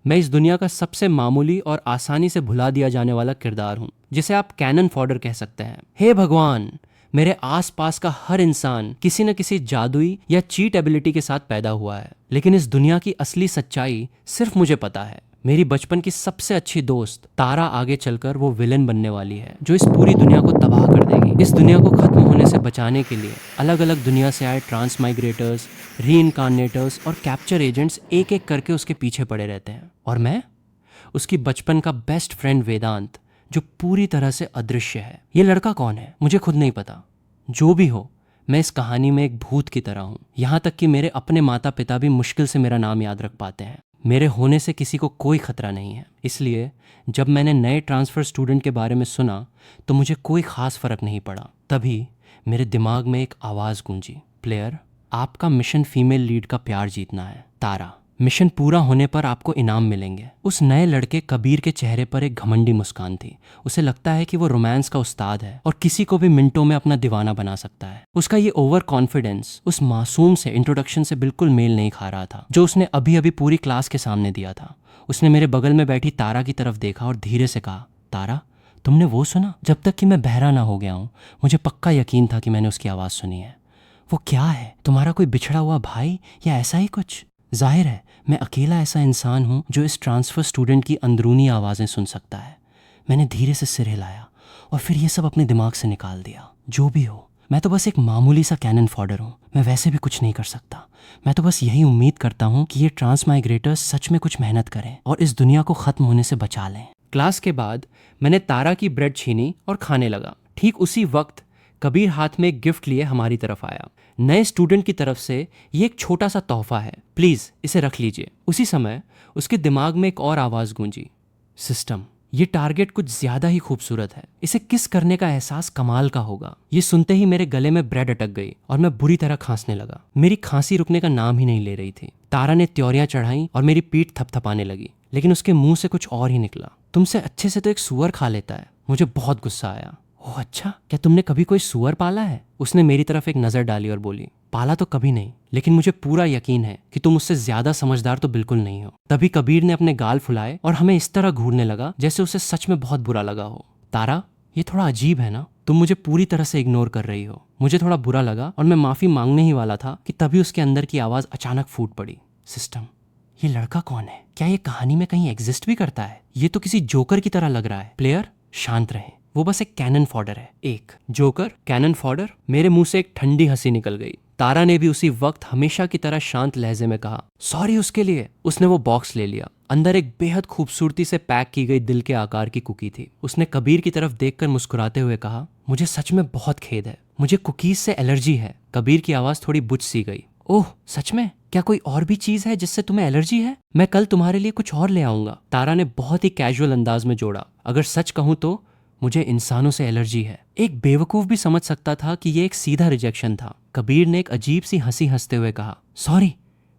मैं इस दुनिया का सबसे मामूली और आसानी से भुला दिया जाने वाला किरदार हूँ, जिसे आप कैनन फॉडर कह सकते हैं। हे भगवान, मेरे आसपास का हर इंसान किसी न किसी जादुई या चीट एबिलिटी के साथ पैदा हुआ है, लेकिन इस दुनिया की असली सच्चाई सिर्फ मुझे पता है। मेरी बचपन की सबसे अच्छी दोस्त तारा आगे चलकर वो विलेन बनने वाली है जो इस पूरी दुनिया को तबाह कर देगी। इस दुनिया को खत्म होने से बचाने के लिए अलग अलग दुनिया से आए ट्रांसमाइग्रेटर्स, रीइनकार्नेटर्स और कैप्चर एजेंट्स एक एक करके उसके पीछे पड़े रहते हैं। और मैं, उसकी बचपन का बेस्ट फ्रेंड वेदांत, जो पूरी तरह से अदृश्य है। ये लड़का कौन है मुझे खुद नहीं पता। जो भी हो, मैं इस कहानी में एक भूत की तरह हूँ। यहाँ तक कि मेरे अपने माता पिता भी मुश्किल से मेरा नाम याद रख पाते हैं। मेरे होने से किसी को कोई खतरा नहीं है। इसलिए जब मैंने नए ट्रांसफ़र स्टूडेंट के बारे में सुना तो मुझे कोई ख़ास फ़र्क नहीं पड़ा। तभी मेरे दिमाग में एक आवाज़ गूंजी, प्लेयर, आपका मिशन फीमेल लीड का प्यार जीतना है। तारा, मिशन पूरा होने पर आपको इनाम मिलेंगे। उस नए लड़के कबीर के चेहरे पर एक घमंडी मुस्कान थी। उसे लगता है कि वो रोमांस का उस्ताद है और किसी को भी मिनटों में अपना दीवाना बना सकता है। उसका ये ओवर कॉन्फिडेंस उस मासूम से इंट्रोडक्शन से बिल्कुल मेल नहीं खा रहा था जो उसने अभी अभी पूरी क्लास के सामने दिया था। उसने मेरे बगल में बैठी तारा की तरफ देखा और धीरे से कहा, तारा, तुमने वो सुना? जब तक कि मैं बहरा ना हो गया हूँ मुझे पक्का यकीन था कि मैंने उसकी आवाज़ सुनी है। वो क्या है? तुम्हारा कोई बिछड़ा हुआ भाई या ऐसा ही कुछ? जाहिर है मैं अकेला ऐसा इंसान हूँ जो इस ट्रांसफ़र स्टूडेंट की अंदरूनी आवाज़ें सुन सकता है। मैंने धीरे से सिर हिलाया और फिर ये सब अपने दिमाग से निकाल दिया। जो भी हो, मैं तो बस एक मामूली सा कैनन फॉडर हूँ। मैं वैसे भी कुछ नहीं कर सकता। मैं तो बस यही उम्मीद करता हूँ कि ये ट्रांसमाइग्रेटर्स सच में कुछ मेहनत करें और इस दुनिया को ख़त्म होने से बचा लें। क्लास के बाद मैंने तारा की ब्रेड छीनी और खाने लगा। ठीक उसी वक्त कबीर हाथ में एक गिफ्ट लिए हमारी तरफ आया। नए स्टूडेंट की तरफ से ये एक छोटा सा तोहफा है, प्लीज़ इसे रख लीजिए। उसी समय उसके दिमाग में एक और आवाज़ गूंजी, सिस्टम, ये टारगेट कुछ ज़्यादा ही खूबसूरत है। इसे किस करने का एहसास कमाल का होगा। ये सुनते ही मेरे गले में ब्रेड अटक गई और मैं बुरी तरह खांसने लगा। मेरी खांसी रुकने का नाम ही नहीं ले रही थी। तारा ने त्योरियां चढ़ाई और मेरी पीठ थपथपाने लगी, लेकिन उसके मुंह से कुछ और ही निकला, तुमसे अच्छे से तो एक सूअर खा लेता है। मुझे बहुत गुस्सा आया। ओह अच्छा, क्या तुमने कभी कोई सूअर पाला है? उसने मेरी तरफ एक नज़र डाली और बोली, पाला तो कभी नहीं, लेकिन मुझे पूरा यकीन है कि तुम उससे ज्यादा समझदार तो बिल्कुल नहीं हो। तभी कबीर ने अपने गाल फुलाए और हमें इस तरह घूरने लगा जैसे उसे सच में बहुत बुरा लगा हो। तारा, ये थोड़ा अजीब है ना? तुम मुझे पूरी तरह से इग्नोर कर रही हो। मुझे थोड़ा बुरा लगा और मैं माफ़ी मांगने ही वाला था कि तभी उसके अंदर की आवाज़ अचानक फूट पड़ी, सिस्टम, ये लड़का कौन है? क्या ये कहानी में कहीं एग्जिस्ट भी करता है? ये तो किसी जोकर की तरह लग रहा है। प्लेयर, शांत रहे, वो बस एक कैनन फॉडर है। एक जोकर? Cannon fodder? मेरे मुंह से एक ठंडी हंसी निकल गई। तारा ने भी उसी वक्त हमेशा की तरह शांत लहजे में कहा, सॉरी उसके लिए। उसने वो बॉक्स ले लिया। अंदर एक बेहद खूबसूरती से पैक की गई दिल के आकार की कुकी थी। उसने कबीर की तरफ देखकर मुस्कुराते हुए कहा, मुझे सच में बहुत खेद है, मुझे कुकीज से एलर्जी है। कबीर की आवाज थोड़ी बुझ सी गई। ओह सच में? क्या कोई और भी चीज है जिससे तुम्हें एलर्जी है? मैं कल तुम्हारे लिए कुछ और ले आऊंगा। तारा ने बहुत ही कैजुअल अंदाज में जोड़ा, अगर सच कहूं तो मुझे इंसानों से एलर्जी है। एक बेवकूफ भी समझ सकता था कि ये एक सीधा रिजेक्शन था। कबीर ने एक अजीब सी हंसी हंसते हुए कहा, सॉरी,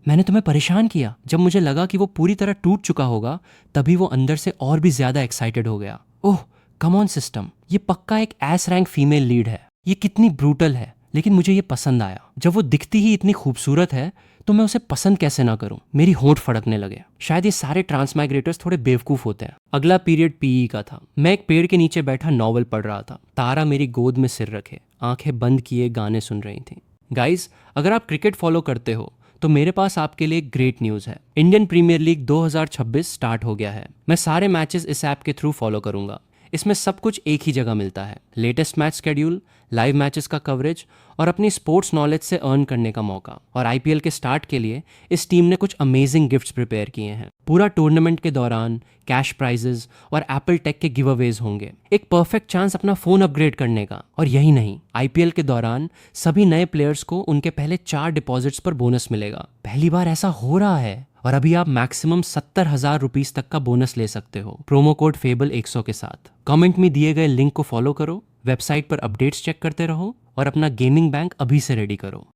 मैंने तुम्हें परेशान किया। जब मुझे लगा कि वो पूरी तरह टूट चुका होगा तभी वो अंदर से और भी ज्यादा एक्साइटेड हो गया। ओह कम ऑन सिस्टम, ये पक्का एक एस रैंक फीमेल लीड है। ये कितनी ब्रूटल है, लेकिन मुझे ये पसंद आया। जब वो दिखती ही इतनी खूबसूरत है तो मैं उसे पसंद कैसे ना करूं। मेरी होंठ फड़कने लगे। शायद ये सारे ट्रांसमाइग्रेटर्स थोड़े बेवकूफ होते हैं। अगला पीरियड पीई का था। मैं एक पेड़ के नीचे बैठा नॉवल पढ़ रहा था। तारा मेरी गोद में सिर रखे आंखें बंद किए गाने सुन रही थी। गाइज, अगर आप क्रिकेट फॉलो करते हो तो मेरे पास आपके लिए एक ग्रेट न्यूज़ है। इंडियन प्रीमियर लीग 2026 स्टार्ट हो गया है। मैं सारे मैचेस इस ऐप के थ्रू फॉलो करूंगा। इसमें सब कुछ एक ही जगह मिलता है, latest match schedule, live matches का कवरेज और अपनी स्पोर्ट्स नॉलेज से अर्न करने का मौका। और आईपीएल के स्टार्ट के लिए इस टीम ने कुछ अमेजिंग गिफ्ट्स प्रिपेयर किए हैं। पूरा टूर्नामेंट के दौरान कैश प्राइजेस और एप्पल टेक के गिव अवेज होंगे। एक परफेक्ट चांस अपना फोन अपग्रेड करने का। और यही नहीं, आईपीएल के दौरान सभी नए प्लेयर्स को उनके पहले 4 डिपॉजिट्स पर बोनस मिलेगा। पहली बार ऐसा हो रहा है। और अभी आप मैक्सिमम 70,000 रुपीज तक का बोनस ले सकते हो प्रोमो कोड फेबल 100 के साथ। कमेंट में दिए गए लिंक को फॉलो करो, वेबसाइट पर अपडेट्स चेक करते रहो और अपना गेमिंग बैंक अभी से रेडी करो।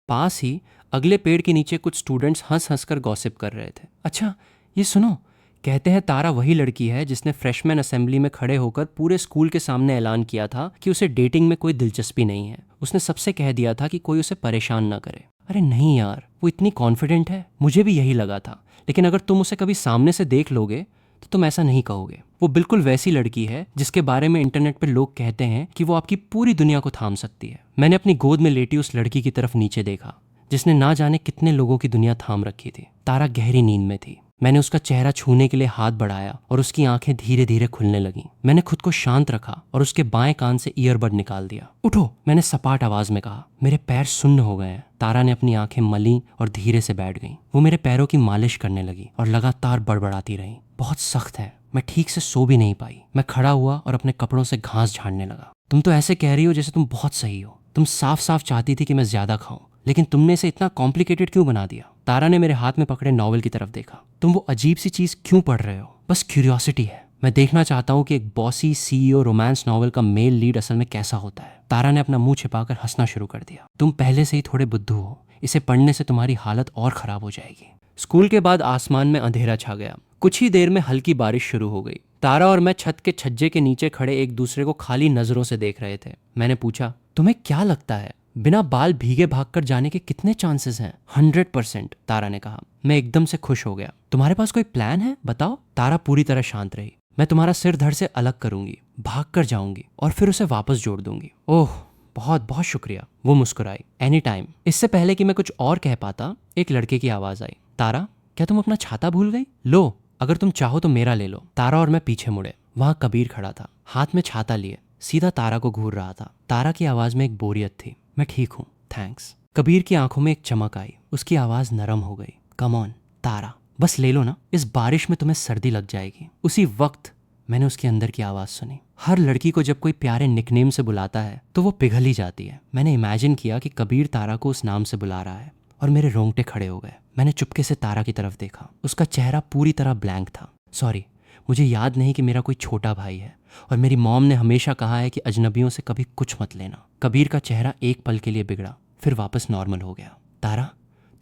पास ही अगले पेड़ के नीचे कुछ स्टूडेंट्स हंस हंस कर गॉसिप कर रहे थे। अच्छा ये सुनो, कहते हैं तारा वही लड़की है जिसने फ्रेशमैन असेंबली में खड़े होकर पूरे स्कूल के सामने ऐलान किया था कि उसे डेटिंग में कोई दिलचस्पी नहीं है। उसने सबसे कह दिया था कि कोई उसे परेशान ना करे। अरे नहीं यार, वो इतनी कॉन्फिडेंट है। मुझे भी यही लगा था, लेकिन अगर तुम उसे कभी सामने से देख लोगे तो तुम ऐसा नहीं कहोगे। वो बिल्कुल वैसी लड़की है जिसके बारे में इंटरनेट पर लोग कहते हैं कि वो आपकी पूरी दुनिया को थाम सकती है। मैंने अपनी गोद में लेटी उस लड़की की तरफ नीचे देखा जिसने ना जाने कितने लोगों की दुनिया थाम रखी थी। तारा गहरी नींद में थी। मैंने उसका चेहरा छूने के लिए हाथ बढ़ाया और उसकी आंखें धीरे धीरे खुलने लगीं। मैंने खुद को शांत रखा और उसके बाएं कान से ईयरबड निकाल दिया। उठो, मैंने सपाट आवाज में कहा। मेरे पैर सुन्न हो गए हैं। तारा ने अपनी आंखें मली और धीरे से बैठ गई। वो मेरे पैरों की मालिश करने लगी और लगातार बड़बड़ाती रही। बहुत सख्त है, मैं ठीक से सो भी नहीं पाई। मैं खड़ा हुआ और अपने कपड़ों से घास झाड़ने लगा। तुम तो ऐसे कह रही हो जैसे तुम बहुत सही हो। तुम साफ साफ चाहती थी कि मैं ज्यादा खाऊं, लेकिन तुमने इसे इतना कॉम्प्लिकेटेड क्यों बना दिया? तारा ने मेरे हाथ में पकड़े नॉवल की तरफ देखा। तुम वो अजीब सी चीज क्यों पढ़ रहे हो? बस क्यूरियोसिटी है। मैं देखना चाहता हूँ कि एक बॉसी सीईओ रोमांस नॉवल का मेल लीड असल में कैसा होता है। तारा ने अपना मुंह छिपाकर हंसना शुरू कर दिया। तुम पहले से ही थोड़े बुद्धू हो। इसे पढ़ने से तुम्हारी हालत और खराब हो जाएगी। स्कूल के बाद आसमान में अंधेरा छा गया। कुछ ही देर में हल्की बारिश शुरू हो गई। तारा और मैं छत के छज्जे के नीचे खड़े एक दूसरे को खाली नजरों से देख रहे थे। मैंने पूछा, तुम्हें क्या लगता है बिना बाल भीगे भागकर जाने के कितने चांसेस हैं? 100%, तारा ने कहा। मैं एकदम से खुश हो गया। तुम्हारे पास कोई प्लान है? बताओ। तारा पूरी तरह शांत रही। मैं तुम्हारा सिर धड़ से अलग करूंगी, भाग कर जाऊंगी और फिर उसे वापस जोड़ दूंगी। ओह, बहुत बहुत शुक्रिया, वो मुस्कुराई। Any time. इससे पहले कि मैं कुछ और कह पाता, एक लड़के की आवाज आई। तारा, क्या तुम अपना छाता भूल गई? लो, अगर तुम चाहो तो मेरा ले लो। तारा और मैं पीछे मुड़े। वहां कबीर खड़ा था, हाथ में छाता लिए, सीधा तारा को घूर रहा था। तारा की आवाज में एक बोरियत थी। मैं ठीक हूँ, थैंक्स। कबीर की आंखों में एक चमक आई। उसकी आवाज नरम हो गई। कम ऑन तारा, बस ले लो ना, इस बारिश में तुम्हें सर्दी लग जाएगी। उसी वक्त मैंने उसके अंदर की आवाज सुनी। हर लड़की को जब कोई प्यारे निकनेम से बुलाता है तो वो पिघल ही जाती है। मैंने इमेजिन किया कि कबीर तारा को उस नाम से बुला रहा है और मेरे रोंगटे खड़े हो गए। मैंने चुपके से तारा की तरफ देखा। उसका चेहरा पूरी तरह ब्लैंक था। सॉरी, मुझे याद नहीं कि मेरा कोई छोटा भाई है और मेरी मॉम ने हमेशा कहा है कि अजनबियों से कभी कुछ मत लेना। कबीर का चेहरा एक पल के लिए बिगड़ा, फिर वापस नॉर्मल हो गया। तारा,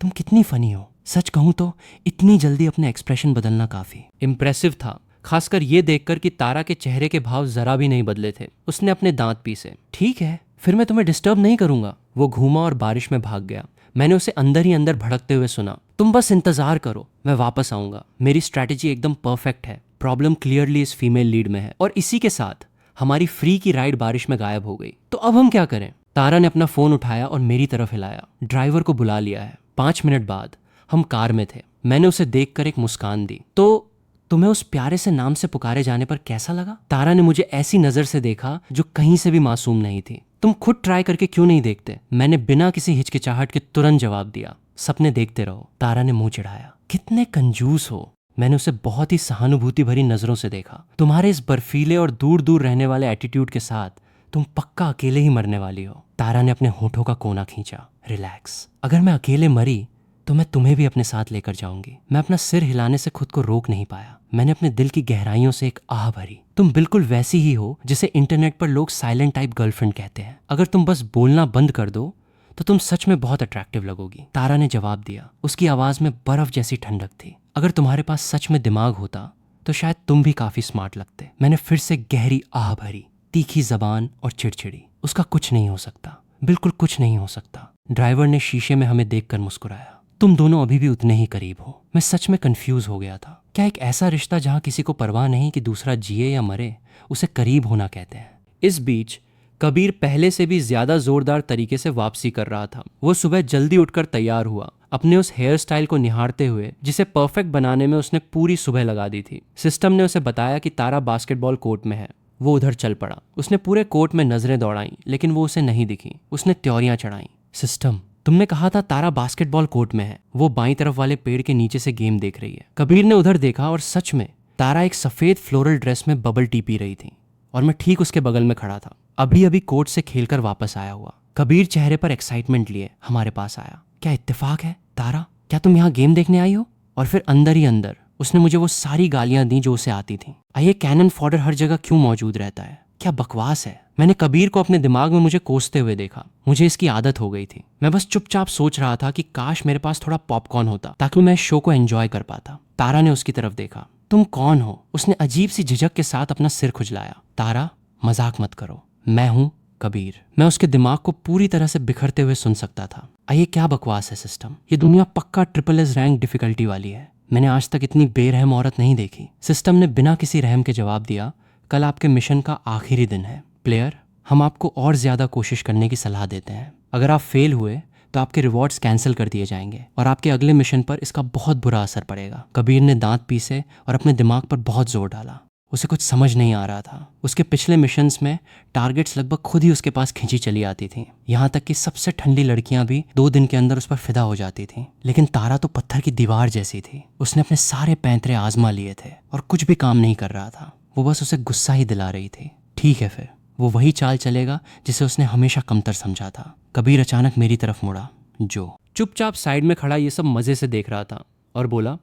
तुम कितनी फनी हो। सच कहूं तो इतनी जल्दी अपने एक्सप्रेशन बदलना काफी इम्प्रेसिव था, खासकर ये देखकर कि तारा के चेहरे के भाव जरा भी नहीं बदले थे। उसने अपने दांत पीसे। ठीक है, फिर मैं तुम्हें डिस्टर्ब नहीं करूंगा। वो घूमा और बारिश में भाग गया। मैंने उसे अंदर ही अंदर भड़कते हुए सुना, तुम बस इंतजार करो, मैं वापस आऊंगा। मेरी स्ट्रैटेजी एकदम परफेक्ट है। प्रॉब्लम क्लियरली इस फीमेल लीड में है। और इसी के साथ हमारी फ्री की राइड बारिश में गायब हो गई। तो अब हम क्या करें? तारा ने अपना फोन उठाया और मेरी तरफ हिलाया। ड्राइवर को बुला लिया है। 5 मिनट बाद हम कार में थे। मैंने उसे देखकर एक मुस्कान दी। तो तुम्हें उस प्यारे से नाम से पुकारे जाने पर कैसा लगा? तारा ने मुझे ऐसी नजर से देखा जो कहीं से भी मासूम नहीं थी। तुम खुद ट्राई करके क्यों नहीं देखते? मैंने बिना किसी हिचकिचाहट के तुरंत जवाब दिया। सपने देखते रहो। तारा ने मुंह चिढ़ाया। कितने कंजूस हो। मैंने उसे बहुत ही सहानुभूति भरी नजरों से देखा। तुम्हारे इस बर्फीले और दूर दूर रहने वाले एटीट्यूड के साथ तुम पक्का अकेले ही मरने वाली हो। तारा ने अपने होठों का कोना खींचा। रिलैक्स, अगर मैं अकेले मरी तो मैं तुम्हें भी अपने साथ लेकर जाऊंगी। मैं अपना सिर हिलाने से खुद को रोक नहीं पाया। मैंने अपने दिल की गहराइयों से एक आह भरी। तुम बिल्कुल वैसी ही हो जिसे इंटरनेट पर लोग साइलेंट टाइप गर्लफ्रेंड कहते हैं। अगर तुम बस बोलना बंद कर दो तो तुम सच में बहुत अट्रैक्टिव लगोगी। तारा ने जवाब दिया। उसकी आवाज में बर्फ जैसी ठंडक थी। अगर तुम्हारे पास सच में दिमाग होता तो शायद तुम भी काफी स्मार्ट लगते। मैंने फिर से गहरी आह भरी। तीखी जबान और चिड़चिड़ी। उसका कुछ नहीं हो सकता, बिल्कुल कुछ नहीं हो सकता। ड्राइवर ने शीशे में हमें देखकर मुस्कुराया। तुम दोनों अभी भी उतने ही करीब हो। मैं सच में कंफ्यूज हो गया था। क्या एक ऐसा रिश्ता जहां किसी को परवाह नहीं कि दूसरा जिए या मरे, उसे करीब होना कहते हैं? इस बीच कबीर पहले से भी ज्यादा जोरदार तरीके से वापसी कर रहा था। वो सुबह जल्दी उठकर तैयार हुआ, अपने उस हेयर स्टाइल को निहारते हुए जिसे परफेक्ट बनाने में उसने पूरी सुबह लगा दी थी। सिस्टम ने उसे बताया कि तारा बास्केटबॉल कोर्ट में है। वो उधर चल पड़ा। उसने पूरे कोर्ट में नजरें दौड़ाई, लेकिन वो उसे नहीं दिखी। उसने त्योरियां चढ़ाई। सिस्टम, तुमने कहा था तारा बास्केटबॉल कोर्ट में है। वो बाईं तरफ वाले पेड़ के नीचे से गेम देख रही है। कबीर ने उधर देखा और सच में तारा एक सफेद फ्लोरल ड्रेस में बबल टी पी रही थी और मैं ठीक उसके बगल में खड़ा था, अभी अभी कोर्ट से खेलकर वापस आया हुआ। कबीर चेहरे पर एक्साइटमेंट लिए हमारे पास आया। क्या इत्तेफाक है तारा? क्या तुम यहाँ गेम देखने आई हो? और फिर अंदर ही अंदर उसने मुझे वो सारी गालियां दी जो उसे आती थी। ये कैनन फॉडर हर जगह क्यों मौजूद रहता है? क्या बकवास है। मैंने कबीर को अपने दिमाग में मुझे कोसते हुए देखा। मुझे इसकी आदत हो गई थी। मैं बस चुपचाप सोच रहा था कि काश मेरे पास थोड़ा पॉपकॉर्न होता ताकि मैं इस शो को एंजॉय कर पाता। तारा ने उसकी तरफ देखा। तुम कौन हो? उसने अजीब सी झिझक के साथ अपना सिर खुजलाया। तारा, मजाक मत करो। मैं हूँ कबीर। मैं उसके दिमाग को पूरी तरह से बिखरते हुए सुन सकता था। ये क्या बकवास है सिस्टम, ये दुनिया पक्का SSS रैंक डिफिकल्टी वाली है। मैंने आज तक इतनी बेरहम औरत नहीं देखी। सिस्टम ने बिना किसी रहम के जवाब दिया, कल आपके मिशन का आखिरी दिन है प्लेयर, हम आपको और ज्यादा कोशिश करने की सलाह देते हैं। अगर आप फेल हुए तो आपके रिवॉर्ड्स कैंसिल कर दिए जाएंगे और आपके अगले मिशन पर इसका बहुत बुरा असर पड़ेगा। कबीर ने दांत पीसे और अपने दिमाग पर बहुत जोर डाला। उसे कुछ समझ नहीं आ रहा था। उसके पिछले मिशंस में टारगेट्स लगभग खुद ही उसके पास खींची चली आती थीं। यहाँ तक कि सबसे ठंडी लड़कियां भी 2 दिन के अंदर उस पर फिदा हो जाती थीं। लेकिन तारा तो पत्थर की दीवार जैसी थी। उसने अपने सारे पैंतरे आजमा लिए थे और कुछ भी काम नहीं कर रहा था। वो बस उसे गुस्सा ही दिला रही थी। ठीक है, फिर वो वही चाल चलेगा जिसे उसने हमेशा कमतर समझा था। कबीर अचानक मेरी तरफ मुड़ा, जो चुपचाप साइड में खड़ा ये सब मजे से देख रहा था, और बोला,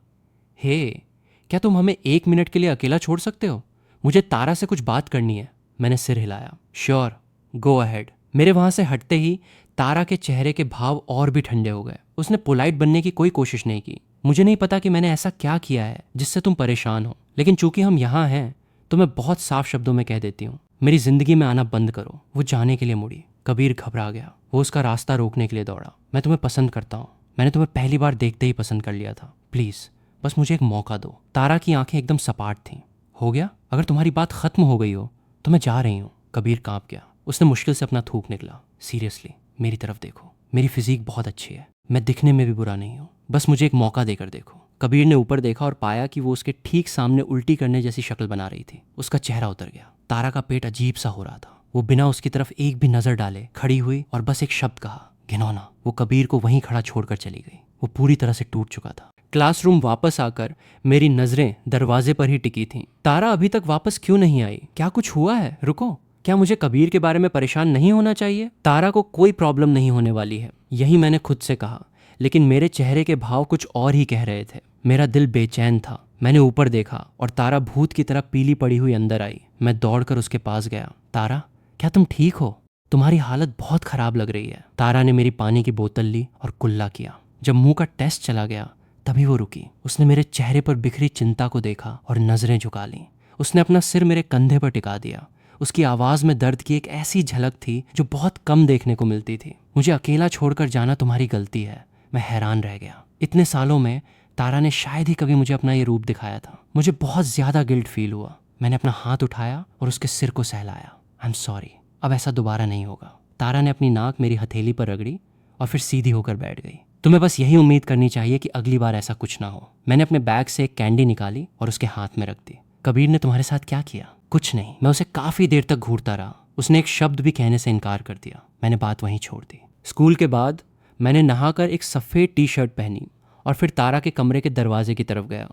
हे, क्या तुम हमें 1 मिनट के लिए अकेला छोड़ सकते हो? मुझे तारा से कुछ बात करनी है। मैंने सिर हिलाया। Sure, go ahead. मेरे वहां से हटते ही तारा के चेहरे के भाव और भी ठंडे हो गए। उसने पोलाइट बनने की कोई कोशिश नहीं की। मुझे नहीं पता कि मैंने ऐसा क्या किया है जिससे तुम परेशान हो, लेकिन चूंकि हम यहाँ हैं तो मैं बहुत साफ शब्दों में कह देती हूँ, मेरी जिंदगी में आना बंद करो। वो जाने के लिए मुड़ी। कबीर घबरा गया। वो उसका रास्ता रोकने के लिए दौड़ा। मैं तुम्हें पसंद करता हूँ। मैंने तुम्हें पहली बार देखते ही पसंद कर लिया था। प्लीज बस मुझे एक मौका दो। तारा की आंखें एकदम सपाट थीं। हो गया? अगर तुम्हारी बात खत्म हो गई हो तो मैं जा रही हूँ। कबीर कांप गया। उसने मुश्किल से अपना थूक निकला। सीरियसली, मेरी तरफ देखो। मेरी फिजिक बहुत अच्छी है। मैं दिखने में भी बुरा नहीं हूँ। बस मुझे एक मौका देकर देखो। कबीर ने ऊपर देखा और पाया कि वो उसके ठीक सामने उल्टी करने जैसी शक्ल बना रही थी। उसका चेहरा उतर गया। तारा का पेट अजीब सा हो रहा था। वो बिना उसकी तरफ एक भी नजर डाले खड़ी हुई और बस एक शब्द कहा, घिनौना। वो कबीर को वहीं खड़ा छोड़कर चली गई। वो पूरी तरह से टूट चुका था। क्लासरूम वापस आकर मेरी नजरें दरवाजे पर ही टिकी थीं। तारा अभी तक वापस क्यों नहीं आई? क्या कुछ हुआ है? रुको, क्या मुझे कबीर के बारे में परेशान नहीं होना चाहिए? तारा को कोई प्रॉब्लम नहीं होने वाली है, यही मैंने खुद से कहा, लेकिन मेरे चेहरे के भाव कुछ और ही कह रहे थे। मेरा दिल बेचैन था। मैंने ऊपर देखा और तारा भूत की तरह पीली पड़ी हुई अंदर आई। मैं दौड़कर उसके पास गया। तारा, क्या तुम ठीक हो? तुम्हारी हालत बहुत खराब लग रही है। तारा ने मेरी पानी की बोतल ली और कुल्ला किया। जब मुंह का टेस्ट चला गया तभी वो रुकी। उसने मेरे चेहरे पर बिखरी चिंता को देखा और नजरें झुका लीं। उसने अपना सिर मेरे कंधे पर टिका दिया। उसकी आवाज में दर्द की एक ऐसी झलक थी जो बहुत कम देखने को मिलती थी। मुझे अकेला छोड़कर जाना तुम्हारी गलती है। मैं हैरान रह गया। इतने सालों में तारा ने शायद ही कभी मुझे अपना ये रूप दिखाया था। मुझे बहुत ज्यादा गिल्ट फील हुआ। मैंने अपना हाथ उठाया और उसके सिर को सहलाया। आई एम सॉरी, अब ऐसा दोबारा नहीं होगा। तारा ने अपनी नाक मेरी हथेली पर रगड़ी और फिर सीधी होकर बैठ गई। तुम्हें बस यही उम्मीद करनी चाहिए कि अगली बार ऐसा कुछ ना हो। मैंने अपने बैग से एक कैंडी निकाली और उसके हाथ में रख दी। कबीर ने तुम्हारे साथ क्या किया? कुछ नहीं। मैं उसे काफी देर तक घूरता रहा। उसने एक शब्द भी कहने से इनकार कर दिया। मैंने बात वहीं छोड़ दी। स्कूल के बाद मैंने नहाकर एक सफ़ेद टी-शर्ट पहनी और फिर तारा के कमरे के दरवाजे की तरफ गया।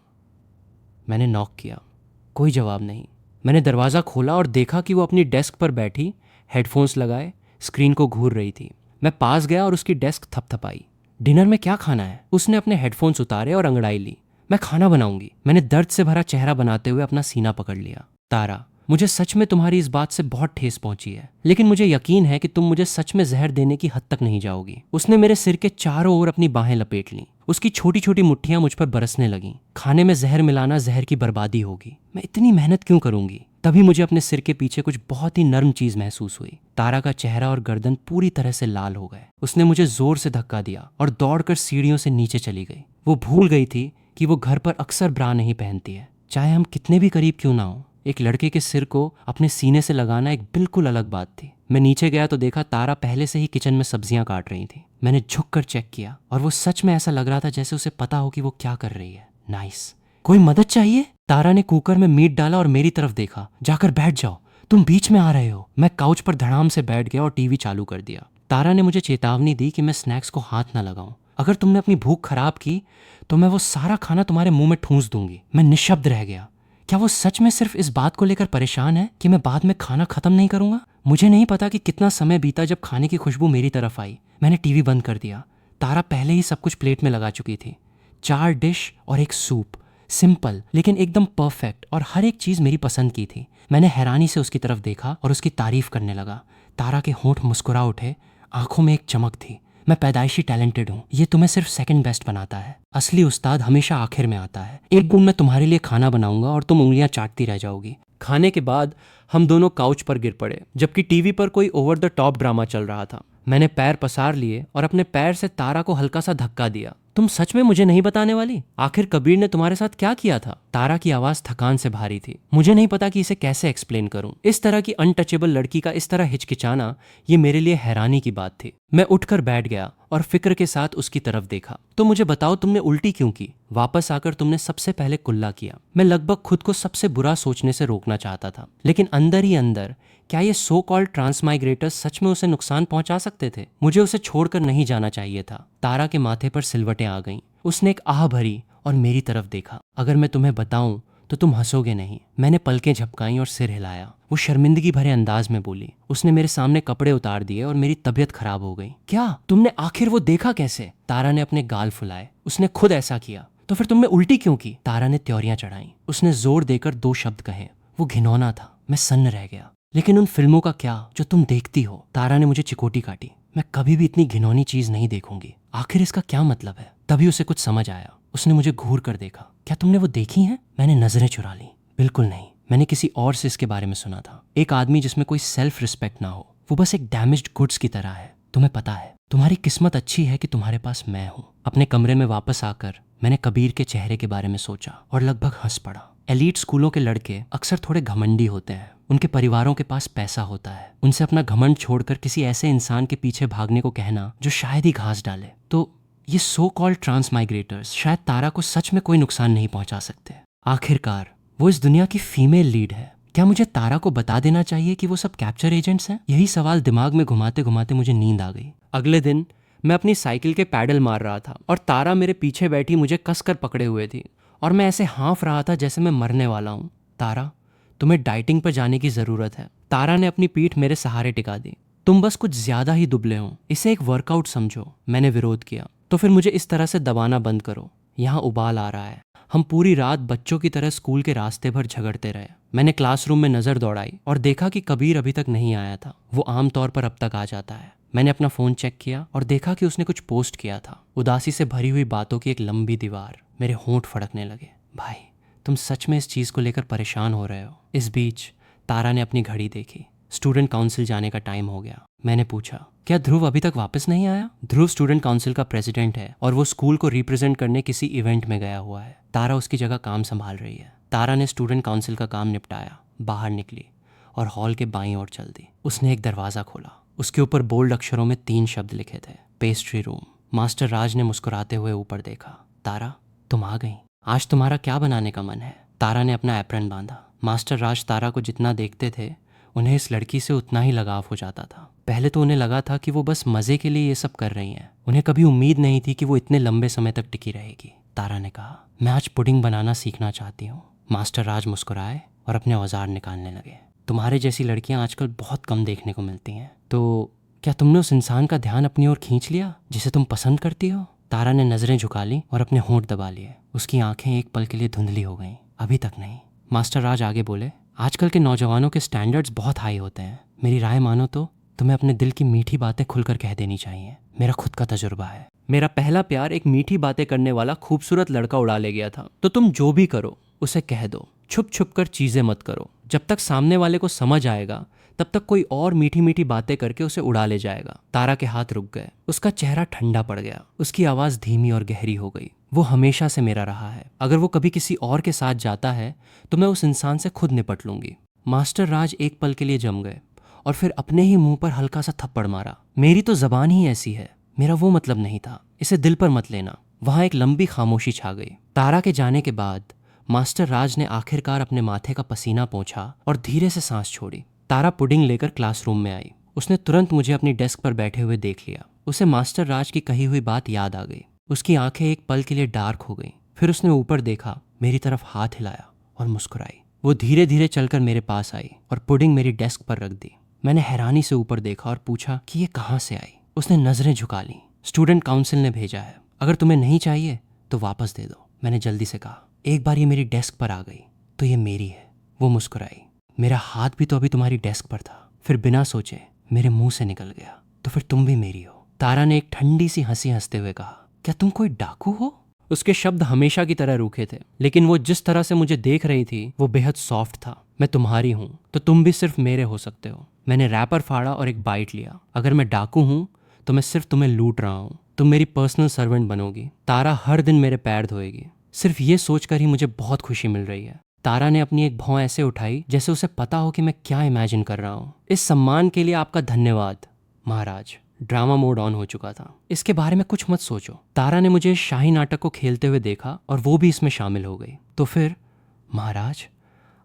मैंने नॉक किया। कोई जवाब नहीं। मैंने दरवाज़ा खोला और देखा कि वो अपनी डेस्क पर बैठी हेडफोन्स लगाए स्क्रीन को घूर रही थी। मैं पास गया और उसकी डेस्क थपथपाई। डिनर में क्या खाना है? उसने अपने हेडफोन्स उतारे और अंगड़ाई ली। मैं खाना बनाऊंगी। मैंने दर्द से भरा चेहरा बनाते हुए अपना सीना पकड़ लिया। तारा, मुझे सच में तुम्हारी इस बात से बहुत ठेस पहुंची है, लेकिन मुझे यकीन है कि तुम मुझे सच में जहर देने की हद तक नहीं जाओगी। उसने मेरे सिर के चारों ओर अपनी बाहें लपेट लीं। उसकी छोटी छोटी मुट्ठियां मुझ पर बरसने लगीं। खाने में जहर मिलाना जहर की बर्बादी होगी। मैं इतनी मेहनत क्यों करूंगी? तभी मुझे अपने सिर के पीछे कुछ बहुत ही नर्म चीज महसूस हुई। तारा का चेहरा और गर्दन पूरी तरह से लाल हो गए। उसने मुझे जोर से धक्का दिया और दौड़कर सीढ़ियों से नीचे चली गई। वो भूल गई थी कि वो घर पर अक्सर ब्रा नहीं पहनती है, चाहे हम कितने भी करीब क्यों ना हो। एक लड़के के सिर को अपने सीने से लगाना एक बिल्कुल अलग बात थी। मैं नीचे गया तो देखा तारा पहले से ही किचन में सब्जियां काट रही थी। मैंने झुककर चेक किया और वो सच में ऐसा लग रहा था जैसे उसे पता हो कि वो क्या कर रही है। नाइस। कोई मदद चाहिए? तारा ने कुकर में मीट डाला और मेरी तरफ देखा। जाकर बैठ जाओ, तुम बीच में आ रहे हो। मैं काउच पर धड़ाम से बैठ गया और टीवी चालू कर दिया। तारा ने मुझे चेतावनी दी कि मैं स्नैक्स को हाथ ना लगाऊं। अगर तुमने अपनी भूख खराब की तो मैं वो सारा खाना तुम्हारे मुंह में ठूंस दूंगी। मैं निशब्द रह गया। क्या वो सच में सिर्फ इस बात को लेकर परेशान है कि मैं बाद में खाना खत्म नहीं करूंगा? मुझे नहीं पता कि कितना समय बीता जब खाने की खुशबू मेरी तरफ आई। मैंने टीवी बंद कर दिया। तारा पहले ही सब कुछ प्लेट में लगा चुकी थी। 4 डिश और एक सूप। सिंपल लेकिन एकदम परफेक्ट, और हर एक चीज मेरी पसंद की थी। मैंने हैरानी से उसकी तरफ देखा और उसकी तारीफ करने लगा। तारा के होंठ मुस्कुरा उठे, आंखों में एक चमक थी। मैं पैदाइशी टैलेंटेड हूँ, ये तुम्हें सिर्फ सेकंड बेस्ट बनाता है। असली उस्ताद हमेशा आखिर में आता है। एक दिन मैं तुम्हारे लिए खाना बनाऊंगा और तुम उंगलियां चाटती रह जाओगी। खाने के बाद हम दोनों काउच पर गिर पड़े जबकि टीवी पर कोई ओवर द टॉप ड्रामा चल रहा था। मैंने पैर पसार लिए और अपने पैर से तारा को हल्का सा धक्का दिया। तुम सच में मुझे नहीं बताने वाली? आखिर कबीर ने तुम्हारे साथ क्या किया था? तारा की आवाज थकान से भारी थी। मुझे नहीं पता कि इसे कैसे एक्सप्लेन करूं। इस तरह की अनटचेबल लड़की का इस तरह हिचकिचाना ये मेरे लिए हैरानी की बात थी। मैं उठकर बैठ गया और फिक्र के साथ उसकी तरफ देखा। तो मुझे बताओ, तुमने उल्टी क्यों की? वापस आकर तुमने सबसे पहले कुल्ला किया। मैं लगभग खुद को सबसे बुरा सोचने से रोकना चाहता था, लेकिन अंदर ही अंदर क्या ये सो कॉल्ड ट्रांसमाइग्रेटर्स सच में उसे नुकसान पहुंचा सकते थे? मुझे उसे छोड़कर नहीं जाना चाहिए था। तारा के माथे पर सिलवटें आ गईं। उसने एक आह भरी और मेरी तरफ देखा। अगर मैं तुम्हें बताऊं तो तुम हंसोगे नहीं। मैंने पलकें झपकाईं और सिर हिलाया। वो शर्मिंदगी भरे अंदाज में बोली। उसने मेरे सामने कपड़े उतार दिए और मेरी तबीयत खराब हो गई। क्या तुमने आखिर वो देखा कैसे? तारा ने अपने गाल फुलाए। उसने खुद ऐसा किया। तो फिर तुमने उल्टी क्यों की? तारा ने त्योरियां चढ़ाई। उसने जोर देकर 2 शब्द कहे। वो घिनौना था। मैं सन्न रह गया। लेकिन उन फिल्मों का क्या जो तुम देखती हो? तारा ने मुझे चिकोटी काटी। मैं कभी भी इतनी घिनौनी चीज नहीं देखूंगी। आखिर इसका क्या मतलब है? तभी उसे कुछ समझ आया। उसने मुझे घूर कर देखा। क्या तुमने वो देखी हैं? मैंने नजरें चुरा ली। बिल्कुल नहीं, मैंने किसी और से इसके बारे में सुना था। एक आदमी जिसमें कोई सेल्फ रिस्पेक्ट ना हो, वो बस एक डैमेज्ड गुड्स की तरह है। तुम्हें पता है, तुम्हारी किस्मत अच्छी है कि तुम्हारे पास मैं हूँ। अपने कमरे में वापस आकर मैंने कबीर के चेहरे के बारे में सोचा और लगभग हंस पड़ा। एलीट स्कूलों के लड़के अक्सर थोड़े घमंडी होते हैं। उनके परिवारों के पास पैसा होता है। उनसे अपना घमंड छोड़कर किसी ऐसे इंसान के पीछे भागने को कहना जो शायद ही घास डाले। तो ये सो कॉल्ड ट्रांसमाइग्रेटर्स शायद तारा को सच में कोई नुकसान नहीं पहुंचा सकते। आखिरकार वो इस दुनिया की फीमेल लीड है। क्या मुझे तारा को बता देना चाहिए कि वो सब कैप्चर एजेंट्स हैं? यही सवाल दिमाग में घुमाते घुमाते मुझे नींद आ गई। अगले दिन मैं अपनी साइकिल के पैडल मार रहा था और तारा मेरे पीछे बैठी मुझे कसकर पकड़े हुए थी और मैं ऐसे हाँफ रहा था जैसे मैं मरने वाला हूँ। तारा, तुम्हें डाइटिंग पर जाने की जरूरत है। तारा ने अपनी पीठ मेरे सहारे टिका दी। तुम बस कुछ ज्यादा ही दुबले हो, इसे एक वर्कआउट समझो। मैंने विरोध किया। तो फिर मुझे इस तरह से दबाना बंद करो। यहाँ उबाल आ रहा है। हम पूरी रात बच्चों की तरह स्कूल के रास्ते भर झगड़ते रहे। मैंने क्लासरूम में नजर दौड़ाई और देखा कि कबीर अभी तक नहीं आया था। वो आमतौर पर अब तक आ जाता है। मैंने अपना फोन चेक किया और देखा कि उसने कुछ पोस्ट किया था। उदासी से भरी हुई बातों की एक लंबी दीवार। मेरे होंठ फड़कने लगे। भाई, तुम सच में इस चीज को लेकर परेशान हो रहे हो? इस बीच तारा ने अपनी घड़ी देखी। स्टूडेंट काउंसिल जाने का टाइम हो गया। मैंने पूछा, क्या ध्रुव अभी तक वापस नहीं आया? ध्रुव स्टूडेंट काउंसिल का प्रेसिडेंट है और वो स्कूल को रिप्रेजेंट करने किसी इवेंट में गया हुआ है। तारा उसकी जगह काम संभाल रही है। तारा ने स्टूडेंट काउंसिल का काम निपटाया, बाहर निकली और हॉल के बाईं ओर चल दी। उसने एक दरवाजा खोला। उसके ऊपर बोल्ड अक्षरों में 3 शब्द लिखे थे, पेस्ट्री रूम। मास्टर राज ने मुस्कुराते हुए ऊपर देखा। तारा, तुम आ गई। आज तुम्हारा क्या बनाने का मन है? तारा ने अपना एप्रन बांधा। मास्टर राज तारा को जितना देखते थे उन्हें इस लड़की से उतना ही लगाव हो जाता था। पहले तो उन्हें लगा था कि वो बस मजे के लिए ये सब कर रही हैं। उन्हें कभी उम्मीद नहीं थी कि वो इतने लंबे समय तक टिकी रहेगी। तारा ने कहा, मैं आज पुडिंग बनाना सीखना चाहती हूँ। मास्टर राज मुस्कुराए और अपने औजार निकालने लगे। तुम्हारे जैसी लड़कियां आजकल बहुत कम देखने को मिलती हैं। तो क्या तुमने उस इंसान का ध्यान अपनी ओर खींच लिया जिसे तुम पसंद करती हो? तारा ने नजरें झुका ली और अपने होंठ दबा लिए। उसकी आंखें एक पल के लिए धुंधली हो गईं। अभी तक नहीं। मास्टर राज आगे बोले, आजकल के नौजवानों के स्टैंडर्ड्स बहुत हाई होते हैं। मेरी राय मानो तो तुम्हें अपने दिल की मीठी बातें खुलकर कह देनी चाहिए। मेरा खुद का तजुर्बा है। मेरा पहला प्यार एक मीठी बातें करने वाला खूबसूरत लड़का उड़ा ले गया था। तो तुम जो भी करो उसे कह दो। छुप छुप कर चीजें मत करो। जब तक सामने वाले को समझ आएगा तब तक कोई और मीठी मीठी बातें करके उसे उड़ा ले जाएगा। तारा के हाथ रुक गए। उसका चेहरा ठंडा पड़ गया। उसकी आवाज धीमी और गहरी हो गई। वो हमेशा से मेरा रहा है। अगर वो कभी किसी और के साथ जाता है तो मैं उस इंसान से खुद निपट लूंगी। मास्टर राज एक पल के लिए जम गए और फिर अपने ही मुंह पर हल्का सा थप्पड़ मारा। मेरी तो जबान ही ऐसी है। मेरा वो मतलब नहीं था। इसे दिल पर मत लेना। वहां एक लंबी खामोशी छा गई। तारा के जाने के बाद मास्टर राज ने आखिरकार अपने माथे का पसीना पोंछा और धीरे से सांस छोड़ी। तारा पुडिंग लेकर क्लासरूम में आई। उसने तुरंत मुझे अपनी डेस्क पर बैठे हुए देख लिया। उसे मास्टर राज की कही हुई बात याद आ गई। उसकी आंखें एक पल के लिए डार्क हो गईं। फिर उसने ऊपर देखा, मेरी तरफ हाथ हिलाया और मुस्कुराई। वो धीरे धीरे चलकर मेरे पास आई और पुडिंग मेरी डेस्क पर रख दी। मैंने हैरानी से ऊपर देखा और पूछा कि ये कहाँ से आई। उसने नजरें झुका ली। स्टूडेंट काउंसिल ने भेजा है। अगर तुम्हें नहीं चाहिए तो वापस दे दो। मैंने जल्दी से कहा। एक बार ये मेरी डेस्क पर आ गई तो ये मेरी है। वो मुस्कुराई। मेरा हाथ भी तो अभी तुम्हारी डेस्क पर था। फिर बिना सोचे मेरे मुंह से निकल गया, तो फिर तुम भी मेरी हो। तारा ने एक ठंडी सी हंसी हंसते हुए कहा, क्या तुम कोई डाकू हो? उसके शब्द हमेशा की तरह रूखे थे, लेकिन वो जिस तरह से मुझे देख रही थी वो बेहद सॉफ्ट था। मैं तुम्हारी हूँ तो तुम भी सिर्फ मेरे हो सकते हो। मैंने रैपर फाड़ा और एक बाइट लिया। अगर मैं डाकू हूँ तो मैं सिर्फ तुम्हें लूट रहा हूँ। तुम मेरी पर्सनल सर्वेंट बनोगी। तारा हर दिन मेरे पैर धोएगी। सिर्फ ये सोचकर ही मुझे बहुत खुशी मिल रही है। तारा ने अपनी एक भौं ऐसे उठाई जैसे उसे पता हो कि मैं क्या इमेजिन कर रहा हूँ। इस सम्मान के लिए आपका धन्यवाद महाराज। ड्रामा मोड ऑन हो चुका था। इसके बारे में कुछ मत सोचो। तारा ने मुझे शाही नाटक को खेलते हुए देखा और वो भी इसमें शामिल हो गई। तो फिर महाराज,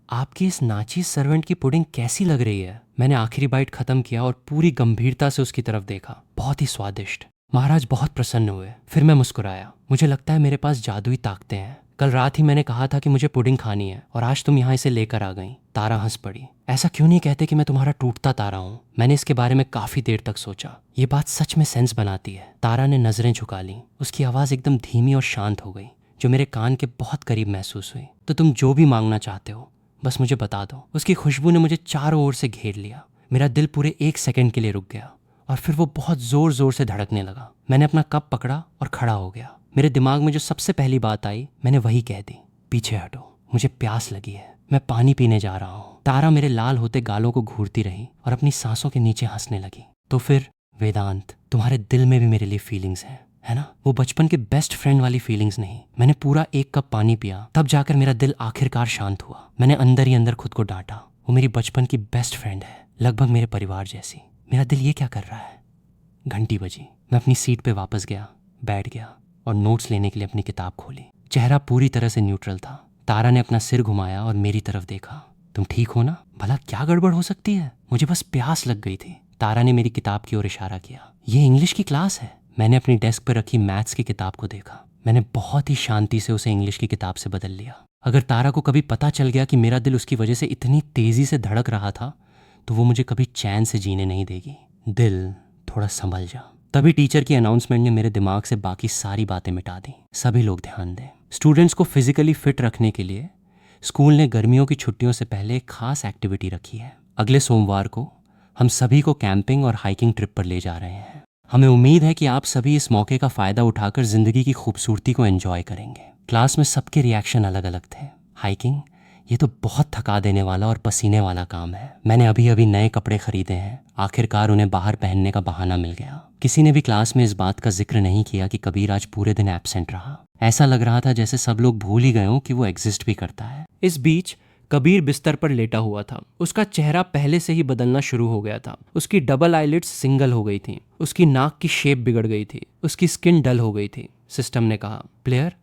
आपकी इस नाची सर्वेंट की पुडिंग कैसी लग रही है? मैंने आखिरी बाइट खत्म किया और पूरी गंभीरता से उसकी तरफ देखा। बहुत ही स्वादिष्ट। महाराज बहुत प्रसन्न हुए। फिर मैं मुस्कुराया। मुझे लगता है मेरे पास जादुई ताकतें हैं। कल रात ही मैंने कहा था कि मुझे पुडिंग खानी है और आज तुम यहाँ इसे लेकर आ गई। तारा हंस पड़ी। ऐसा क्यों नहीं कहते कि मैं तुम्हारा टूटता तारा हूँ? मैंने इसके बारे में काफी देर तक सोचा। ये बात सच में सेंस बनाती है। तारा ने नजरें झुका ली। उसकी आवाज एकदम धीमी और शांत हो गई, जो मेरे कान के बहुत करीब महसूस हुई। तो तुम जो भी मांगना चाहते हो बस मुझे बता दो। उसकी खुशबू ने मुझे चारों ओर से घेर लिया। मेरा दिल पूरे 1 सेकंड के लिए रुक गया और फिर वो बहुत जोर जोर से धड़कने लगा। मैंने अपना कप पकड़ा और खड़ा हो गया। मेरे दिमाग में जो सबसे पहली बात आई मैंने वही कह दी। पीछे हटो, मुझे प्यास लगी है, मैं पानी पीने जा रहा हूँ। तारा मेरे लाल होते गालों को घूरती रही और अपनी सांसों के नीचे हंसने लगी। तो फिर वेदांत, तुम्हारे दिल में भी मेरे लिए फीलिंग्स हैं, है ना? वो बचपन के बेस्ट फ्रेंड वाली फीलिंग्स नहीं। मैंने पूरा 1 कप पानी पिया, तब जाकर मेरा दिल आखिरकार शांत हुआ। मैंने अंदर ही अंदर खुद को डांटा। वो मेरी बचपन की बेस्ट फ्रेंड है, लगभग मेरे परिवार जैसी। मेरा दिल ये क्या कर रहा है? घंटी बजी। मैं अपनी सीट पे वापस गया, बैठ गया और नोट्स लेने के लिए अपनी किताब खोली। चेहरा पूरी तरह से न्यूट्रल था। तारा ने अपना सिर घुमाया और मेरी तरफ देखा। तुम ठीक हो ना? भला क्या गड़बड़ हो सकती है? मुझे बस प्यास लग गई थी। तारा ने मेरी किताब की ओर इशारा किया। ये इंग्लिश की क्लास है। मैंने अपनी डेस्क पर रखी मैथ्स की किताब को देखा। मैंने बहुत ही शांति से उसे इंग्लिश की किताब से बदल लिया। अगर तारा को कभी पता चल गया कि मेरा दिल उसकी वजह से इतनी तेजी से धड़क रहा था तो वो मुझे कभी चैन से जीने नहीं देगी। दिल, थोड़ा संभल जा। तभी टीचर की अनाउंसमेंट ने मेरे दिमाग से बाकी सारी बातें मिटा दी। सभी लोग ध्यान दें। स्टूडेंट्स को फिजिकली फिट रखने के लिए स्कूल ने गर्मियों की छुट्टियों से पहले एक खास एक्टिविटी रखी है। अगले सोमवार को हम सभी को कैंपिंग और हाइकिंग ट्रिप पर ले जा रहे हैं। हमें उम्मीद है कि आप सभी इस मौके का फ़ायदा उठाकर ज़िंदगी की खूबसूरती को एंजॉय करेंगे। क्लास में सबके रिएक्शन अलग अलग थे। हाइकिंग, ये तो बहुत थका देने वाला और पसीने वाला काम है। मैंने अभी अभी नए कपड़े खरीदे हैं। आखिरकार उन्हें बाहर पहनने का बहाना मिल गया। किसी ने भी क्लास में इस बात का जिक्र नहीं किया कि कबीर आज पूरे दिन एब्सेंट रहा। ऐसा लग रहा था जैसे सब लोग भूल ही गए हों कि वो एग्जिस्ट भी करता है। इस बीच कबीर बिस्तर पर लेटा हुआ था। उसका चेहरा पहले से ही बदलना शुरू हो गया था। उसकी डबल आईलिड्स सिंगल हो गई थी। उसकी नाक की शेप बिगड़ गई थी। उसकी स्किन डल हो गई थी। सिस्टम ने कहा, प्लेयर,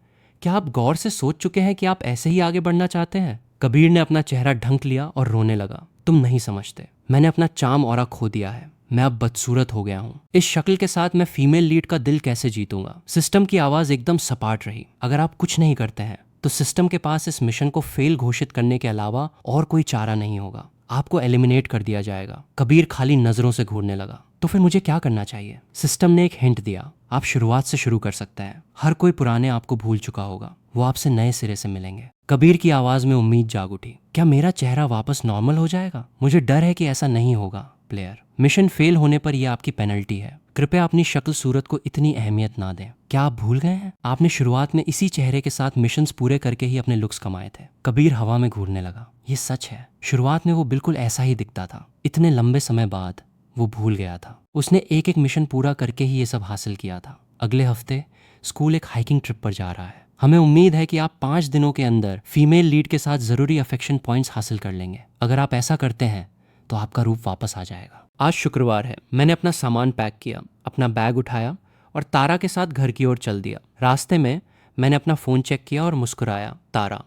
क्या आप गौर से सोच चुके हैं कि आप ऐसे ही आगे बढ़ना चाहते हैं? कबीर ने अपना चेहरा ढंक लिया और रोने लगा। तुम नहीं समझते, मैंने अपना चार्म ऑरा खो दिया है। मैं अब बदसूरत हो गया हूँ। इस शक्ल के साथ मैं फीमेल लीड का दिल कैसे जीतूंगा? सिस्टम की आवाज एकदम सपाट रही। अगर आप कुछ नहीं करते हैं तो सिस्टम के पास इस मिशन को फेल घोषित करने के अलावा और कोई चारा नहीं होगा। आपको एलिमिनेट कर दिया जाएगा। कबीर खाली नजरों से घूरने लगा। तो फिर मुझे क्या करना चाहिए? सिस्टम ने एक हिंट दिया। आप शुरुआत से शुरू कर सकते हैं। हर कोई पुराने आपको भूल चुका होगा। वो आपसे नए सिरे से मिलेंगे। कबीर की आवाज में उम्मीद जाग उठी। क्या मेरा चेहरा वापस नॉर्मल हो जाएगा? मुझे डर है कि ऐसा नहीं होगा। प्लेयर, मिशन फेल होने पर यह आपकी पेनल्टी है। कृपया अपनी शक्ल सूरत को इतनी अहमियत ना दें। क्या आप भूल गए हैं? आपने शुरुआत में इसी चेहरे के साथ मिशंस पूरे करके ही अपने लुक्स कमाए थे। कबीर हवा में घूरने लगा। ये सच है। शुरुआत में वो बिल्कुल ऐसा ही दिखता था। इतने लंबे समय बाद वो भूल गया था। उसने एक एक मिशन पूरा करके ही ये सब हासिल किया था। अगले हफ्ते स्कूल एक हाइकिंग ट्रिप पर जा रहा है। हमें उम्मीद है कि आप 5 दिनों के अंदर फीमेल लीड के साथ जरूरी अफेक्शन पॉइंट्स हासिल कर लेंगे। अगर आप ऐसा करते हैं तो आपका रूप वापस आ जाएगा। आज शुक्रवार है। मैंने अपना सामान पैक किया, अपना बैग उठाया और तारा के साथ घर की ओर चल दिया। रास्ते में मैंने अपना फ़ोन चेक किया और मुस्कुराया। तारा,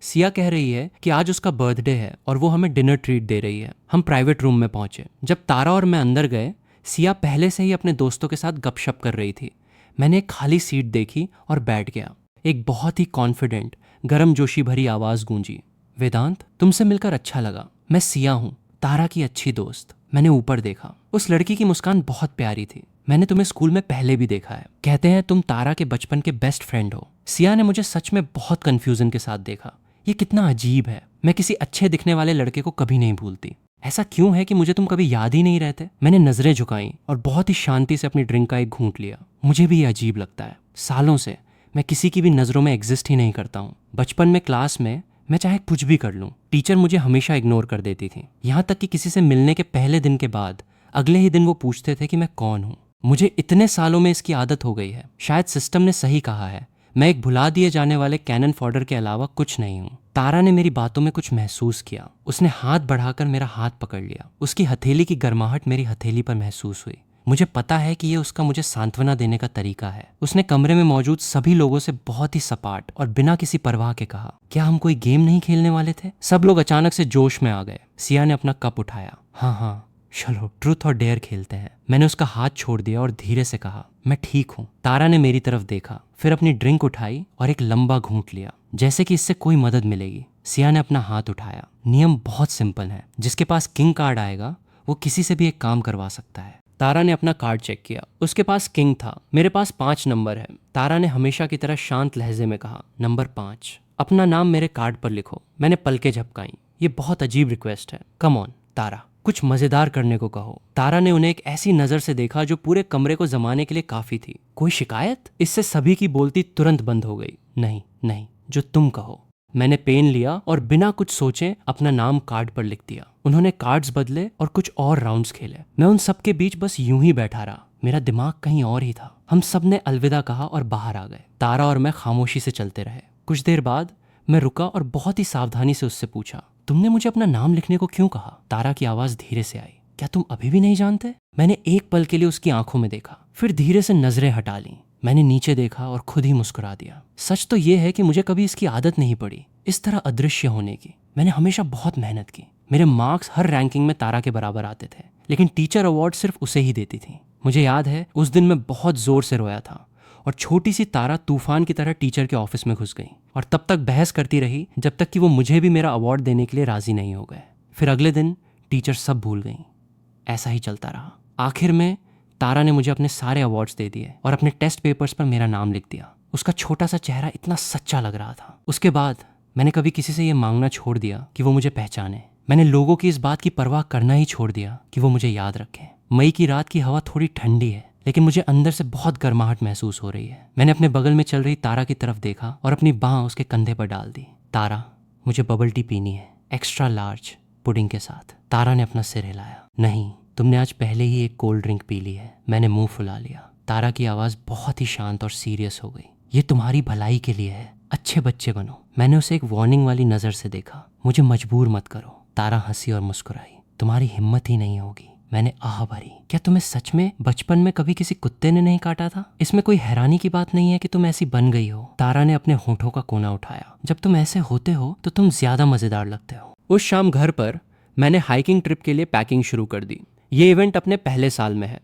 सिया कह रही है कि आज उसका बर्थडे है और वो हमें डिनर ट्रीट दे रही है। हम प्राइवेट रूम में पहुंचे। जब तारा और मैं अंदर गए, सिया पहले से ही अपने दोस्तों के साथ गपशप कर रही थी। मैंने एक खाली सीट देखी और बैठ गया। एक बहुत ही कॉन्फिडेंट, गर्मजोशी भरी आवाज़ गूंजी, वेदांत, तुमसे मिलकर अच्छा लगा। मैं सिया हूँ, तारा की अच्छी दोस्त। मैंने ऊपर देखा। उस लड़की की मुस्कान बहुत प्यारी थी। मैंने तुम्हें स्कूल में पहले भी देखा है। कहते हैं तुम तारा के बचपन के बेस्ट फ्रेंड हो। सिया ने मुझे सच में बहुत कंफ्यूजन के साथ देखा। ये कितना अजीब है। मैं किसी अच्छे दिखने वाले लड़के को कभी नहीं भूलती। ऐसा क्यों है कि मुझे तुम कभी याद ही नहीं रहते? मैंने नजरें झुकाई और बहुत ही शांति से अपनी ड्रिंक का एक घूंट लिया। मुझे भी ये अजीब लगता है। सालों से मैं किसी की भी नजरों में एग्जिस्ट ही नहीं करता हूँ। बचपन में क्लास में मैं चाहे कुछ भी कर लूं, टीचर मुझे हमेशा इग्नोर कर देती थी। यहाँ तक कि किसी से मिलने के पहले दिन के बाद अगले ही दिन वो पूछते थे कि मैं कौन हूँ। मुझे इतने सालों में इसकी आदत हो गई है। शायद सिस्टम ने सही कहा है, मैं एक भुला दिए जाने वाले कैनन फॉडर के अलावा कुछ नहीं हूँ। तारा ने मेरी बातों में कुछ महसूस किया। उसने हाथ बढ़ाकर मेरा हाथ पकड़ लिया। उसकी हथेली की गर्माहट मेरी हथेली पर महसूस हुई। मुझे पता है कि ये उसका मुझे सांत्वना देने का तरीका है। उसने कमरे में मौजूद सभी लोगों से बहुत ही सपाट और बिना किसी परवाह के कहा, क्या हम कोई गेम नहीं खेलने वाले थे? सब लोग अचानक से जोश में आ गए। सिया ने अपना कप उठाया। हाँ, चलो ट्रूथ और डेयर खेलते हैं। मैंने उसका हाथ छोड़ दिया और धीरे से कहा, मैं ठीक हूँ। तारा ने मेरी तरफ देखा, फिर अपनी ड्रिंक उठाई और एक लंबा घूंट लिया, जैसे कि इससे कोई मदद मिलेगी। सिया ने अपना हाथ उठाया। नियम बहुत सिंपल है, जिसके पास किंग कार्ड आएगा वो किसी से भी एक काम करवा सकता है। तारा ने अपना कार्ड चेक किया। उसके पास किंग था। मेरे पास 5 नंबर है। तारा ने हमेशा की तरह शांत लहजे में कहा, नंबर 5। अपना नाम मेरे कार्ड पर लिखो। मैंने पलकें झपकाई। ये बहुत अजीब रिक्वेस्ट है। कम ऑन तारा, कुछ मजेदार करने को कहो। तारा ने उन्हें एक ऐसी नजर से देखा जो पूरे कमरे को जमाने के लिए काफी थी। कोई शिकायत? इससे सभी की बोलती तुरंत बंद हो गई। नहीं, जो तुम कहो। मैंने पेन लिया और बिना कुछ सोचे अपना नाम कार्ड पर लिख दिया। उन्होंने कार्ड्स बदले और कुछ और राउंड्स खेले। मैं उन सबके बीच बस यूं ही बैठा रहा। मेरा दिमाग कहीं और ही था। हम सब ने अलविदा कहा और बाहर आ गए। तारा और मैं खामोशी से चलते रहे। कुछ देर बाद मैं रुका और बहुत ही सावधानी से उससे पूछा, तुमने मुझे अपना नाम लिखने को क्यों कहा? तारा की आवाज धीरे से आई, क्या तुम अभी भी नहीं जानते? मैंने एक पल के लिए उसकी आंखों में देखा, फिर धीरे से नजरें हटा ली। मैंने नीचे देखा और खुद ही मुस्कुरा दिया। सच तो ये है कि मुझे कभी इसकी आदत नहीं पड़ी, इस तरह अदृश्य होने की। मैंने हमेशा बहुत मेहनत की। मेरे मार्क्स हर रैंकिंग में तारा के बराबर आते थे, लेकिन टीचर अवार्ड सिर्फ उसे ही देती थी। मुझे याद है उस दिन मैं बहुत जोर से रोया था और छोटी सी तारा तूफान की तरह टीचर के ऑफिस में घुस गई और तब तक बहस करती रही जब तक कि वो मुझे भी मेरा अवार्ड देने के लिए राजी नहीं हो गए। फिर अगले दिन टीचर सब भूल गई। ऐसा ही चलता रहा। आखिर में तारा ने मुझे अपने सारे अवार्ड्स दे दिए और अपने टेस्ट पेपर्स पर मेरा नाम लिख दिया। उसका छोटा सा चेहरा इतना सच्चा लग रहा था। उसके बाद मैंने कभी किसी से ये मांगना छोड़ दिया कि वो मुझे पहचाने। मैंने लोगों की इस बात की परवाह करना ही छोड़ दिया कि वो मुझे याद रखें। मई की रात की हवा थोड़ी ठंडी है, लेकिन मुझे अंदर से बहुत गर्माहट महसूस हो रही है। मैंने अपने बगल में चल रही तारा की तरफ देखा और अपनी बांह उसके कंधे पर डाल दी। तारा, मुझे बबल टी पीनी है, एक्स्ट्रा लार्ज पुडिंग के साथ। तारा ने अपना सिर हिलाया। नहीं, तुमने आज पहले ही एक कोल्ड ड्रिंक पी ली है। मैंने मुंह फुला लिया। तारा की आवाज बहुत ही शांत और सीरियस हो गई। ये तुम्हारी भलाई के लिए है, अच्छे बच्चे बनो। मैंने उसे एक वार्निंग वाली नजर से देखा। मुझे मजबूर मत करो। तारा हंसी और मुस्कुराई। तुम्हारी हिम्मत ही नहीं होगी। मैंने आह भरी। क्या तुम्हें सच में बचपन में कभी किसी कुत्ते ने नहीं काटा था? इसमें कोई हैरानी की बात नहीं है कि तुम ऐसी बन गई हो। तारा ने अपने होठों का कोना उठाया। जब तुम ऐसे होते हो तो तुम ज्यादा मजेदार लगते हो। उस शाम घर पर मैंने हाइकिंग ट्रिप के लिए पैकिंग शुरू कर दी। ये इवेंट अपने पहले साल में है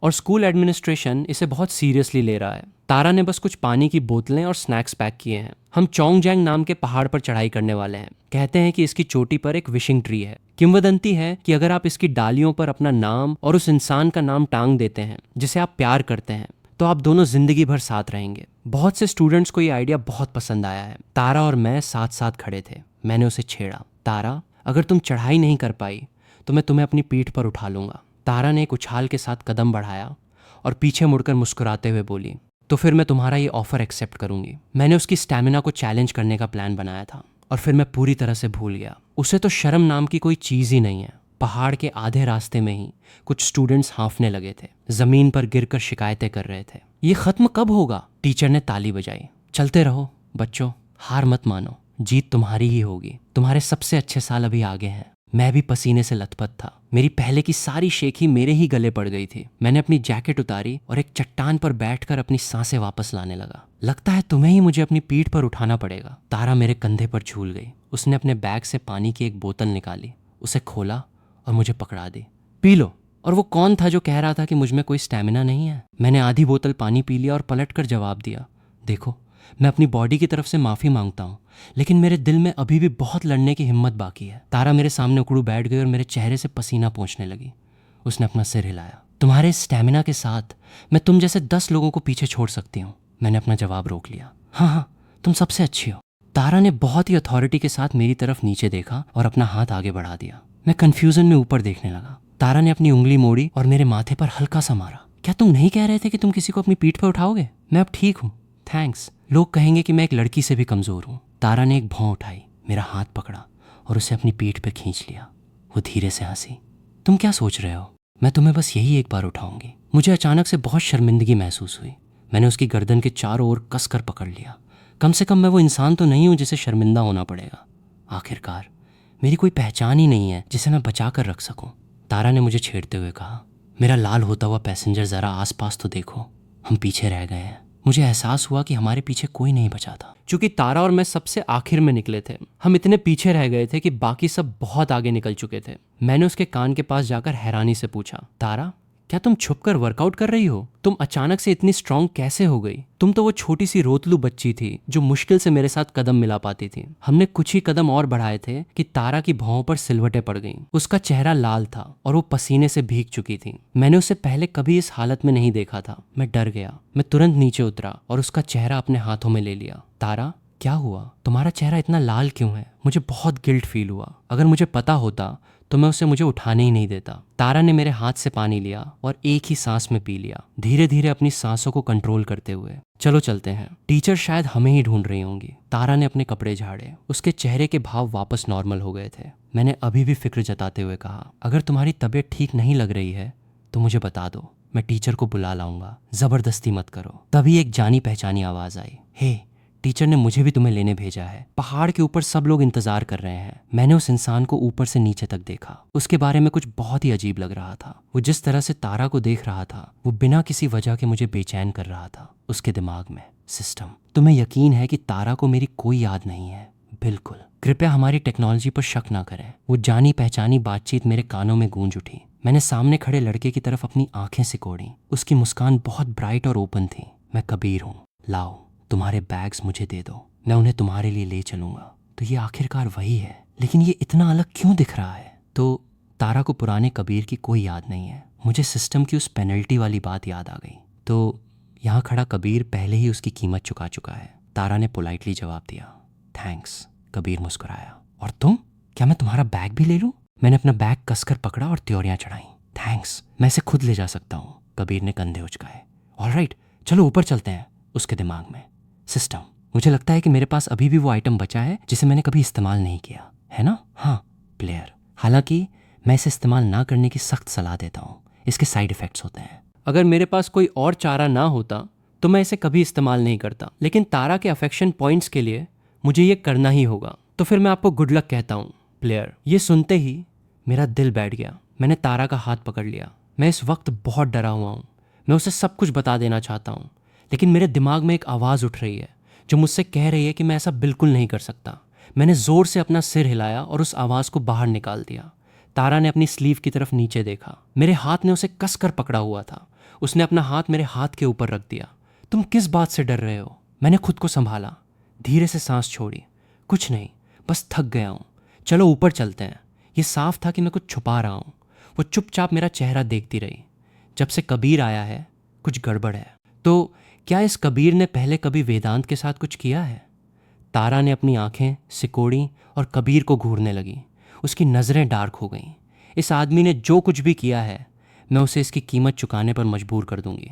और स्कूल एडमिनिस्ट्रेशन इसे बहुत सीरियसली ले रहा है। तारा ने बस कुछ पानी की बोतलें और स्नैक्स पैक किए हैं। हम चोंगजैंग नाम के पहाड़ पर चढ़ाई करने वाले हैं। कहते हैं कि इसकी चोटी पर एक विशिंग ट्री है। किंवदंती है कि अगर आप इसकी डालियों पर अपना नाम और उस इंसान का नाम टांग देते हैं जिसे आप प्यार करते हैं, तो आप दोनों जिंदगी भर साथ रहेंगे। बहुत से स्टूडेंट्स को ये आइडिया बहुत पसंद आया है। तारा और मैं साथ साथ खड़े थे। मैंने उसे छेड़ा, तारा, अगर तुम चढ़ाई नहीं कर पाई तो मैं तुम्हें अपनी पीठ पर उठा लूंगा। तारा ने एक उछाल के साथ कदम बढ़ाया और पीछे मुड़कर मुस्कुराते हुए बोली, तो फिर मैं तुम्हारा ये ऑफर एक्सेप्ट करूंगी। मैंने उसकी स्टैमिना को चैलेंज करने का प्लान बनाया था और फिर मैं पूरी तरह से भूल गया। उसे तो शर्म नाम की कोई चीज ही नहीं है। पहाड़ के आधे रास्ते में ही कुछ स्टूडेंट्स हांफने लगे थे, जमीन पर गिरकर शिकायतें कर रहे थे। ये खत्म कब होगा? टीचर ने ताली बजाई। चलते रहो बच्चों, हार मत मानो, जीत तुम्हारी ही होगी। तुम्हारे सबसे अच्छे साल अभी आगे हैं। मैं भी पसीने से लथपथ था। मेरी पहले की सारी शेखी मेरे ही गले पड़ गई थी। मैंने अपनी जैकेट उतारी और एक चट्टान पर बैठकर अपनी सांसें वापस लाने लगा। लगता है तुम्हें ही मुझे अपनी पीठ पर उठाना पड़ेगा। तारा मेरे कंधे पर झूल गई। उसने अपने बैग से पानी की एक बोतल निकाली, उसे खोला और मुझे पकड़ा दी। P low. और वो कौन था जो कह रहा था कि मुझ में कोई स्टैमिना नहीं है? मैंने आधी बोतल पानी पी लिया और पलटकर जवाब दिया, देखो, मैं अपनी बॉडी की तरफ से माफी मांगता हूँ, लेकिन मेरे दिल में अभी भी बहुत लड़ने की हिम्मत बाकी है। तारा मेरे सामने उकड़ू बैठ गई और मेरे चेहरे से पसीना पोंछने लगी। उसने अपना सिर हिलाया। तुम्हारे स्टैमिना के साथ मैं तुम जैसे 10 लोगों को पीछे छोड़ सकती हूँ। मैंने अपना जवाब रोक लिया। हाँ, तुम सबसे अच्छी हो। तारा ने बहुत ही अथॉरिटी के साथ मेरी तरफ नीचे देखा और अपना हाथ आगे बढ़ा दिया। मैं कंफ्यूजन में ऊपर देखने लगा। तारा ने अपनी उंगली मोड़ी और मेरे माथे पर हल्का सा मारा। क्या तुम नहीं कह रहे थे कि तुम किसी को अपनी पीठ पर उठाओगे? मैं अब ठीक हूँ, थैंक्स। लोग कहेंगे कि मैं एक लड़की से भी कमजोर हूँ। तारा ने एक भौं उठाई। मेरा हाथ पकड़ा और उसे अपनी पीठ पर खींच लिया। वो धीरे से हंसी। तुम क्या सोच रहे हो? मैं तुम्हें बस यही एक बार उठाऊंगी। मुझे अचानक से बहुत शर्मिंदगी महसूस हुई। मैंने उसकी गर्दन के चारों ओर कसकर पकड़ लिया। कम से कम मैं वो इंसान तो नहीं हूं जिसे शर्मिंदा होना पड़ेगा। आखिरकार मेरी कोई पहचान ही नहीं है जिसे मैं बचा कर रख सकूं। तारा ने मुझे छेड़ते हुए कहा, मेरा लाल होता हुआ पैसेंजर, जरा आसपास तो देखो, हम पीछे रह गए हैं। मुझे एहसास हुआ कि हमारे पीछे कोई नहीं बचा था। चूंकि तारा और मैं सबसे आखिर में निकले थे, हम इतने पीछे रह गए थे कि बाकी सब बहुत आगे निकल चुके थे। मैंने उसके कान के पास जाकर हैरानी से पूछा, तारा, क्या तुम छुपकर वर्कआउट कर रही हो? तुम अचानक से इतनी स्ट्रांग कैसे हो गई? तुम तो वो छोटी सी रोतलू बच्ची थी जो मुश्किल से मेरे साथ कदम मिला पाती थी। हमने कुछ ही कदम और बढ़ाए थे कि तारा की भौं पर सिलवटें पड़ गईं। उसका चेहरा लाल था और वो पसीने से भीग चुकी थी। मैंने उसे पहले कभी इस हालत में नहीं देखा था। मैं डर गया। मैं तुरंत नीचे उतरा और उसका चेहरा अपने हाथों में ले लिया। तारा, क्या हुआ? तुम्हारा चेहरा इतना लाल क्यों है? मुझे बहुत गिल्ट फील हुआ। अगर मुझे पता होता तो मैं उसे मुझे उठाने ही नहीं देता। तारा ने मेरे हाथ से पानी लिया और एक ही सांस में पी लिया, धीरे धीरे अपनी सांसों को कंट्रोल करते हुए। चलो चलते हैं, टीचर शायद हमें ही ढूंढ रही होंगी। तारा ने अपने कपड़े झाड़े। उसके चेहरे के भाव वापस नॉर्मल हो गए थे। मैंने अभी भी फिक्र जताते हुए कहा, अगर तुम्हारी तबीयत ठीक नहीं लग रही है तो मुझे बता दो, मैं टीचर को बुला लाऊंगा। जबरदस्ती मत करो। तभी एक जानी पहचानी आवाज आई, हे, टीचर ने मुझे भी तुम्हें लेने भेजा है। पहाड़ के ऊपर सब लोग इंतजार कर रहे हैं। मैंने उस इंसान को ऊपर से नीचे तक देखा। उसके बारे में कुछ बहुत ही अजीब लग रहा था। वो जिस तरह से तारा को देख रहा था, वो बिना किसी वजह के मुझे बेचैन कर रहा था। उसके दिमाग में सिस्टम, तुम्हें यकीन है कि तारा को मेरी कोई याद नहीं है? बिल्कुल। कृपया हमारी टेक्नोलॉजी पर शक ना करें। वो जानी पहचानी बातचीत मेरे कानों में गूंज उठी। मैंने सामने खड़े लड़के की तरफ अपनी आंखें सिकोड़ी। उसकी मुस्कान बहुत ब्राइट और ओपन थी। मैं कबीर हूँ। लाओ, तुम्हारे बैग्स मुझे दे दो, मैं उन्हें तुम्हारे लिए ले चलूंगा। तो ये आखिरकार वही है, लेकिन ये इतना अलग क्यों दिख रहा है? तो तारा को पुराने कबीर की कोई याद नहीं है। मुझे सिस्टम की उस पेनल्टी वाली बात याद आ गई। तो यहाँ खड़ा कबीर पहले ही उसकी कीमत चुका चुका है। तारा ने पोलाइटली जवाब दिया, थैंक्स। कबीर मुस्कुराया, और तुम? क्या मैं तुम्हारा बैग भी ले लूं? मैंने अपना बैग कसकर पकड़ा और त्योरियां चढ़ाई। थैंक्स, मैं इसे खुद ले जा सकता हूँ। कबीर ने कंधे उचकाए। ऑलराइट, चलो ऊपर चलते हैं। उसके दिमाग में, सिस्टम, मुझे लगता है कि मेरे पास अभी भी वो आइटम बचा है जिसे मैंने कभी इस्तेमाल नहीं किया है ना? हाँ, प्लेयर। हालांकि मैं इसे इस्तेमाल ना करने की सख्त सलाह देता हूँ। इसके साइड इफेक्ट्स होते हैं। अगर मेरे पास कोई और चारा ना होता तो मैं इसे कभी इस्तेमाल नहीं करता, लेकिन तारा के अफेक्शन पॉइंट्स के लिए मुझे ये करना ही होगा। तो फिर मैं आपको गुड लक कहता हूँ, प्लेयर। ये सुनते ही मेरा दिल बैठ गया। मैंने तारा का हाथ पकड़ लिया। मैं इस वक्त बहुत डरा हुआ हूँ। मैं उसे सब कुछ बता देना चाहता हूँ, लेकिन मेरे दिमाग में एक आवाज़ उठ रही है जो मुझसे कह रही है कि मैं ऐसा बिल्कुल नहीं कर सकता। मैंने ज़ोर से अपना सिर हिलाया और उस आवाज़ को बाहर निकाल दिया। तारा ने अपनी स्लीव की तरफ नीचे देखा। मेरे हाथ ने उसे कसकर पकड़ा हुआ था। उसने अपना हाथ मेरे हाथ के ऊपर रख दिया। तुम किस बात से डर रहे हो? मैंने खुद को संभाला, धीरे से सांस छोड़ी। कुछ नहीं, बस थक गया हूँ। चलो ऊपर चलते हैं। ये साफ था कि मैं कुछ छुपा रहा हूँ। वो चुपचाप मेरा चेहरा देखती रही। जब से कबीर आया है कुछ गड़बड़ है। तो क्या इस कबीर ने पहले कभी वेदांत के साथ कुछ किया है? तारा ने अपनी आंखें सिकोड़ी और कबीर को घूरने लगी। उसकी नज़रें डार्क हो गईं। इस आदमी ने जो कुछ भी किया है, मैं उसे इसकी कीमत चुकाने पर मजबूर कर दूंगी।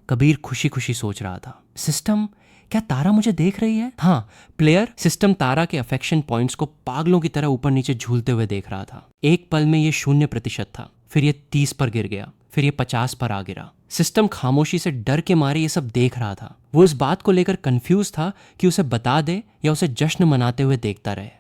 कबीर खुशी खुशी सोच रहा था, सिस्टम, क्या तारा मुझे देख रही है? हाँ, प्लेयर। सिस्टम तारा के अफेक्शन पॉइंट्स को पागलों की तरह ऊपर नीचे झूलते हुए देख रहा था। एक पल में ये 0% था, फिर ये 30 पर गिर गया, फिर ये 50 पर आ गिरा। सिस्टम खामोशी से डर के मारे ये सब देख रहा था। वो इस बात को लेकर कंफ्यूज था कि उसे बता दे या उसे जश्न मनाते हुए देखता रहे।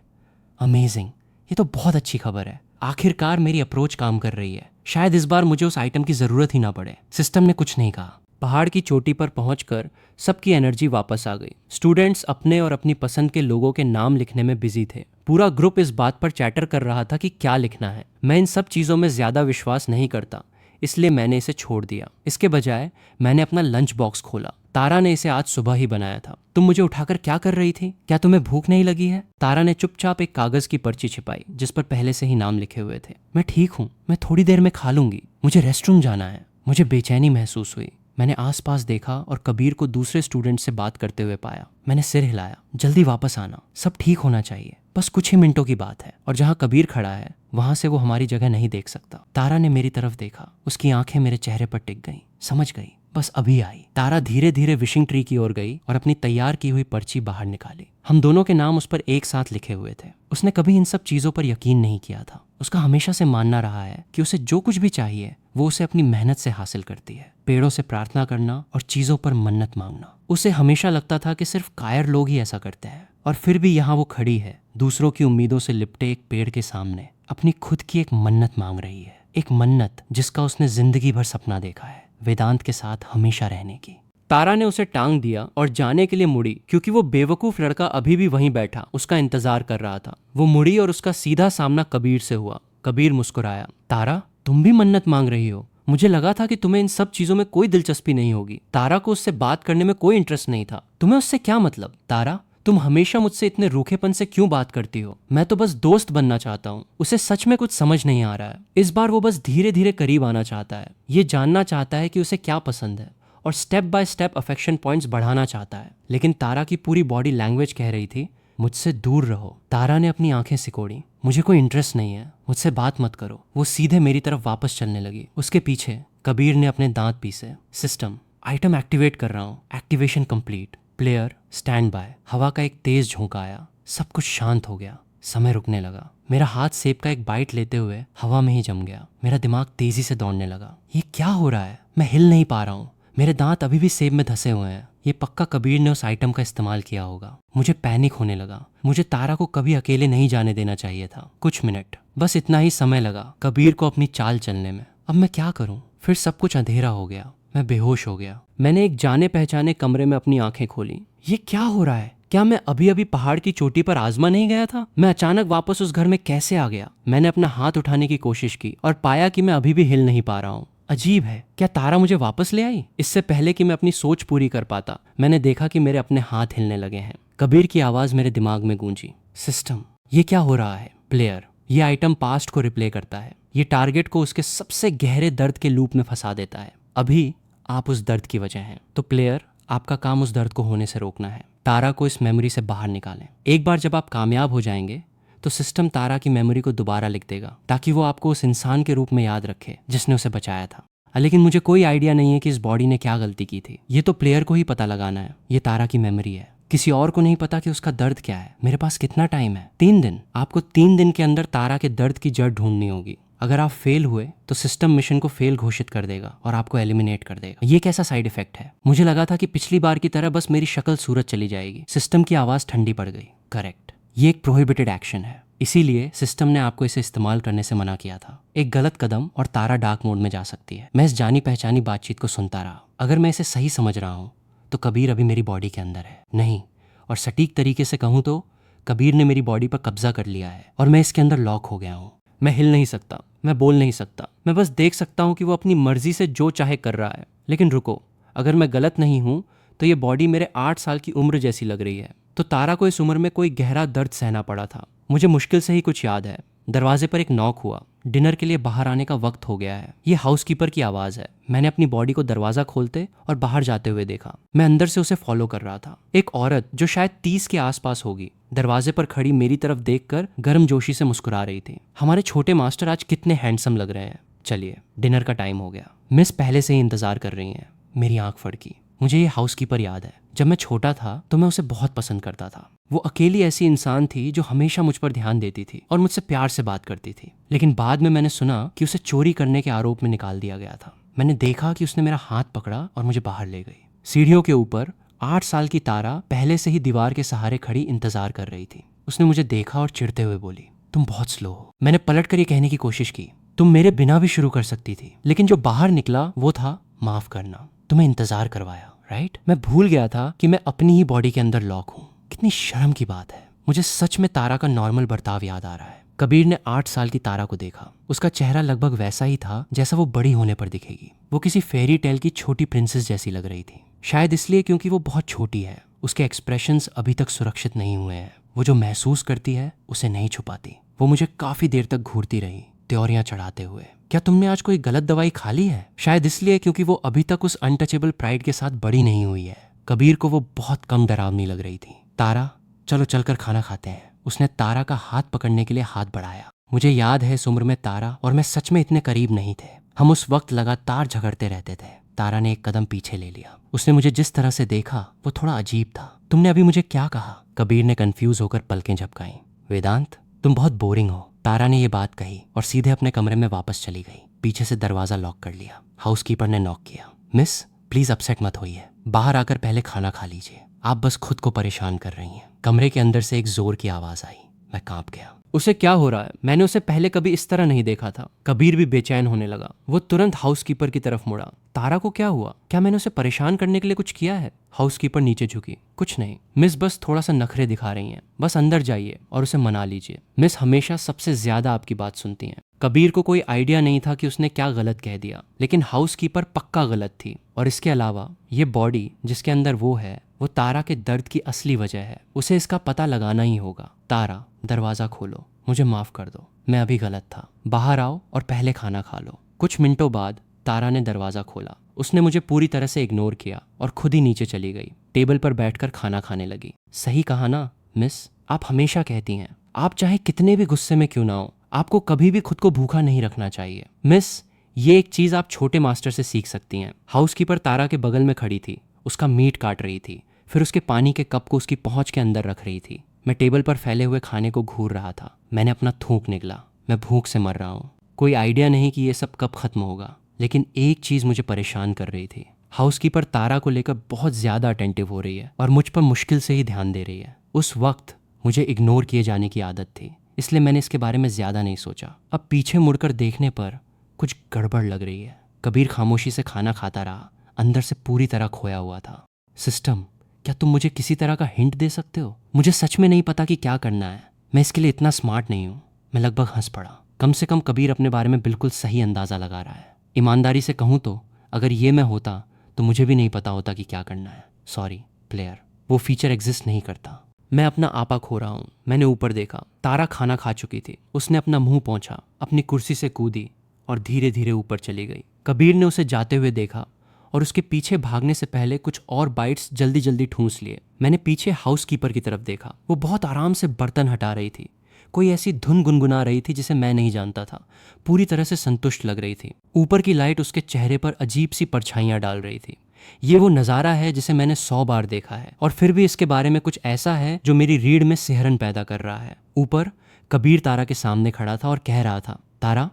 अमेजिंग, ये तो बहुत अच्छी खबर है। आखिरकार मेरी अप्रोच काम कर रही है। शायद इस बार मुझे उस आइटम की जरूरत ही ना पड़े। सिस्टम ने कुछ नहीं कहा। पहाड़ की चोटी पर पहुंचकर सबकी एनर्जी वापस आ गई। स्टूडेंट्स अपने और अपनी पसंद के लोगों के नाम लिखने में बिजी थे। पूरा ग्रुप इस बात पर चैटर कर रहा था कि क्या लिखना है। मैं इन सब चीज़ों में ज़्यादा विश्वास नहीं करता, इसलिए मैंने इसे छोड़ दिया। इसके बजाय मैंने अपना लंच बॉक्स खोला। तारा ने इसे आज सुबह ही बनाया था। तुम मुझे उठाकर क्या कर रही थी? क्या तुम्हें भूख नहीं लगी है? तारा ने चुपचाप एक कागज की पर्ची छिपाई जिस पर पहले से ही नाम लिखे हुए थे। मैं ठीक हूँ, मैं थोड़ी देर में खा लूंगी। मुझे रेस्टरूम जाना है। मुझे बेचैनी महसूस हुई। मैंने आसपास देखा और कबीर को दूसरे स्टूडेंट से बात करते हुए पाया। मैंने सिर हिलाया, जल्दी वापस आना, सब ठीक होना चाहिए, बस कुछ ही मिनटों की बात है। और जहाँ कबीर खड़ा है वहां से वो हमारी जगह नहीं देख सकता। तारा ने मेरी तरफ देखा। उसकी आंखें मेरे चेहरे पर टिक गईं। समझ गई, बस अभी आई। तारा धीरे धीरे विशिंग ट्री की ओर गई और अपनी तैयार की हुई पर्ची बाहर निकाली। हम दोनों के नाम उस पर एक साथ लिखे हुए थे। उसने कभी इन सब चीजों पर यकीन नहीं किया था। उसका हमेशा से मानना रहा है कि उसे जो कुछ भी चाहिए वो उसे अपनी मेहनत से हासिल करती है। पेड़ों से प्रार्थना करना और चीजों पर मन्नत मांगना। उसे हमेशा लगता था कि सिर्फ कायर लोग ही ऐसा करते हैं, और फिर भी यहाँ वो खड़ी है, दूसरों की उम्मीदों से लिपटे एक पेड़ के सामने, अपनी खुद की एक मन्नत मांग रही है। एक मन्नत जिसका उसने जिंदगी भर सपना देखा है, वेदांत के साथ हमेशा रहने की। तारा ने उसे टांग दिया और जाने के लिए मुड़ी, क्योंकि वो बेवकूफ लड़का अभी भी वहीं बैठा उसका इंतजार कर रहा था। वो मुड़ी और उसका सीधा सामना कबीर से हुआ। कबीर मुस्कुराया। तारा, तुम भी मन्नत मांग रही हो? मुझे लगा था कि तुम्हें इन सब चीजों में कोई दिलचस्पी नहीं होगी। तारा को उससे बात करने में कोई इंटरेस्ट नहीं था। तुम्हें उससे क्या मतलब? तारा, तुम हमेशा मुझसे इतने रूखेपन से क्यों बात करती हो? मैं तो बस दोस्त बनना चाहता हूँ। उसे सच में कुछ समझ नहीं आ रहा है। इस बार वो बस धीरे धीरे करीब आना चाहता है। ये जानना चाहता है कि उसे क्या पसंद है और step by step affection points बढ़ाना चाहता है। लेकिन तारा की पूरी बॉडी लैंग्वेज कह रही थी, मुझसे दूर रहो। तारा ने अपनी आंखें सिकोड़ी। मुझे कोई इंटरेस्ट नहीं है, मुझसे बात मत करो। वो सीधे मेरी तरफ वापस चलने लगी। उसके पीछे कबीर ने अपने दांत पीसे। सिस्टम आइटम एक्टिवेट कर रहा हूँ। Activation complete. Player stand by. हवा का एक तेज झोंका आया। सब कुछ शांत हो गया। समय रुकने लगा। मेरा हाथ सेब का एक बाइट लेते हुए हवा में ही जम गया। मेरा दिमाग तेजी से दौड़ने लगा। ये क्या हो रहा है? मैं हिल नहीं पा रहा हूँ। मेरे दांत अभी भी सेब में धंसे हुए हैं। ये पक्का कबीर ने उस आइटम का इस्तेमाल किया होगा। मुझे पैनिक होने लगा। मुझे तारा को कभी अकेले नहीं जाने देना चाहिए था। कुछ मिनट, बस इतना ही समय लगा कबीर को अपनी चाल चलने में। अब मैं क्या करूं? फिर सब कुछ अंधेरा हो गया। मैं बेहोश हो गया। मैंने एक जाने पहचाने कमरे में अपनी आंखें खोली। ये क्या हो रहा है? क्या मैं अभी अभी पहाड़ की चोटी पर आजमा नहीं गया था? मैं अचानक वापस उस घर में कैसे आ गया? मैंने अपना हाथ उठाने की कोशिश की और पाया कि मैं अभी भी हिल नहीं पा रहा हूँ। अजीब है, क्या तारा मुझे वापस ले आई? इससे पहले कि मैं अपनी सोच पूरी कर पाता, मैंने देखा कि मेरे अपने हाथ हिलने लगे हैं। कबीर की आवाज मेरे दिमाग में गूंजी। सिस्टम, ये क्या हो रहा है? प्लेयर, ये आइटम पास्ट को रिप्ले करता है। ये टारगेट को उसके सबसे गहरे दर्द के लूप में फंसा देता है। अभी आप उस दर्द की वजह हैं। तो प्लेयर, आपका काम उस दर्द को होने से रोकना है। तारा को इस मेमोरी से बाहर निकालें। एक बार जब आप कामयाब हो जाएंगे तो सिस्टम तारा की मेमोरी को दोबारा लिख देगा, ताकि वो आपको उस इंसान के रूप में याद रखे जिसने उसे बचाया था। लेकिन मुझे कोई आइडिया नहीं है कि इस बॉडी ने क्या गलती की थी। ये तो प्लेयर को ही पता लगाना है। ये तारा की मेमोरी है। किसी और को नहीं पता कि उसका दर्द क्या है। मेरे पास कितना टाइम है? 3 दिन। आपको 3 दिन के अंदर तारा के दर्द की जड़ ढूंढनी होगी। अगर आप फेल हुए तो सिस्टम मिशन को फेल घोषित कर देगा और आपको एलिमिनेट कर देगा। ये कैसा साइड इफेक्ट है? मुझे लगा था कि पिछली बार की तरह बस मेरी शक्ल सूरत चली जाएगी। सिस्टम की आवाज ठंडी पड़ गई। करेक्ट, ये एक प्रोहिबिटेड एक्शन है, इसीलिए सिस्टम ने आपको इसे इस्तेमाल करने से मना किया था। एक गलत कदम और तारा डार्क मोड में जा सकती है। मैं इस जानी पहचानी बातचीत को सुनता रहा। अगर मैं इसे सही समझ रहा हूँ तो कबीर अभी मेरी बॉडी के अंदर है। नहीं, और सटीक तरीके से कहूँ तो कबीर ने मेरी बॉडी पर कब्जा कर लिया है और मैं इसके अंदर लॉक हो गया हूँ। मैं हिल नहीं सकता, मैं बोल नहीं सकता। मैं बस देख सकता हूँ कि वो अपनी मर्जी से जो चाहे कर रहा है। लेकिन रुको, अगर मैं गलत नहीं हूँ तो ये बॉडी मेरे 8 साल की उम्र जैसी लग रही है। तो तारा को इस उम्र में कोई गहरा दर्द सहना पड़ा था। मुझे मुश्किल से ही कुछ याद है। दरवाजे पर एक नॉक हुआ। डिनर के लिए बाहर आने का वक्त हो गया है। ये हाउसकीपर की आवाज है। मैंने अपनी बॉडी को दरवाजा खोलते और बाहर जाते हुए देखा। मैं अंदर से उसे फॉलो कर रहा था। एक औरत जो शायद 30 के आसपास होगी, दरवाजे पर खड़ी मेरी तरफ देखकर गर्मजोशी से मुस्कुरा रही थी। हमारे छोटे मास्टर आज कितने हैंडसम लग रहे हैं। चलिए, डिनर का टाइम हो गया। मिस पहले से ही इंतजार कर रही हैं। मेरी आंख फड़की। मुझे ये हाउसकीपर याद है। जब मैं छोटा था तो मैं उसे बहुत पसंद करता था। वो अकेली ऐसी इंसान थी जो हमेशा मुझ पर ध्यान देती थी और मुझसे प्यार से बात करती थी। लेकिन बाद में मैंने सुना कि उसे चोरी करने के आरोप में निकाल दिया गया था। मैंने देखा कि उसने मेरा हाथ पकड़ा और मुझे बाहर ले गई। सीढ़ियों के ऊपर 8 साल की तारा पहले से ही दीवार के सहारे खड़ी इंतजार कर रही थी। उसने मुझे देखा और चिढ़ते हुए बोली, तुम बहुत स्लो हो। मैंने पलट कर ये कहने की कोशिश की, तुम मेरे बिना भी शुरू कर सकती थी। लेकिन जो बाहर निकला वो था माफ करना। तुम्हें इंतजार करवाया, राइट? मैं भूल गया था कि मैं अपनी ही बॉडी के अंदर लॉक हूँ। कितनी शर्म की बात है। मुझे सच में तारा का नॉर्मल बर्ताव याद आ रहा है। कबीर ने 8 साल की तारा को देखा। उसका चेहरा लगभग वैसा ही था जैसा वो बड़ी होने पर दिखेगी। वो किसी फेरी टेल की छोटी प्रिंसेस जैसी लग रही थी। शायद इसलिए क्योंकि वो बहुत छोटी है। उसके एक्सप्रेशंस अभी तक सुरक्षित नहीं हुए हैं। वो जो महसूस करती है उसे नहीं छुपाती। वो मुझे काफी देर तक घूरती रही, त्योरियां चढ़ाते हुए। क्या तुमने आज कोई गलत दवाई खा ली है? शायद इसलिए क्योंकि वो अभी तक उस अनटचेबल प्राइड के साथ बड़ी नहीं हुई है। कबीर को वो बहुत कम डरावनी लग रही थी। तारा, चलो चलकर खाना खाते हैं। उसने तारा का हाथ पकड़ने के लिए हाथ बढ़ाया। मुझे याद है इस उम्र में तारा और मैं सच में इतने करीब नहीं थे। हम उस वक्त लगातार झगड़ते रहते थे। तारा ने एक कदम पीछे ले लिया। उसने मुझे जिस तरह से देखा वो थोड़ा अजीब था। तुमने अभी मुझे क्या कहा? कबीर ने कंफ्यूज होकर पलकें झपकाई। वेदांत, तुम बहुत बोरिंग हो। तारा ने ये बात कही और सीधे अपने कमरे में वापस चली गई। पीछे से दरवाजा लॉक कर लिया। हाउसकीपर ने नॉक किया। मिस, प्लीज अपसेट मत होइए, बाहर आकर पहले खाना खा लीजिए। आप बस खुद को परेशान कर रही हैं। कमरे के अंदर से एक जोर की आवाज आई। मैं कांप गया। उसे क्या हो रहा है? मैंने उसे पहले कभी इस तरह नहीं देखा था। कबीर भी बेचैन होने लगा। वो तुरंत हाउसकीपर की तरफ मुड़ा। तारा को क्या हुआ? क्या मैंने उसे परेशान करने के लिए कुछ किया है? हाउसकीपर नीचे झुकी। कुछ नहीं मिस, बस थोड़ा सा नखरे दिखा रही हैं। बस अंदर जाइए और उसे मना लीजिए। मिस हमेशा सबसे ज्यादा आपकी बात सुनती हैं। कबीर को कोई आइडिया नहीं था कि उसने क्या गलत कह दिया, लेकिन हाउसकीपर पक्का गलत थी। और इसके अलावा ये बॉडी जिसके अंदर वो है, वो तारा के दर्द की असली वजह है। उसे इसका पता लगाना ही होगा। तारा, दरवाजा खोलो। मुझे माफ कर दो, मैं अभी गलत था। बाहर आओ और पहले खाना खा लो। कुछ मिनटों बाद तारा ने दरवाजा खोला। उसने मुझे पूरी तरह से इग्नोर किया और खुद ही नीचे चली गई। टेबल पर बैठकर खाना खाने लगी। सही कहा ना मिस, आप हमेशा कहती हैं, आप चाहे कितने भी गुस्से में क्यों ना हो, आपको कभी भी खुद को भूखा नहीं रखना चाहिए। मिस, ये एक चीज आप छोटे मास्टर से सीख सकती हैं। हाउसकीपर तारा के बगल में खड़ी थी। उसका मीट काट रही थी, फिर उसके पानी के कप को उसकी पहुंच के अंदर रख रही थी। मैं टेबल पर फैले हुए खाने को घूर रहा था। मैंने अपना थूक निकला। मैं भूख से मर रहा हूँ। कोई आइडिया नहीं कि ये सब कब खत्म होगा, लेकिन एक चीज मुझे परेशान कर रही थी। हाउसकीपर तारा को लेकर बहुत ज्यादा अटेंटिव हो रही है और मुझ पर मुश्किल से ही ध्यान दे रही है। उस वक्त मुझे इग्नोर किए जाने की आदत थी, इसलिए मैंने इसके बारे में ज्यादा नहीं सोचा। अब पीछे मुड़कर देखने पर कुछ गड़बड़ लग रही है। कबीर खामोशी से खाना खाता रहा, अंदर से पूरी तरह खोया हुआ था। सिस्टम, क्या तुम मुझे किसी तरह का हिंट दे सकते हो? मुझे सच में नहीं पता कि क्या करना है। मैं इसके लिए इतना स्मार्ट नहीं हूँ। मैं लगभग हंस पड़ा। कम से कम कबीर अपने बारे में बिल्कुल सही अंदाजा लगा रहा है। ईमानदारी से कहूँ तो अगर ये मैं होता तो मुझे भी नहीं पता होता कि क्या करना है। सॉरी प्लेयर, वो फीचर एग्जिस्ट नहीं करता। मैं अपना आपा खो रहा हूँ। मैंने ऊपर देखा। तारा खाना खा चुकी थी। उसने अपना मुंह पोंछा, अपनी कुर्सी से कूदी और धीरे धीरे ऊपर चली गई। कबीर ने उसे जाते हुए देखा और उसके पीछे भागने से पहले कुछ और बाइट्स जल्दी जल्दी ठूंस लिए। मैंने पीछे हाउसकीपर की तरफ देखा। वो बहुत आराम से बर्तन हटा रही थी। कोई ऐसी धुन गुनगुना रही थी जिसे मैं नहीं जानता था। पूरी तरह से संतुष्ट लग रही थी। ऊपर की लाइट उसके चेहरे पर अजीब सी परछाइयां डाल रही थी। ये वो नज़ारा है जिसे मैंने 100 बार देखा है और फिर भी इसके बारे में कुछ ऐसा है जो मेरी रीढ़ में सिहरन पैदा कर रहा है। ऊपर कबीर तारा के सामने खड़ा था और कह रहा था, तारा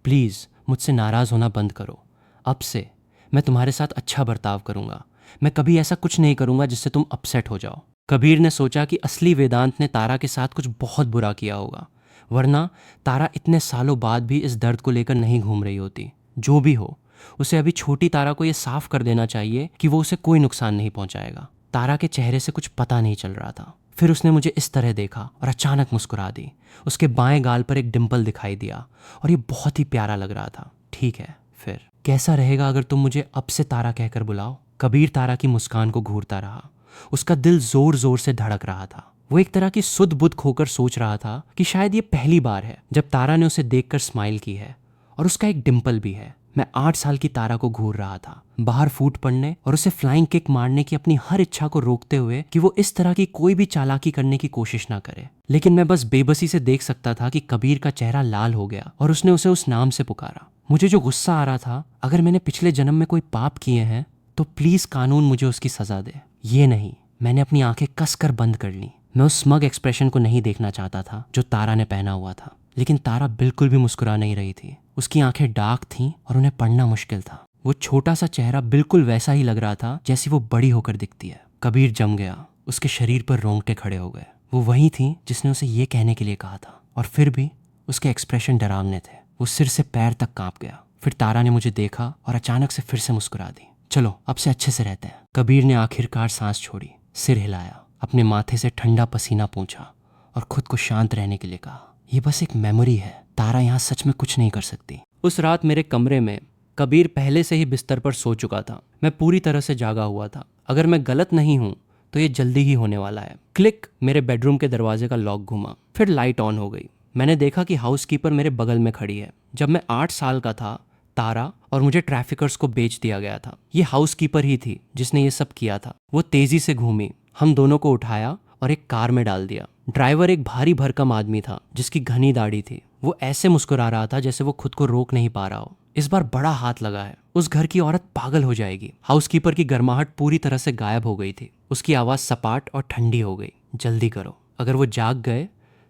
प्लीज़ मुझसे नाराज़ होना बंद करो। अब से मैं तुम्हारे साथ अच्छा बर्ताव करूंगा। मैं कभी ऐसा कुछ नहीं करूंगा जिससे तुम अपसेट हो जाओ। कबीर ने सोचा कि असली वेदांत ने तारा के साथ कुछ बहुत बुरा किया होगा, वरना तारा इतने सालों बाद भी इस दर्द को लेकर नहीं घूम रही होती। जो भी हो, उसे अभी छोटी तारा को यह साफ कर देना चाहिए कि वो उसे कोई नुकसान नहीं पहुंचाएगा। तारा के चेहरे से कुछ पता नहीं चल रहा था। फिर उसने मुझे इस तरह देखा और अचानक मुस्कुरा दी। उसके बाएं गाल पर एक डिंपल दिखाई दिया और ये बहुत ही प्यारा लग रहा था। ठीक है, फिर कैसा रहेगा अगर तुम मुझे अब से तारा कहकर बुलाओ? कबीर तारा की मुस्कान को घूरता रहा। उसका दिल जोर जोर से धड़क रहा था। वो एक तरह की सुध बुध खोकर सोच रहा था कि शायद ये पहली बार है जब तारा ने उसे देखकर स्माइल की है और उसका एक डिंपल भी है। मैं 8 साल की तारा को घूर रहा था, बाहर फूट पड़ने और उसे फ्लाइंग किक मारने की अपनी हर इच्छा को रोकते हुए कि वो इस तरह की कोई भी चालाकी करने की कोशिश ना करे। लेकिन मैं बस बेबसी से देख सकता था कि कबीर का चेहरा लाल हो गया और उसने उसे उस नाम से पुकारा। मुझे जो गुस्सा आ रहा था, अगर मैंने पिछले जन्म में कोई पाप किए हैं तो प्लीज कानून मुझे उसकी सजा दे। ये नहीं। मैंने अपनी आंखें कसकर बंद कर ली। मैं उस स्मग एक्सप्रेशन को नहीं देखना चाहता था जो तारा ने पहना हुआ था, लेकिन तारा बिल्कुल भी मुस्कुरा नहीं रही थी। उसकी आंखें डार्क थीं और उन्हें पढ़ना मुश्किल था। वो छोटा सा चेहरा बिल्कुल वैसा ही लग रहा था जैसी वो बड़ी होकर दिखती है। कबीर जम गया। उसके शरीर पर रोंगटे खड़े हो गए। वो वही थी जिसने उसे ये कहने के लिए कहा था, और फिर भी उसके एक्सप्रेशन डरावने थे। वो सिर से पैर तक कांप गया। फिर तारा ने मुझे देखा और अचानक से फिर से मुस्कुरा दी। चलो अब से अच्छे से रहते हैं। कबीर ने आखिरकार सांस छोड़ी, सिर हिलाया, अपने माथे से ठंडा पसीना पोंछा और खुद को शांत रहने के लिए कहा, ये बस एक मेमोरी है। तारा यहाँ सच में कुछ नहीं कर सकती। उस रात मेरे कमरे में कबीर पहले से ही बिस्तर पर सो चुका था। मैं पूरी तरह से जागा हुआ था। अगर मैं गलत नहीं हूँ तो ये जल्दी ही होने वाला है। क्लिक, मेरे बेडरूम के दरवाजे का लॉक घुमा। फिर लाइट ऑन हो गई। मैंने देखा कि हाउसकीपर मेरे बगल में खड़ी है। जब मैं 8 साल का था, तारा और मुझे ट्रैफिकर्स को बेच दिया गया था। ये हाउसकीपर ही थी जिसने ये सब किया था। वो तेजी से घूमी, हम दोनों को उठाया और एक कार में डाल दिया। ड्राइवर एक भारी भरकम आदमी था जिसकी घनी दाढ़ी थी। वो ऐसे मुस्कुरा रहा था जैसे वो खुद को रोक नहीं पा रहा हो। इस बार बड़ा हाथ लगा है, उस घर की औरत पागल हो जाएगी। हाउसकीपर की गर्माहट पूरी तरह से गायब हो गई थी। उसकी आवाज सपाट और ठंडी हो गई। जल्दी करो, अगर वो जाग गए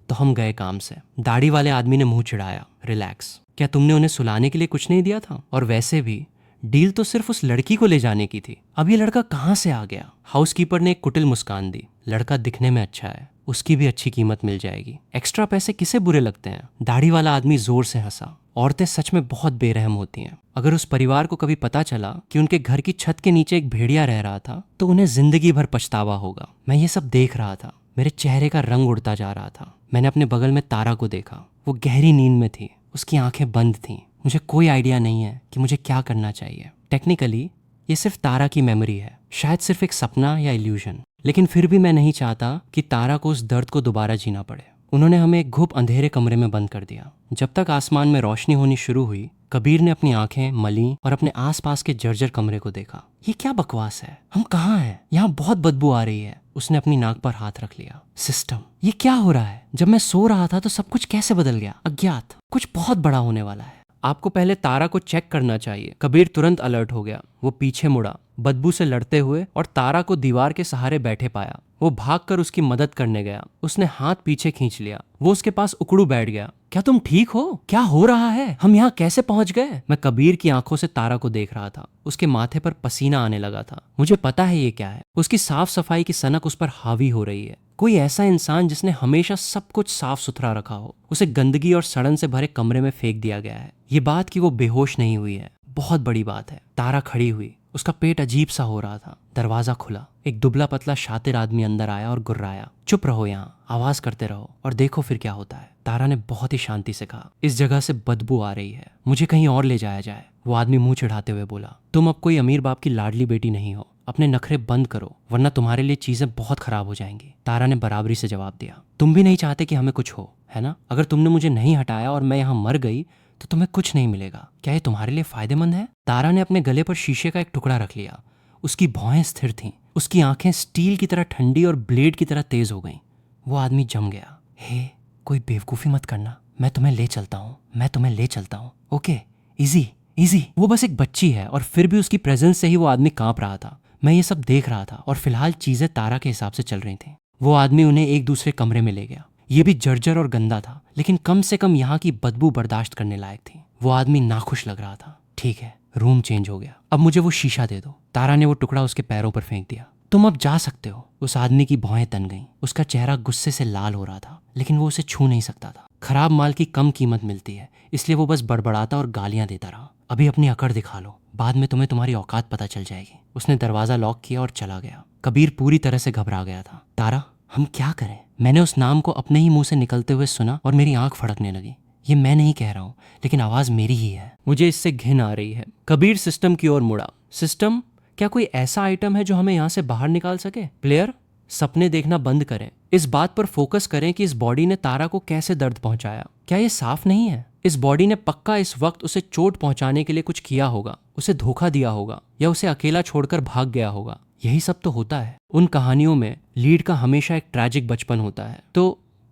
तो हम गए काम से। दाढ़ी वाले आदमी ने मुंह चिढ़ाया। रिलैक्स, क्या तुमने उन्हें सुलाने के लिए कुछ नहीं दिया था? और वैसे भी डील तो सिर्फ उस लड़की को ले जाने की थी। अब ये लड़का कहाँ से आ गया? हाउसकीपर ने एक कुटिल मुस्कान दी। लड़का दिखने में अच्छा है, उसकी भी अच्छी कीमत मिल जाएगी। एक्स्ट्रा पैसे किसे बुरे लगते हैं? दाढ़ी वाला आदमी जोर से हंसा। औरतें सच में बहुत बेरहम होती हैं। अगर उस परिवार को कभी पता चला कि उनके घर की छत के नीचे एक भेड़िया रह रहा था तो उन्हें जिंदगी भर पछतावा होगा। मैं ये सब देख रहा था, मेरे चेहरे का रंग उड़ता जा रहा था। मैंने अपने बगल में तारा को देखा। वो गहरी नींद में थी, उसकी आंखें बंद थीं। मुझे कोई आइडिया नहीं है कि मुझे क्या करना चाहिए। टेक्निकली ये सिर्फ तारा की मेमोरी है, शायद सिर्फ एक सपना या इल्यूजन, लेकिन फिर भी मैं नहीं चाहता कि तारा को उस दर्द को दोबारा जीना पड़े। उन्होंने हमें एक घुप अंधेरे कमरे में बंद कर दिया। जब तक आसमान में रोशनी होनी शुरू हुई, कबीर ने अपनी आंखें मली और अपने आसपास के जर्जर कमरे को देखा। ये क्या बकवास है? हम कहाँ हैं? यहाँ बहुत बदबू आ रही है। उसने अपनी नाक पर हाथ रख लिया। सिस्टम, ये क्या हो रहा है? जब मैं सो रहा था तो सब कुछ कैसे बदल गया? अज्ञात, कुछ बहुत बड़ा होने वाला है। आपको पहले तारा को चेक करना चाहिए। कबीर तुरंत अलर्ट हो गया। वो पीछे मुड़ा, बदबू से लड़ते हुए, और तारा को दीवार के सहारे बैठे पाया। वो भागकर उसकी मदद करने गया। उसने हाथ पीछे खींच लिया। वो उसके पास उकड़ू बैठ गया। क्या तुम ठीक हो? क्या हो रहा है? हम यहाँ कैसे पहुंच गए? मैं कबीर की आंखों से तारा को देख रहा था। उसके माथे पर पसीना आने लगा था। मुझे पता है ये क्या है। उसकी साफ सफाई की सनक उस पर हावी हो रही है। कोई ऐसा इंसान जिसने हमेशा सब कुछ साफ सुथरा रखा हो, उसे गंदगी और सड़न से भरे कमरे में फेंक दिया गया है। ये बात कि वो बेहोश नहीं हुई है, बहुत बड़ी बात है। तारा खड़ी हुई, उसका पेट अजीब सा हो रहा था। दरवाजा खुला। एक दुबला पतला शातिर आदमी अंदर आया और गुर्राया, चुप रहो, यहाँ आवाज करते रहो और देखो फिर क्या होता है। तारा ने बहुत ही शांति से कहा, इस जगह से बदबू आ रही है, मुझे कहीं और ले जाया जाए। वो आदमी मुंह चिढ़ाते हुए बोला, तुम अब कोई अमीर बाप की लाडली बेटी नहीं हो। अपने नखरे बंद करो, वरना तुम्हारे लिए चीजें बहुत खराब हो जाएंगी। तारा ने बराबरी से जवाब दिया, तुम भी नहीं चाहते कि हमें कुछ हो, है ना? अगर तुमने मुझे नहीं हटाया और मैं यहाँ मर गई तो तुम्हें कुछ नहीं मिलेगा। क्या ये तुम्हारे लिए फायदेमंद है? तारा ने अपने गले पर शीशे का एक टुकड़ा रख लिया। उसकी भौहें स्थिर थीं। उसकी आंखें स्टील की तरह ठंडी और ब्लेड की तरह तेज हो गईं। वो आदमी जम गया। हे, कोई बेवकूफ़ी मत करना, मैं तुम्हें ले चलता हूँ, मैं तुम्हें ले चलता हूँ। Okay, easy easy. वो बस एक बच्ची है और फिर भी उसकी प्रेजेंस से ही वो आदमी कांप रहा था। मैं ये सब देख रहा था और फिलहाल चीजें तारा के हिसाब से चल रही थी। वो आदमी उन्हें एक दूसरे कमरे में ले गया। ये भी जर्जर और गंदा था, लेकिन कम से कम यहाँ की बदबू बर्दाश्त करने लायक थी। वो आदमी नाखुश लग रहा था। ठीक है, रूम चेंज हो गया, अब मुझे वो शीशा दे दो। तारा ने वो टुकड़ा उसके पैरों पर फेंक दिया। तुम अब जा सकते हो। उस आदमी की भौहें तन गईं। उसका चेहरा गुस्से से लाल हो रहा था, लेकिन वो उसे छू नहीं सकता था। खराब माल की कम कीमत मिलती है, इसलिए वो बस बड़बड़ाता और गालियां देता रहा। अभी अपनी अकड़ दिखा लो, बाद में तुम्हें तुम्हारी औकात पता चल जाएगी। उसने दरवाजा लॉक किया और चला गया। कबीर पूरी तरह से घबरा गया था। तारा, हम क्या करें? मैंने उस नाम को अपने ही मुंह से निकलते हुए सुना और मेरी आंख फड़कने लगी। ये मैं नहीं कह रहा हूँ, लेकिन आवाज मेरी ही है। मुझे इससे घिन आ रही है। कबीर सिस्टम की ओर मुड़ा। सिस्टम, क्या कोई ऐसा आइटम है जो हमें यहाँ से बाहर निकाल सके? प्लेयर, सपने देखना बंद करें। इस बात पर फोकस करें कि इस बॉडी ने तारा को कैसे दर्द पहुंचाया। क्या ये साफ नहीं है? इस बॉडी ने पक्का इस वक्त उसे चोट पहुंचाने के लिए कुछ किया होगा, उसे धोखा दिया होगा, या उसे अकेला छोड़कर भाग गया होगा। यही सब तो होता है उन कहानियों में। लीड का हमेशा एक ट्रैजिक बचपन होता है। तो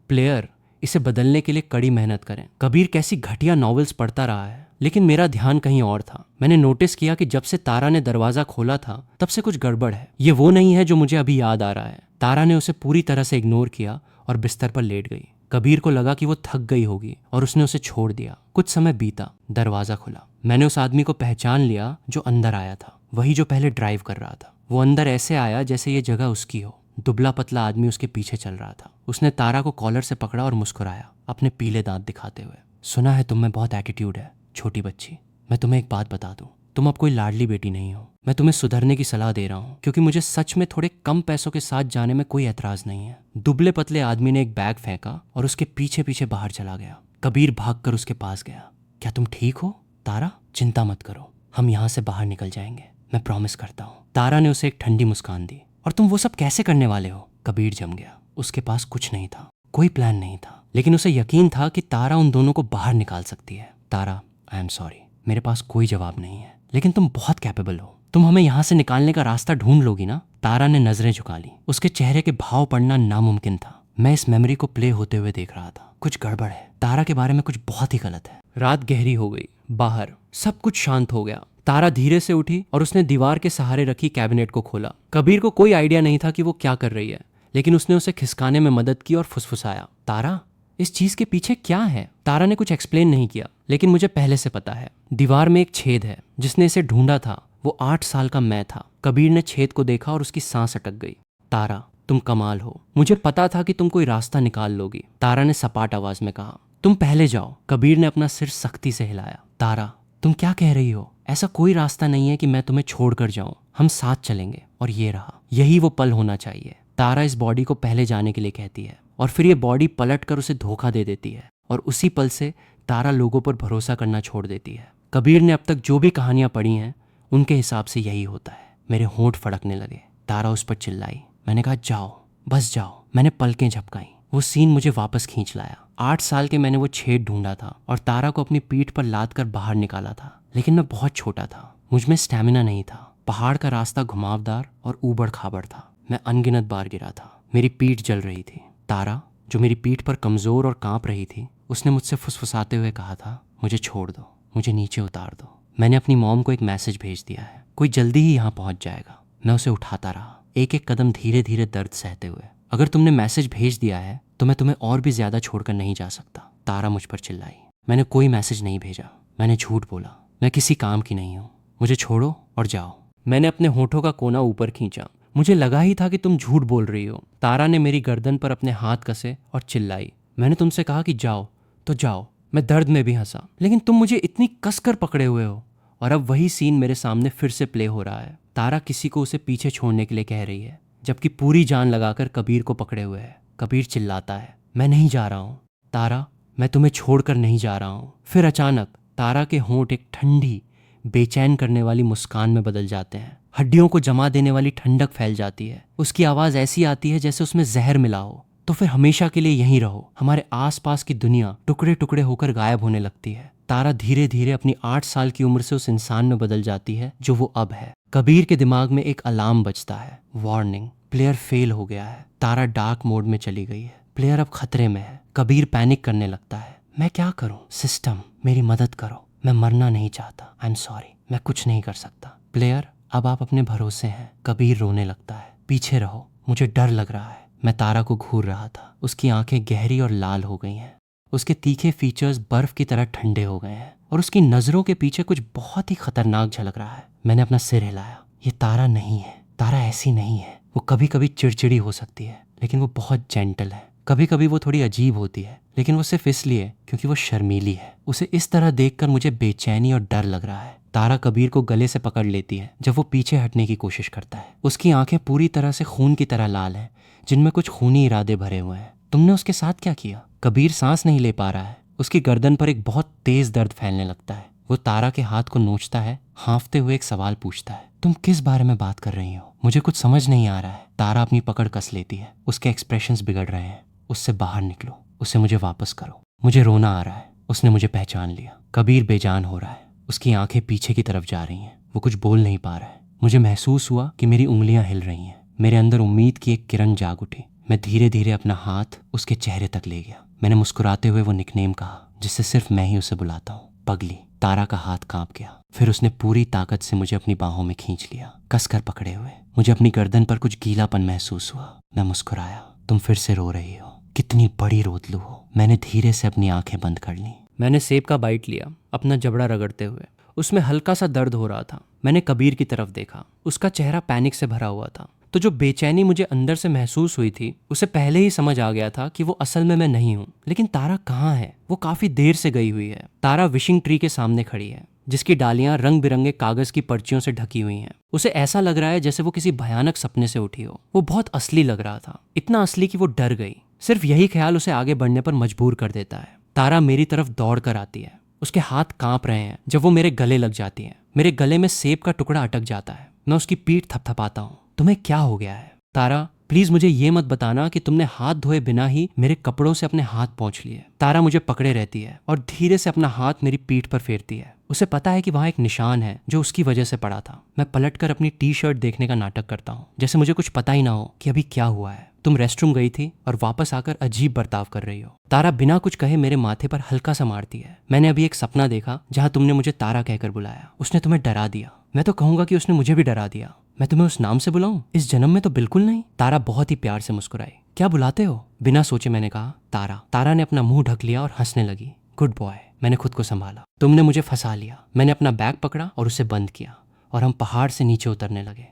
प्लेयर, इसे बदलने के लिए कड़ी मेहनत करें। कबीर कैसी घटिया नॉवेल्स पढ़ता रहा है, लेकिन मेरा ध्यान कहीं और था। मैंने नोटिस किया कि जब से तारा ने दरवाजा खोला था तब से कुछ गड़बड़ है। ये वो नहीं है जो मुझे अभी याद आ रहा है। तारा ने उसे पूरी तरह से इग्नोर किया और बिस्तर पर लेट गई। कबीर को लगा कि वो थक गई होगी और उसने उसे छोड़ दिया। कुछ समय बीता, दरवाजा खुला। मैंने उस आदमी को पहचान लिया जो अंदर आया था, वही जो पहले ड्राइव कर रहा था। वो अंदर ऐसे आया जैसे ये जगह उसकी हो। दुबला पतला आदमी उसके पीछे चल रहा था। उसने तारा को कॉलर से पकड़ा और मुस्कुराया, अपने पीले दांत दिखाते हुए। सुना है तुम में बहुत एटीट्यूड है, छोटी बच्ची। मैं तुम्हें एक बात बता दूं, तुम अब कोई लाडली बेटी नहीं हो। मैं तुम्हें सुधरने की सलाह दे रहा हूँ, क्योंकि मुझे सच में थोड़े कम पैसों के साथ जाने में कोई एतराज नहीं है। दुबले पतले आदमी ने एक बैग फेंका और उसके पीछे पीछे बाहर चला गया। कबीर भागकर उसके पास गया। क्या तुम ठीक हो? तारा, चिंता मत करो, हम यहाँ से बाहर निकल जाएंगे, मैं प्रॉमिस करता हूँ। तारा ने उसे एक ठंडी मुस्कान दी। और तुम वो सब कैसे करने वाले हो? कबीर जम गया। उसके पास कुछ नहीं था, कोई प्लान नहीं था, लेकिन उसे यकीन था कि तारा उन दोनों को बाहर निकाल सकती है। तारा, आई एम सॉरी, मेरे पास कोई जवाब नहीं है, लेकिन तुम बहुत कैपेबल हो। तुम हमें यहाँ से निकालने का रास्ता ढूंढ लोगी ना? तारा ने नजरें झुका ली। उसके चेहरे के भाव पढ़ना नामुमकिन था। मैं इस मेमोरी को प्ले होते हुए देख रहा था। कुछ गड़बड़ है, तारा के बारे में कुछ बहुत ही गलत है। रात गहरी हो गई, बाहर सब कुछ शांत हो गया। तारा धीरे से उठी और उसने दीवार के सहारे रखी कैबिनेट को खोला। कबीर को कोई आइडिया नहीं था कि वो क्या कर रही है, लेकिन उसने उसे खिसकाने में मदद की और फुसफुसाया, तारा इस चीज के पीछे क्या है? तारा ने कुछ एक्सप्लेन नहीं किया, लेकिन मुझे पहले से पता है। दीवार में एक छेद है। जिसने इसे ढूंढा था वो 8 साल का मैं था। कबीर ने छेद को देखा और उसकी सांस अटक गई। तारा तुम कमाल हो, मुझे पता था कि तुम कोई रास्ता निकाल लोगी, तारा ने सपाट आवाज में कहा। तुम पहले जाओ, कबीर ने अपना सिर सख्ती से हिलाया। तारा तुम क्या कह रही हो? ऐसा कोई रास्ता नहीं है कि मैं तुम्हें छोड़कर जाऊं, हम साथ चलेंगे। और ये रहा, यही वो पल होना चाहिए। तारा इस बॉडी को पहले जाने के लिए कहती है और फिर ये बॉडी पलट कर उसे धोखा दे देती है, और उसी पल से तारा लोगों पर भरोसा करना छोड़ देती है। कबीर ने अब तक जो भी कहानियां पढ़ी हैं उनके हिसाब से यही होता है। मेरे होंठ फड़कने लगे। तारा उस पर चिल्लाई। मैंने कहा जाओ, बस जाओ। मैंने पलकें झपकाई। वो सीन मुझे वापस खींच लाया। 8 साल के मैंने वो छेद ढूंढा था और तारा को अपनी पीठ पर लाद कर बाहर निकाला था, लेकिन मैं बहुत छोटा था। मुझमें स्टैमिना नहीं था। पहाड़ का रास्ता घुमावदार और ऊबड़ खाबड़ था। मैं अनगिनत बार गिरा था। मेरी पीठ जल रही थी। तारा, जो मेरी पीठ पर कमजोर और कांप रही थी, उसने मुझसे फुसफुसाते हुए कहा था, मुझे छोड़ दो, मुझे नीचे उतार दो। मैंने अपनी मॉम को एक मैसेज भेज दिया है, कोई जल्दी ही यहाँ पहुंच जाएगा। मैं उसे उठाता रहा, एक एक कदम धीरे धीरे दर्द सहते हुए। अगर तुमने मैसेज भेज दिया है तो मैं तुम्हें और भी ज्यादा छोड़कर नहीं जा सकता, तारा मुझ पर चिल्लाई। मैंने कोई मैसेज नहीं भेजा। मैंने झूठ बोला। मैं किसी काम की नहीं हूँ। मुझे छोड़ो और जाओ। मैंने अपने होठों का कोना ऊपर खींचा। मुझे लगा ही था कि तुम झूठ बोल रही हो। तारा ने मेरी गर्दन पर अपने हाथ कसे और चिल्लाई, मैंने तुमसे कहा कि जाओ तो जाओ। मैं दर्द में भी हंसा, लेकिन तुम मुझे इतनी कसकर पकड़े हुए हो। और अब वही सीन मेरे सामने फिर से प्ले हो रहा है। तारा किसी को उसे पीछे छोड़ने के लिए कह रही है, जबकि पूरी जान लगाकर कबीर को पकड़े हुए है। कबीर चिल्लाता है, मैं नहीं जा रहा हूँ तारा, मैं तुम्हें छोड़कर नहीं जा रहा हूँ। फिर अचानक तारा के होंठ एक ठंडी, बेचैन करने वाली मुस्कान में बदल जाते हैं। हड्डियों को जमा देने वाली ठंडक फैल जाती है। उसकी आवाज़ ऐसी आती है जैसे उसमें जहर मिला हो। तो फिर हमेशा के लिए यहीं रहो। हमारे आसपास की दुनिया टुकड़े टुकड़े होकर गायब होने लगती है। तारा धीरे धीरे अपनी 8 साल की उम्र से उस इंसान में बदल जाती है जो वो अब है। कबीर के दिमाग में एक अलार्म बजता है, वार्निंग, प्लेयर फेल हो गया है। तारा डार्क मोड में चली गई है। प्लेयर अब खतरे में है। कबीर पैनिक करने लगता है, मैं क्या करूं? सिस्टम मेरी मदद करो, मैं मरना नहीं चाहता, आई एम सॉरी, मैं कुछ नहीं कर सकता। प्लेयर अब आप अपने भरोसे हैं। कबीर रोने लगता है, पीछे रहो, मुझे डर लग रहा है। मैं तारा को घूर रहा था। उसकी आंखें गहरी और लाल हो गई हैं। उसके तीखे फीचर्स बर्फ की तरह ठंडे हो गए हैं और उसकी नजरों के पीछे कुछ बहुत ही खतरनाक झलक रहा है। मैंने अपना सिर हिलाया। ये तारा नहीं है, तारा ऐसी नहीं है। वो कभी कभी चिड़चिड़ी हो सकती है, लेकिन वो बहुत जेंटल है। कभी कभी वो थोड़ी अजीब होती है, लेकिन वो सिर्फ इसलिए क्योंकि वो शर्मीली है। उसे इस तरह देखकर मुझे बेचैनी और डर लग रहा है। तारा कबीर को गले से पकड़ लेती है जब वो पीछे हटने की कोशिश करता है। उसकी आंखें पूरी तरह से खून की तरह लाल हैं, जिनमें कुछ खूनी इरादे भरे हुए हैं। तुमने उसके साथ क्या किया? कबीर सांस नहीं ले पा रहा है। उसकी गर्दन पर एक बहुत तेज दर्द फैलने लगता है। वो तारा के हाथ को नोचता है, हाँफते हुए एक सवाल पूछता है, तुम किस बारे में बात कर रही हो? मुझे कुछ समझ नहीं आ रहा है। तारा अपनी पकड़ कस लेती है। उसके एक्सप्रेशंस बिगड़ रहे हैं। उससे बाहर निकलो, उसे मुझे वापस करो, मुझे रोना आ रहा है। उसने मुझे पहचान लिया। कबीर बेजान हो रहा है। उसकी आंखें पीछे की तरफ जा रही हैं। वो कुछ बोल नहीं पा रहा है। मुझे महसूस हुआ कि मेरी उंगलियां हिल रही हैं। मेरे अंदर उम्मीद की एक किरण जाग उठी। मैं धीरे धीरे अपना हाथ उसके चेहरे तक ले गया। मैंने मुस्कुराते हुए वो निकनेम कहा जिससे सिर्फ मैं ही उसे बुलाता हूँ, पगली। तारा का हाथ कांप गया। फिर उसने पूरी ताकत से मुझे अपनी बाहों में खींच लिया, कसकर पकड़े हुए। मुझे अपनी गर्दन पर कुछ गीलापन महसूस हुआ। मैं मुस्कुराया। तुम फिर से रो रही हो, कितनी बड़ी रोतलू हो। मैंने धीरे से अपनी आंखें बंद कर ली। मैंने सेब का बाइट लिया, अपना जबड़ा रगड़ते हुए। उसमें हल्का सा दर्द हो रहा था। मैंने कबीर की तरफ देखा। उसका चेहरा पैनिक से भरा हुआ था। तो जो बेचैनी मुझे अंदर से महसूस हुई थी, उसे पहले ही समझ आ गया था कि वो असल में मैं नहीं हूँ। लेकिन तारा कहाँ है? वो काफी देर से गई हुई है। तारा विशिंग ट्री के सामने खड़ी है, जिसकी डालियां रंग बिरंगे कागज की पर्चियों से ढकी हुई हैं। उसे ऐसा लग रहा है जैसे वो किसी भयानक सपने से उठी हो। वो बहुत असली लग रहा था, इतना असली कि वो डर गई। सिर्फ यही ख्याल उसे आगे बढ़ने पर मजबूर कर देता है। तारा मेरी तरफ दौड़ कर आती है। उसके हाथ कांप रहे हैं। जब वो मेरे गले लग जाती है, मेरे गले में सेब का टुकड़ा अटक जाता है। मैं उसकी पीठ थपथपाता हूँ। तुम्हें क्या हो गया है? तारा, प्लीज मुझे ये मत बताना कि तुमने हाथ धोए बिना ही मेरे कपड़ों से अपने हाथ पोंछ लिए। तारा मुझे पकड़े रहती है और धीरे से अपना हाथ मेरी पीठ पर फेरती है। उसे पता है कि वहां एक निशान है जो उसकी वजह से पड़ा था। मैं पलटकर अपनी टी शर्ट देखने का नाटक करता हूँ, जैसे मुझे कुछ पता ही ना हो कि अभी क्या हुआ है। तुम रेस्टरूम गई थी और वापस आकर अजीब बर्ताव कर रही हो। तारा बिना कुछ कहे मेरे माथे पर हल्का सा मारती है। मैंने अभी एक सपना देखा जहां तुमने मुझे तारा कहकर बुलाया। उसने तुम्हें डरा दिया। मैं तो कहूंगा कि उसने मुझे भी डरा दिया। मैं तुम्हें उस नाम से बुलाऊं? इस जन्म में तो बिल्कुल नहीं। तारा बहुत ही प्यार से मुस्कुराई। क्या बुलाते हो? बिना सोचे मैंने कहा तारा। तारा ने अपना मुंह ढक लिया और हंसने लगी। Good boy. मैंने खुद को संभाला। तुमने मुझे फंसा लिया। मैंने अपना बैग पकड़ा और उसे बंद किया और हम पहाड़ से नीचे उतरने लगे,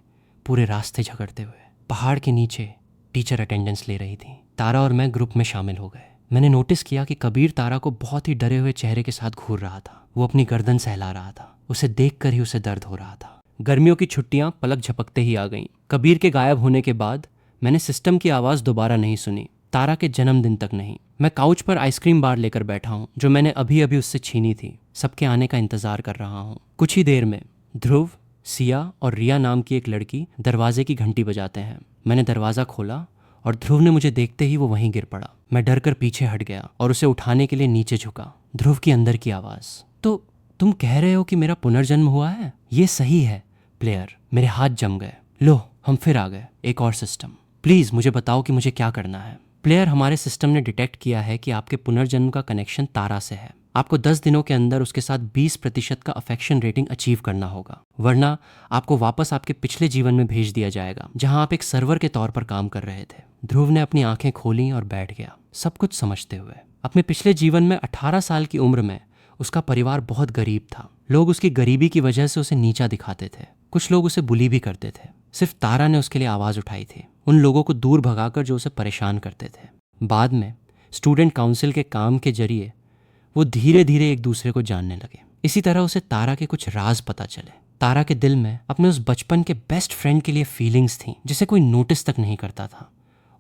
पूरे रास्ते झगड़ते हुए। पहाड़ के नीचे टीचर अटेंडेंस ले रही थी। तारा और मैं ग्रुप में शामिल हो गए। मैंने नोटिस किया कि कबीर तारा को बहुत ही डरे हुए चेहरे के साथ घूर रहा था। वो अपनी गर्दन सहला रहा था। उसे देखकर ही उसे दर्द हो रहा था। गर्मियों की छुट्टियां पलक झपकते ही आ गईं। कबीर के गायब होने के बाद मैंने सिस्टम की आवाज़ दोबारा नहीं सुनी। तारा के जन्मदिन तक नहीं। मैं काउच पर आइसक्रीम बार लेकर बैठा हूँ जो मैंने अभी अभी उससे छीनी थी। सबके आने का इंतजार कर रहा हूँ। कुछ ही देर में ध्रुव, सिया और रिया नाम की एक लड़की दरवाजे की घंटी बजाते हैं। मैंने दरवाज़ा खोला और ध्रुव ने मुझे देखते ही वो वहीं गिर पड़ा। मैं डर कर पीछे हट गया और उसे उठाने के लिए नीचे झुका। ध्रुव की अंदर की आवाज़, तो तुम कह रहे हो कि मेरा पुनर्जन्म हुआ है? ये सही है प्लेयर। मेरे हाथ जम गए। लो, हम फिर आ गए। एक और सिस्टम। प्लीज़ मुझे बताओ कि मुझे क्या करना है। प्लेयर, हमारे सिस्टम ने डिटेक्ट किया है कि आपके पुनर्जन्म का कनेक्शन तारा से है। आपको 10 दिनों के अंदर उसके साथ 20% का अफेक्शन रेटिंग अचीव करना होगा, वरना आपको वापस आपके पिछले जीवन में भेज दिया जाएगा जहां आप एक सर्वर के तौर पर काम कर रहे थे। ध्रुव ने अपनी आंखें खोली और बैठ गया, सब कुछ समझते हुए। अपने पिछले जीवन में 18 साल की उम्र में उसका परिवार बहुत गरीब था। लोग उसकी गरीबी की वजह से उसे नीचा दिखाते थे। कुछ लोग उसे बुली भी करते थे। सिर्फ तारा ने उसके लिए आवाज़ उठाई थी, उन लोगों को दूर भगाकर जो उसे परेशान करते थे। बाद में स्टूडेंट काउंसिल के काम के जरिए वो धीरे धीरे एक दूसरे को जानने लगे। इसी तरह उसे तारा के कुछ राज पता चले। तारा के दिल में अपने उस बचपन के बेस्ट फ्रेंड के लिए फीलिंग्स थी जिसे कोई नोटिस तक नहीं करता था,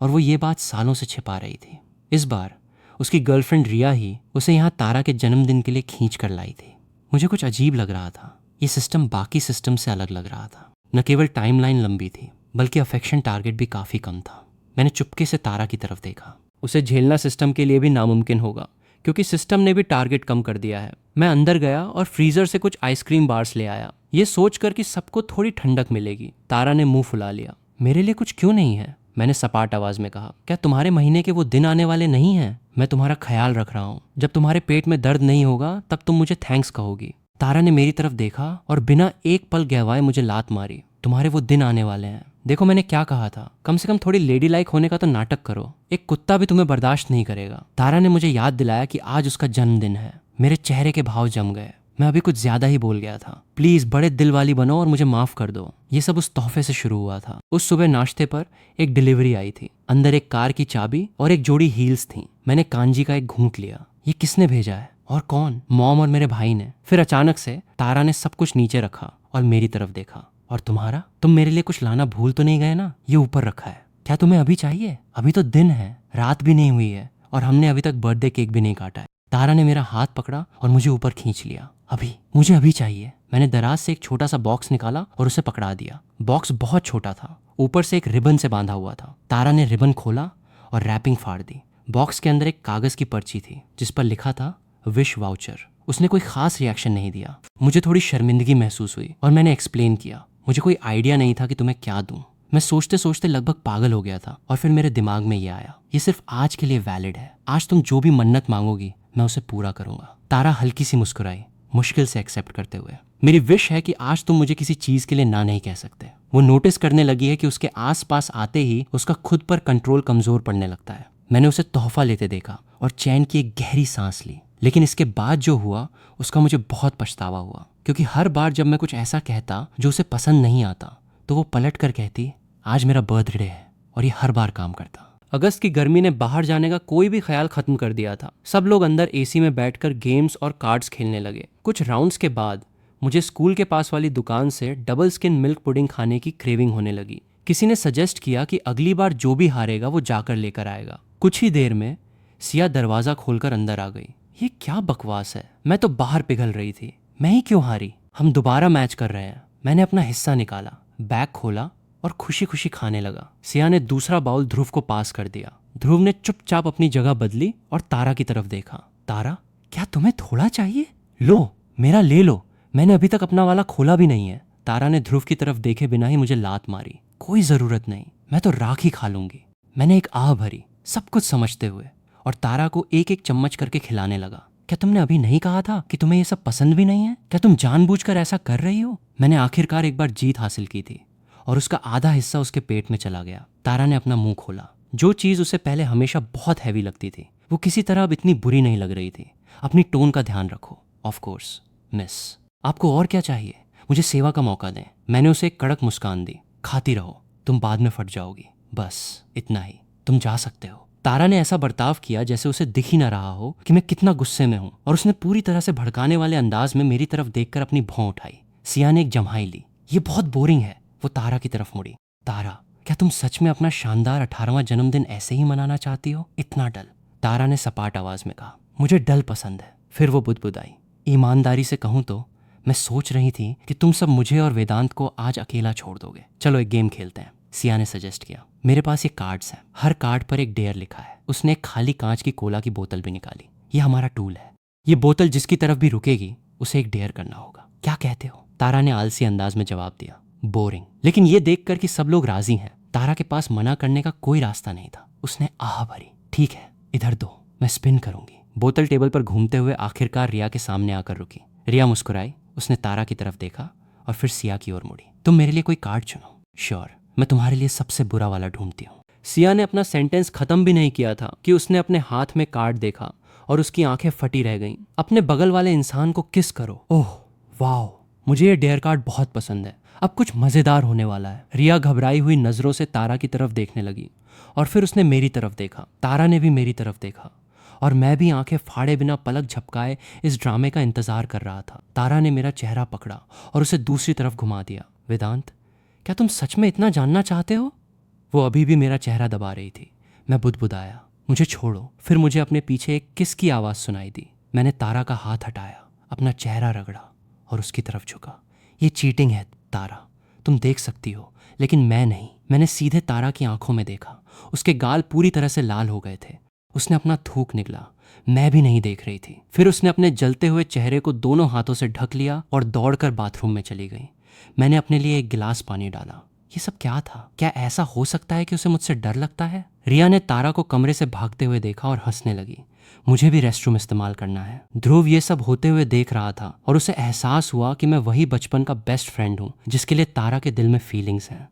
और वो ये बात सालों से छिपा रही थी। इस बार उसकी गर्लफ्रेंड रिया ही उसे यहाँ तारा के जन्मदिन के लिए खींच कर लाई थी। मुझे कुछ अजीब लग रहा था। ये सिस्टम बाकी सिस्टम से अलग लग रहा था। न केवल टाइमलाइन लंबी थी बल्कि अफेक्शन टारगेट भी काफ़ी कम था। मैंने चुपके से तारा की तरफ देखा। उसे झेलना सिस्टम के लिए भी नामुमकिन होगा क्योंकि सिस्टम ने भी टारगेट कम कर दिया है। मैं अंदर गया और फ्रीजर से कुछ आइसक्रीम बार्स ले आया, ये सोचकर कि सबको थोड़ी ठंडक मिलेगी। तारा ने मुंह फुला लिया। मेरे लिए कुछ क्यों नहीं है? मैंने सपाट आवाज में कहा। क्या तुम्हारे महीने के वो दिन आने वाले नहीं हैं? मैं तुम्हारा ख्याल रख रहा हूँ। जब तुम्हारे पेट में दर्द नहीं होगा तब तुम मुझे थैंक्स कहोगी। तारा ने मेरी तरफ देखा और बिना एक पल गहवाए मुझे लात मारी। तुम्हारे वो दिन आने वाले हैं। देखो मैंने क्या कहा था, कम से कम थोड़ी लेडी लाइक होने का तो नाटक करो। एक कुत्ता भी तुम्हें बर्दाश्त नहीं करेगा। तारा ने मुझे याद दिलाया कि आज उसका जन्मदिन है। मेरे चेहरे के भाव जम गए। मैं अभी कुछ ज्यादा ही बोल गया था। प्लीज बड़े दिल वाली बनो और मुझे माफ कर दो। ये सब उस तोहफे से शुरू हुआ था। उस सुबह नाश्ते पर एक डिलीवरी आई थी। अंदर एक कार की चाबी और एक जोड़ी हील्स थी। मैंने कांजी का एक घूंट लिया। ये किसने भेजा है और कौन? मॉम और मेरे भाई ने। फिर अचानक से तारा ने सब कुछ नीचे रखा और मेरी तरफ देखा। और तुम्हारा? तुम मेरे लिए कुछ लाना भूल तो नहीं गए ना? ये ऊपर रखा है। क्या तुम्हें अभी चाहिए? अभी तो दिन है, रात भी नहीं हुई है और हमने अभी तक बर्थडे केक भी नहीं काटा है। तारा ने मेरा हाथ पकड़ा और मुझे ऊपर खींच लिया। अभी, मुझे अभी चाहिए। मैंने दराज से एक छोटा सा बॉक्स निकाला और उसे पकड़ा दिया। बॉक्स बहुत छोटा था, ऊपर से एक रिबन से बांधा हुआ था। तारा ने रिबन खोला और रैपिंग फाड़ दी। बॉक्स के अंदर एक कागज की पर्ची थी जिस पर लिखा था विश वाउचर। उसने कोई खास रिएक्शन नहीं दिया। मुझे थोड़ी शर्मिंदगी महसूस हुई और मैंने एक्सप्लेन किया, मुझे कोई आइडिया नहीं था कि तुम्हें क्या दूं। मैं सोचते सोचते लगभग पागल हो गया था और फिर मेरे दिमाग में ये आया, ये सिर्फ आज के लिए वैलिड है। आज तुम जो भी मन्नत मांगोगी मैं उसे पूरा करूंगा। तारा हल्की सी मुस्कुराई, मुश्किल से एक्सेप्ट करते हुए। मेरी विश है कि आज तुम मुझे किसी चीज के लिए ना नहीं कह सकते। वो नोटिस करने लगी है कि उसके आसपास आते ही उसका खुद पर कंट्रोल कमजोर पड़ने लगता है। मैंने उसे तोहफा लेते देखा और चैन की एक गहरी सांस ली। लेकिन इसके बाद जो हुआ उसका मुझे बहुत पछतावा हुआ, क्योंकि हर बार जब मैं कुछ ऐसा कहता जो उसे पसंद नहीं आता तो वो पलट कर कहती आज मेरा बर्थडे है, और ये हर बार काम करता। अगस्त की गर्मी ने बाहर जाने का कोई भी ख्याल खत्म कर दिया था। सब लोग अंदर एसी में बैठकर गेम्स और कार्ड्स खेलने लगे। कुछ राउंड्स के बाद मुझे स्कूल के पास वाली दुकान से डबल स्किन मिल्क पुडिंग खाने की क्रेविंग होने लगी। किसी ने सजेस्ट किया कि अगली बार जो भी हारेगा वो जाकर लेकर आएगा। कुछ ही देर में सिया दरवाजा खोलकर अंदर आ गई। ये क्या बकवास है? मैं तो बाहर पिघल रही थी। मैं ही क्यों हारी? हम दोबारा मैच कर रहे हैं। मैंने अपना हिस्सा निकाला, बैग खोला और खुशी खुशी खाने लगा। सिया ने दूसरा बाउल ध्रुव को पास कर दिया। ध्रुव ने चुपचाप अपनी जगह बदली और तारा की तरफ देखा। तारा, क्या तुम्हें थोड़ा चाहिए? लो, मेरा ले लो, मैंने अभी तक अपना वाला खोला भी नहीं है। तारा ने ध्रुव की तरफ देखे बिना ही मुझे लात मारी। कोई जरूरत नहीं, मैं तो राख ही खा लूंगी। मैंने एक आह भरी, सब कुछ समझते हुए, और तारा को एक एक चम्मच करके खिलाने लगा। क्या तुमने अभी नहीं कहा था कि तुम्हें ये सब पसंद भी नहीं है? क्या तुम जानबूझकर ऐसा कर रही हो? मैंने आखिरकार एक बार जीत हासिल की थी और उसका आधा हिस्सा उसके पेट में चला गया। तारा ने अपना मुंह खोला। जो चीज उसे पहले हमेशा बहुत हैवी लगती थी वो किसी तरह अब इतनी बुरी नहीं लग रही थी। अपनी टोन का ध्यान रखो। Of course miss. आपको और क्या चाहिए? मुझे सेवा का मौका दें। मैंने उसे एक कड़क मुस्कान दी। खाती रहो, तुम बाद में फट जाओगी। बस इतना ही, तुम जा सकते हो। तारा ने ऐसा बर्ताव किया जैसे उसे दिख ही ना रहा हो कि मैं कितना गुस्से में हूं, और उसने पूरी तरह से भड़काने वाले अंदाज में मेरी तरफ देखकर अपनी भौं उठाई। सिया ने एक जम्हाई ली। ये बहुत बोरिंग है। वो तारा की तरफ मुड़ी। तारा, क्या तुम सच में अपना शानदार 18वां जन्मदिन ऐसे ही मनाना चाहती हो? इतना डल? तारा ने सपाट आवाज में कहा। मुझे डल पसंद है। फिर वो बुदबुदाई। ईमानदारी से कहूं तो मैं सोच रही थी कि तुम सब मुझे और वेदांत को आज अकेला छोड़ दोगे। चलो एक गेम खेलते हैं, सिया ने सजेस्ट किया। मेरे पास ये कार्ड्स हैं, हर कार्ड पर एक डेयर लिखा है। उसने एक खाली कांच की कोला की बोतल भी निकाली। ये हमारा टूल है। ये बोतल जिसकी तरफ भी रुकेगी उसे एक डेयर करना होगा। क्या कहते हो? तारा ने आलसी अंदाज में जवाब दिया। बोरिंग। लेकिन ये देखकर कि सब लोग राजी हैं, तारा के पास मना करने का कोई रास्ता नहीं था। उसने आह भरी। ठीक है, इधर दो, मैं स्पिन करूंगी। बोतल टेबल पर घूमते हुए आखिरकार रिया के सामने आकर रुकी। रिया मुस्कुराई। उसने तारा की तरफ देखा और फिर सिया की ओर मुड़ी। तुम मेरे लिए कोई कार्ड चुनो। श्योर, मैं तुम्हारे लिए सबसे बुरा वाला ढूंढती हूँ। सिया ने अपना सेंटेंस खत्म भी नहीं किया था कि उसने अपने हाथ में कार्ड देखा और उसकी आंखें फटी रह गईं। अपने बगल वाले इंसान को किस करो। ओह वाह, मुझे ये डेयर कार्ड बहुत पसंद है। अब कुछ मजेदार होने वाला है। रिया घबराई हुई नजरों से तारा की तरफ देखने लगी और फिर उसने मेरी तरफ देखा। तारा ने भी मेरी तरफ देखा और मैं भी आंखें फाड़े बिना पलक झपकाए इस ड्रामे का इंतजार कर रहा था। तारा ने मेरा चेहरा पकड़ा और उसे दूसरी तरफ घुमा दिया। वेदांत, क्या तुम सच में इतना जानना चाहते हो? वो अभी भी मेरा चेहरा दबा रही थी। मैं बुदबुदाया। मुझे छोड़ो। फिर मुझे अपने पीछे एक किस की आवाज़ सुनाई दी। मैंने तारा का हाथ हटाया, अपना चेहरा रगड़ा और उसकी तरफ झुका। ये चीटिंग है तारा, तुम देख सकती हो लेकिन मैं नहीं। मैंने सीधे तारा की आंखों में देखा। उसके गाल पूरी तरह से लाल हो गए थे। उसने अपना थूक निगला। मैं भी नहीं देख रही थी। फिर उसने अपने जलते हुए चेहरे को दोनों हाथों से ढक लिया और दौड़कर बाथरूम में चली गई। मैंने अपने लिए एक गिलास पानी डाला। ये सब क्या था? क्या ऐसा हो सकता है कि उसे मुझसे डर लगता है? रिया ने तारा को कमरे से भागते हुए देखा और हंसने लगी। मुझे भी रेस्टरूम इस्तेमाल करना है। ध्रुव ये सब होते हुए देख रहा था और उसे एहसास हुआ कि मैं वही बचपन का बेस्ट फ्रेंड हूँ जिसके लिए तारा के दिल में फीलिंग्स हैं।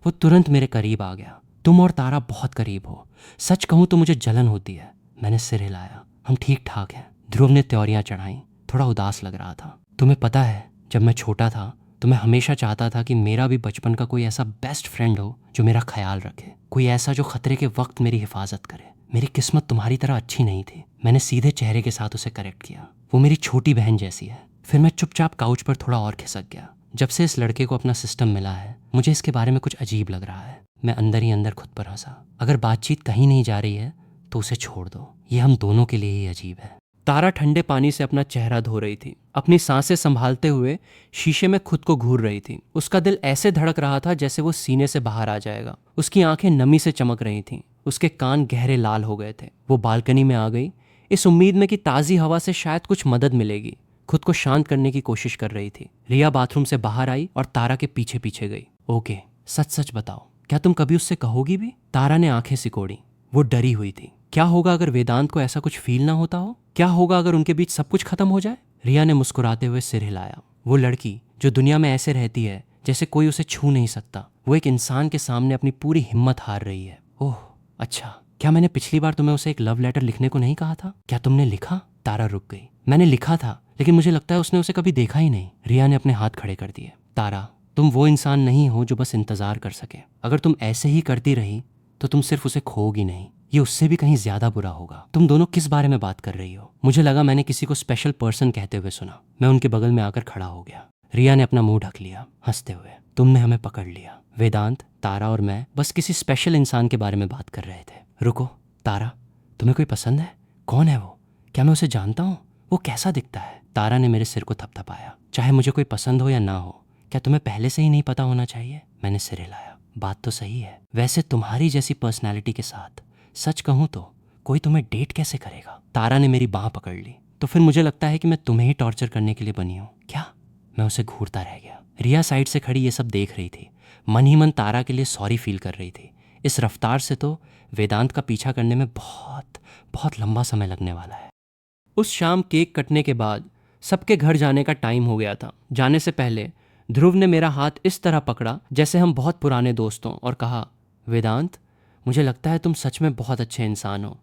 वो तुरंत मेरे करीब आ गया। तुम और तारा बहुत करीब हो। सच कहूँ तो मुझे जलन होती है। मैंने सिर हिलाया। हम ठीक ठाक हैं। ध्रुव ने त्योरियां चढ़ाई। थोड़ा उदास लग रहा था। तुम्हें पता है, जब मैं छोटा था तो मैं हमेशा चाहता था कि मेरा भी बचपन का कोई ऐसा बेस्ट फ्रेंड हो जो मेरा ख्याल रखे, कोई ऐसा जो खतरे के वक्त मेरी हिफाजत करे। मेरी किस्मत तुम्हारी तरह अच्छी नहीं थी। मैंने सीधे चेहरे के साथ उसे करेक्ट किया। वो मेरी छोटी बहन जैसी है। फिर मैं चुपचाप काउच पर थोड़ा और खिसक गया। जब से इस लड़के को अपना सिस्टम मिला है मुझे इसके बारे में कुछ अजीब लग रहा है। मैं अंदर ही अंदर खुद पर हंसा। अगर बातचीत कहीं नहीं जा रही है तो उसे छोड़ दो। ये हम दोनों के लिए ही अजीब है। तारा ठंडे पानी से अपना चेहरा धो रही थी। अपनी सांसें संभालते हुए शीशे में खुद को घूर रही थी। उसका दिल ऐसे धड़क रहा था जैसे वो सीने से बाहर आ जाएगा। उसकी आंखें नमी से चमक रही थीं। उसके कान गहरे लाल हो गए थे। वो बालकनी में आ गई, इस उम्मीद में कि ताज़ी हवा से शायद कुछ मदद मिलेगी। खुद को शांत करने की कोशिश कर रही थी। रिया बाथरूम से बाहर आई और तारा के पीछे पीछे गई। ओके, सच सच बताओ, क्या तुम कभी उससे कहोगी भी? तारा ने आंखें सिकोड़ी। वो डरी हुई थी। क्या होगा अगर वेदांत को ऐसा कुछ फील ना होता हो? क्या होगा अगर उनके बीच सब कुछ खत्म हो जाए? रिया ने मुस्कुराते हुए सिर हिलाया। वो लड़की जो दुनिया में ऐसे रहती है जैसे कोई उसे छू नहीं सकता, वो एक इंसान के सामने अपनी पूरी हिम्मत हार रही है। ओह अच्छा, क्या मैंने पिछली बार तुम्हें उसे एक लव लेटर लिखने को नहीं कहा था? क्या तुमने लिखा? तारा रुक गई। मैंने लिखा था लेकिन मुझे लगता है उसने उसे कभी देखा ही नहीं। रिया ने अपने हाथ खड़े कर दिए। तारा, तुम वो इंसान नहीं हो जो बस इंतजार कर सके। अगर तुम ऐसे ही करती रही तो तुम सिर्फ उसे खोओगी नहीं, ये उससे भी कहीं ज्यादा बुरा होगा। तुम दोनों किस बारे में बात कर रही हो? मुझे लगा मैंने किसी को स्पेशल पर्सन कहते हुए सुना। मैं उनके बगल में आकर खड़ा हो गया। रिया ने अपना मुंह ढक लिया हंसते हुए। तुमने हमें पकड़ लिया। वेदांत, तारा और मैं बस किसी स्पेशल इंसान के बारे में बात कर रहे थे। रुको तारा, तुम्हें कोई पसंद है? कौन है वो? क्या मैं उसे जानता हूँ? वो कैसा दिखता है? तारा ने मेरे सिर को थपथपाया। चाहे मुझे कोई पसंद हो या ना हो, क्या तुम्हें पहले से ही नहीं पता होना चाहिए? मैंने सिर हिलाया। बात तो सही है। वैसे तुम्हारी जैसी पर्सनैलिटी के साथ सच कहूं तो कोई तुम्हें डेट कैसे करेगा? तारा ने मेरी बांह पकड़ ली। तो फिर मुझे लगता है कि मैं तुम्हें ही टॉर्चर करने के लिए बनी हूं क्या? मैं उसे घूरता रह गया। रिया साइड से खड़ी ये सब देख रही थी। मन ही मन तारा के लिए सॉरी फील कर रही थी। इस रफ्तार से तो वेदांत का पीछा करने में बहुत बहुत लंबा समय लगने वाला है। उस शाम केक कटने के बाद सबके घर जाने का टाइम हो गया था। जाने से पहले ध्रुव ने मेरा हाथ इस तरह पकड़ा जैसे हम बहुत पुराने दोस्त हों और कहा, वेदांत, मुझे लगता है तुम सच में बहुत अच्छे इंसान हो।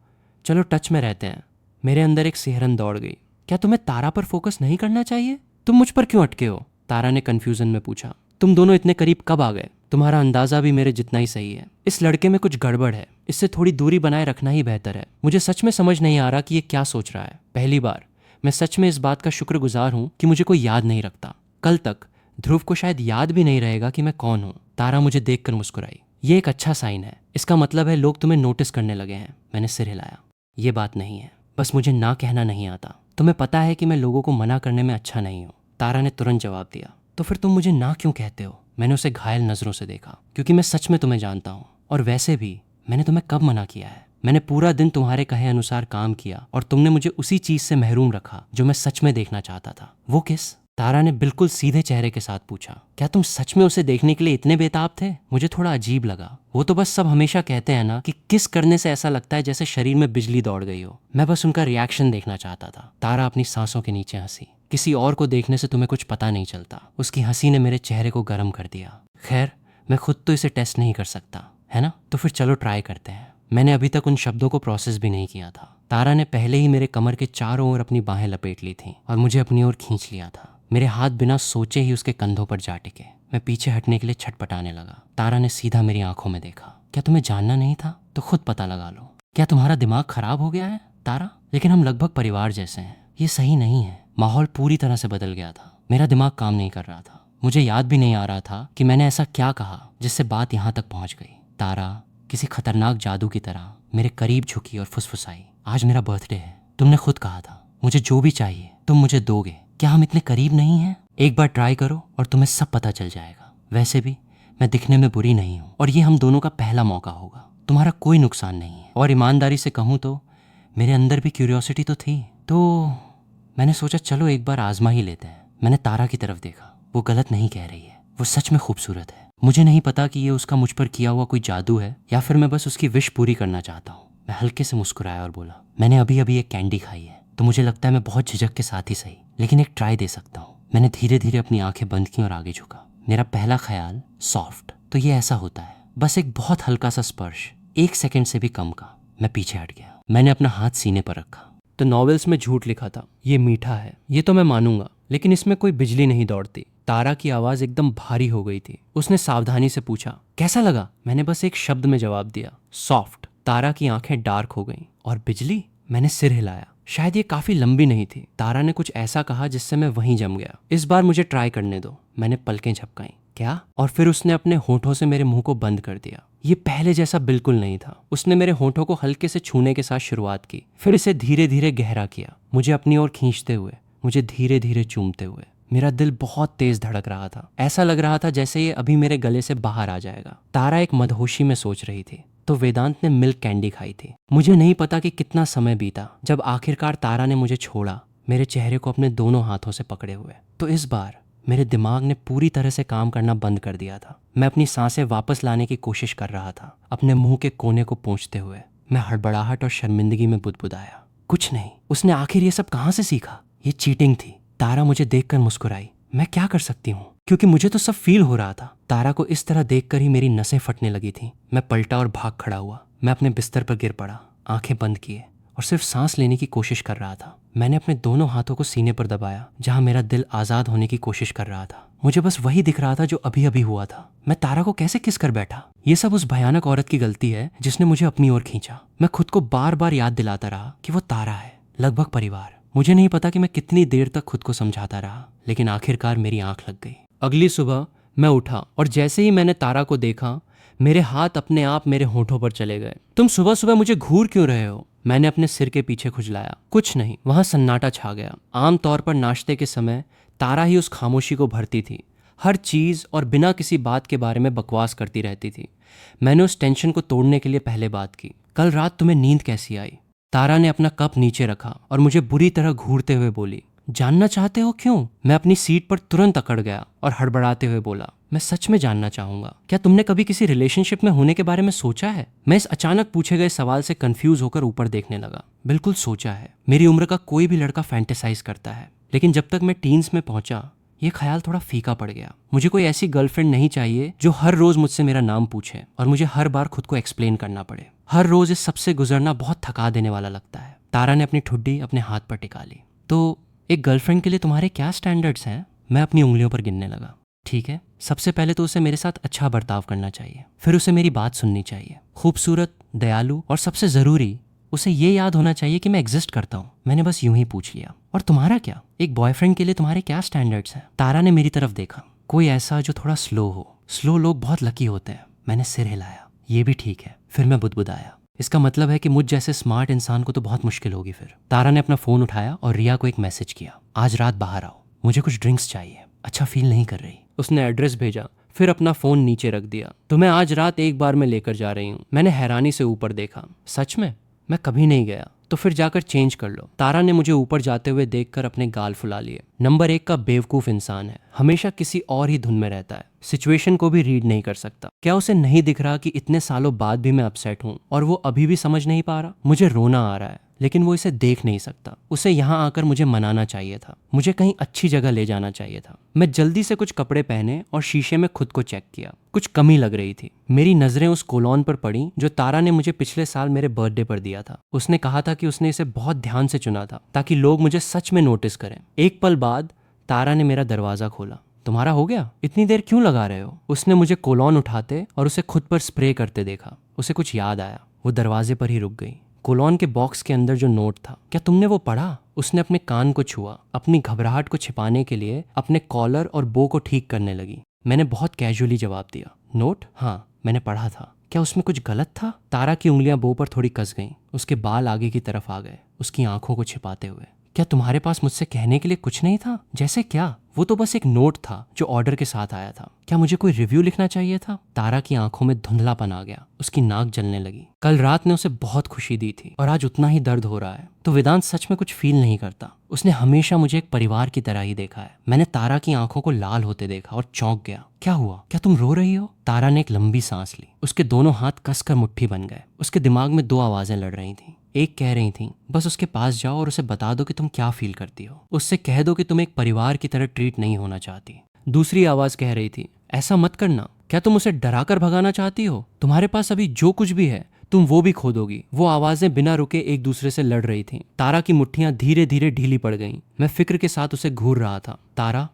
चलो टच में रहते हैं। मेरे अंदर एक सिहरन दौड़ गई। क्या तुम्हें तारा पर फोकस नहीं करना चाहिए? तुम मुझ पर क्यों अटके हो? तारा ने कन्फ्यूजन में पूछा। तुम दोनों इतने करीब कब आ गए? तुम्हारा अंदाजा भी मेरे जितना ही सही है। इस लड़के में कुछ गड़बड़ है। इससे थोड़ी दूरी बनाए रखना ही बेहतर है। मुझे सच में समझ नहीं आ रहा कि ये क्या सोच रहा है। पहली बार मैं सच में इस बात का शुक्रगुजार हूं कि मुझे कोई याद नहीं रखता। कल तक ध्रुव को शायद याद भी नहीं रहेगा कि मैं कौन हूं। तारा मुझे देखकर मुस्कुराई। ये एक अच्छा साइन है। इसका मतलब है लोग तुम्हें नोटिस करने लगे हैं। मैंने सिर हिलाया। ये बात नहीं है, बस मुझे ना कहना नहीं आता। तुम्हें पता है कि मैं लोगों को मना करने में अच्छा नहीं हूँ। तारा ने तुरंत जवाब दिया। तो फिर तुम मुझे ना क्यों कहते हो? मैंने उसे घायल नजरों से देखा। क्योंकि मैं सच में तुम्हें जानता हूँ। और वैसे भी मैंने तुम्हें कब मना किया है? मैंने पूरा दिन तुम्हारे कहे अनुसार काम किया और तुमने मुझे उसी चीज से महरूम रखा जो मैं सच में देखना चाहता था। वो किस? तारा ने बिल्कुल सीधे चेहरे के साथ पूछा। क्या तुम सच में उसे देखने के लिए इतने बेताब थे? मुझे थोड़ा अजीब लगा। वो तो बस सब हमेशा कहते हैं ना कि किस करने से ऐसा लगता है जैसे शरीर में बिजली दौड़ गई हो। मैं बस उनका रिएक्शन देखना चाहता था। तारा अपनी सांसों के नीचे हंसी। किसी और को देखने से तुम्हें कुछ पता नहीं चलता। उसकी हंसी ने मेरे चेहरे को गर्म कर दिया। खैर, मैं खुद तो इसे टेस्ट नहीं कर सकता, है ना? तो फिर चलो ट्राई करते हैं। मैंने अभी तक उन शब्दों को प्रोसेस भी नहीं किया था। तारा ने पहले ही मेरे कमर के चारों ओर अपनी बाहें लपेट ली थीं और मुझे अपनी ओर खींच लिया था। मेरे हाथ बिना सोचे ही उसके कंधों पर जा टिके। मैं पीछे हटने के लिए छटपटाने लगा। तारा ने सीधा मेरी आंखों में देखा। क्या तुम्हें जानना नहीं था? तो खुद पता लगा लो। क्या तुम्हारा दिमाग खराब हो गया है तारा? लेकिन हम लगभग परिवार जैसे हैं। ये सही नहीं है। माहौल पूरी तरह से बदल गया था। मेरा दिमाग काम नहीं कर रहा था। मुझे याद भी नहीं आ रहा था कि मैंने ऐसा क्या कहा जिससे बात यहाँ तक पहुँच गई। तारा किसी खतरनाक जादू की तरह मेरे करीब झुकी और फुसफुसाई। आज मेरा बर्थडे है। तुमने खुद कहा था मुझे जो भी चाहिए तुम मुझे दोगे। क्या हम इतने करीब नहीं हैं? एक बार ट्राई करो और तुम्हें सब पता चल जाएगा। वैसे भी मैं दिखने में बुरी नहीं हूँ और ये हम दोनों का पहला मौका होगा। तुम्हारा कोई नुकसान नहीं है। और ईमानदारी से कहूँ तो मेरे अंदर भी क्यूरियोसिटी तो थी। तो मैंने सोचा चलो एक बार आजमा ही लेते हैं। मैंने तारा की तरफ देखा। वो गलत नहीं कह रही है। वो सच में खूबसूरत है। मुझे नहीं पता कि ये उसका मुझ पर किया हुआ कोई जादू है या फिर मैं बस उसकी विश पूरी करना चाहता हूँ। मैं हल्के से मुस्कुराया और बोला, मैंने अभी अभी एक कैंडी खाई है तो मुझे लगता है मैं बहुत झिझक के साथ ही सही लेकिन एक ट्राई दे सकता हूँ। मैंने धीरे धीरे अपनी आंखें बंद की और आगे झुका। मेरा पहला ख्याल सॉफ्ट। तो ये ऐसा होता है, बस एक बहुत हल्का सा स्पर्श, 1 सेकंड से भी कम का। मैं पीछे हट गया। मैंने अपना हाथ सीने पर रखा। तो नॉवेल्स में झूठ लिखा था, ये मीठा है, ये तो मैं मानूंगा, लेकिन इसमें कोई बिजली नहीं दौड़ती। तारा की आवाज एकदम भारी हो गई थी। उसने सावधानी से पूछा, कैसा लगा? मैंने बस एक शब्द में जवाब दिया, सॉफ्ट। तारा की आंखें डार्क हो गईं। और बिजली? मैंने सिर हिलाया। शायद ये काफी लंबी नहीं थी। तारा ने कुछ ऐसा कहा जिससे मैं वहीं जम गया। इस बार मुझे ट्राई करने दो। मैंने पलकें झपकाई। क्या? और फिर उसने अपने होठों से मेरे मुंह को बंद कर दिया। ये पहले जैसा बिल्कुल नहीं था। उसने मेरे होठों को हल्के से छूने के साथ शुरुआत की, फिर इसे धीरे धीरे गहरा किया, मुझे अपनी ओर खींचते हुए, मुझे धीरे धीरे चूमते हुए। मेरा दिल बहुत तेज धड़क रहा था। ऐसा लग रहा था जैसे ये अभी मेरे गले से बाहर आ जाएगा। तारा एक मदहोशी में सोच रही थी तो वेदांत ने मिल्क कैंडी खाई थी। मुझे नहीं पता कि कितना समय बीता जब आखिरकार तारा ने मुझे छोड़ा, मेरे चेहरे को अपने दोनों हाथों से पकड़े हुए। तो इस बार मेरे दिमाग ने पूरी तरह से काम करना बंद कर दिया था। मैं अपनी सांसें वापस लाने की कोशिश कर रहा था, अपने मुंह के कोने को पोंछते हुए। मैं हड़बड़ाहट और शर्मिंदगी में बुदबुदाया, कुछ नहीं। उसने आखिर ये सब कहाँ से सीखा? ये चीटिंग थी। तारा मुझे देखकर मुस्कुराई। मैं क्या कर सकती हूँ, क्योंकि मुझे तो सब फील हो रहा था। तारा को इस तरह देखकर ही मेरी नसें फटने लगी थी। मैं पलटा और भाग खड़ा हुआ। मैं अपने बिस्तर पर गिर पड़ा, आंखें बंद किए और सिर्फ सांस लेने की कोशिश कर रहा था। मैंने अपने दोनों हाथों को सीने पर दबाया जहां मेरा दिल आजाद होने की कोशिश कर रहा था। मुझे बस वही दिख रहा था जो अभी अभी हुआ था। मैं तारा को कैसे किस कर बैठा? ये सब उस भयानक औरत की गलती है जिसने मुझे अपनी ओर खींचा। मैं खुद को बार बार याद दिलाता रहा कि वो तारा है, लगभग परिवार। मुझे नहीं पता कि मैं कितनी देर तक खुद को समझाता रहा, लेकिन आखिरकार मेरी आंख लग गई। अगली सुबह मैं उठा और जैसे ही मैंने तारा को देखा, मेरे हाथ अपने आप मेरे होठों पर चले गए। तुम सुबह सुबह मुझे घूर क्यों रहे हो? मैंने अपने सिर के पीछे खुजलाया। कुछ नहीं। वहां सन्नाटा छा गया। आमतौर पर नाश्ते के समय तारा ही उस खामोशी को भरती थी, हर चीज और बिना किसी बात के बारे में बकवास करती रहती थी। मैंने उस टेंशन को तोड़ने के लिए पहले बात की, कल रात तुम्हें नींद कैसी आई? तारा ने अपना कप नीचे रखा और मुझे बुरी तरह घूरते हुए बोली, जानना चाहते हो क्यों? मैं अपनी सीट पर तुरंत अकड़ गया और हड़बड़ाते हुए बोला, मैं सच में जानना चाहूंगा, क्या तुमने कभी किसी रिलेशनशिप में होने के बारे में सोचा है? मैं इस अचानक पूछे गए सवाल से कंफ्यूज होकर ऊपर देखने लगा। बिल्कुल सोचा है। मेरी उम्र का कोई भी लड़का फैंटेसाइज करता है, लेकिन जब तक मैं टीन्स में पहुंचा ये ख्याल थोड़ा फीका पड़ गया। मुझे कोई ऐसी गर्लफ्रेंड नहीं चाहिए जो हर रोज मुझसे मेरा नाम पूछे और मुझे हर बार खुद को एक्सप्लेन करना पड़े। हर रोज इस सबसे गुजरना बहुत थका देने वाला लगता है। तारा ने अपनी ठुड्डी अपने हाथ पर टिका ली। तो एक गर्लफ्रेंड के लिए तुम्हारे क्या स्टैंडर्ड्स हैं? मैं अपनी उंगलियों पर गिनने लगा। ठीक है, सबसे पहले तो उसे मेरे साथ अच्छा बर्ताव करना चाहिए, फिर उसे मेरी बात सुननी चाहिए, खूबसूरत, दयालु और सबसे जरूरी उसे ये याद होना चाहिए कि मैं एग्जिस्ट करता हूँ। मैंने बस यूं ही पूछ लिया। और तुम्हारा क्या? एक बॉयफ्रेंड के लिए तुम्हारे क्या स्टैंडर्ड्स हैं? तारा ने मेरी तरफ देखा। कोई ऐसा जो थोड़ा स्लो हो। स्लो लोग बहुत लकी होते हैं। मैंने सिर हिलाया। ये भी ठीक है। फिर मैं बुदबुदाया। इसका मतलब है कि मुझ जैसे स्मार्ट इंसान को तो बहुत मुश्किल होगी फिर। तारा ने अपना फोन उठाया और रिया को एक मैसेज किया। आज रात बाहर आओ, मुझे कुछ ड्रिंक्स चाहिए, अच्छा फील नहीं कर रही। उसने एड्रेस भेजा, फिर अपना फोन नीचे रख दिया। तुम्हें आज रात एक बार में लेकर जा रही हूँ। मैंने हैरानी से ऊपर देखा। सच में? मैं कभी नहीं गया। तो फिर जाकर चेंज कर लो। तारा ने मुझे ऊपर जाते हुए देखकर अपने गाल फुला लिए। नंबर 1 का बेवकूफ इंसान है, हमेशा किसी और ही धुन में रहता है, सिचुएशन को भी रीड नहीं कर सकता। क्या उसे नहीं दिख रहा कि इतने सालों बाद भी मैं अपसेट हूँ और वो अभी भी समझ नहीं पा रहा? मुझे रोना आ रहा है, लेकिन वो इसे देख नहीं सकता। उसे यहाँ आकर मुझे मनाना चाहिए था, मुझे कहीं अच्छी जगह ले जाना चाहिए था। मैं जल्दी से कुछ कपड़े पहने और शीशे में खुद को चेक किया। कुछ कमी लग रही थी। मेरी नजरें उस कोलॉन पर पड़ी जो तारा ने मुझे पिछले साल मेरे बर्थडे पर दिया था। उसने कहा था कि उसने इसे बहुत ध्यान से चुना था ताकि लोग मुझे सच में नोटिस करें। एक पल बाद तारा ने मेरा दरवाजा खोला। तुम्हारा हो गया? इतनी देर क्यों लगा रहे हो? उसने मुझे कोलॉन उठाते और उसे खुद पर स्प्रे करते देखा। उसे कुछ याद आया। वो दरवाजे पर ही रुक गई। कोलॉन के बॉक्स के अंदर जो नोट था, क्या तुमने वो पढ़ा? उसने अपने कान को छुआ। अपनी घबराहट को छिपाने के लिए अपने कॉलर और बो को ठीक करने लगी। मैंने बहुत कैजुअली जवाब दिया। नोट? हाँ, मैंने पढ़ा था। क्या उसमें कुछ गलत था? तारा की उंगलियां बो पर थोड़ी कस गईं। उसके बाल आगे की तरफ आ गए, उसकी आंखों को छिपाते हुए। क्या तुम्हारे पास मुझसे कहने के लिए कुछ नहीं था? जैसे क्या? वो तो बस एक नोट था जो ऑर्डर के साथ आया था। क्या मुझे कोई रिव्यू लिखना चाहिए था? तारा की आंखों में धुंधलापन आ गया। उसकी नाक जलने लगी। कल रात ने उसे बहुत खुशी दी थी और आज उतना ही दर्द हो रहा है। तो वेदांत सच में कुछ फील नहीं करता। उसने हमेशा मुझे एक परिवार की तरह ही देखा है। मैंने तारा की आंखों को लाल होते देखा और चौंक गया। क्या हुआ? क्या तुम रो रही हो? तारा ने एक लंबी सांस ली। उसके दोनों हाथ कसकर मुट्ठी बन गए। उसके दिमाग में 2 आवाजें लड़ रही थीं। एक कह रही थी, बस उसके पास जाओ और उसे बता दो कि तुम क्या फील करती हो। उससे कह दो कि तुम एक परिवार की तरह ट्रीट नहीं होना चाहती। दूसरी आवाज कह रही थी, ऐसा मत करना। क्या तुम उसे डराकर भगाना चाहती हो? तुम्हारे पास अभी जो कुछ भी है तुम वो भी खो दोगी। वो आवाजें बिना रुके एक दूसरे से लड़ रही थीं। तारा की मुट्ठियां धीरे धीरे ढीली पड़ गईं। मैं फिक्र के साथ उसे घूर रहा था। तारा,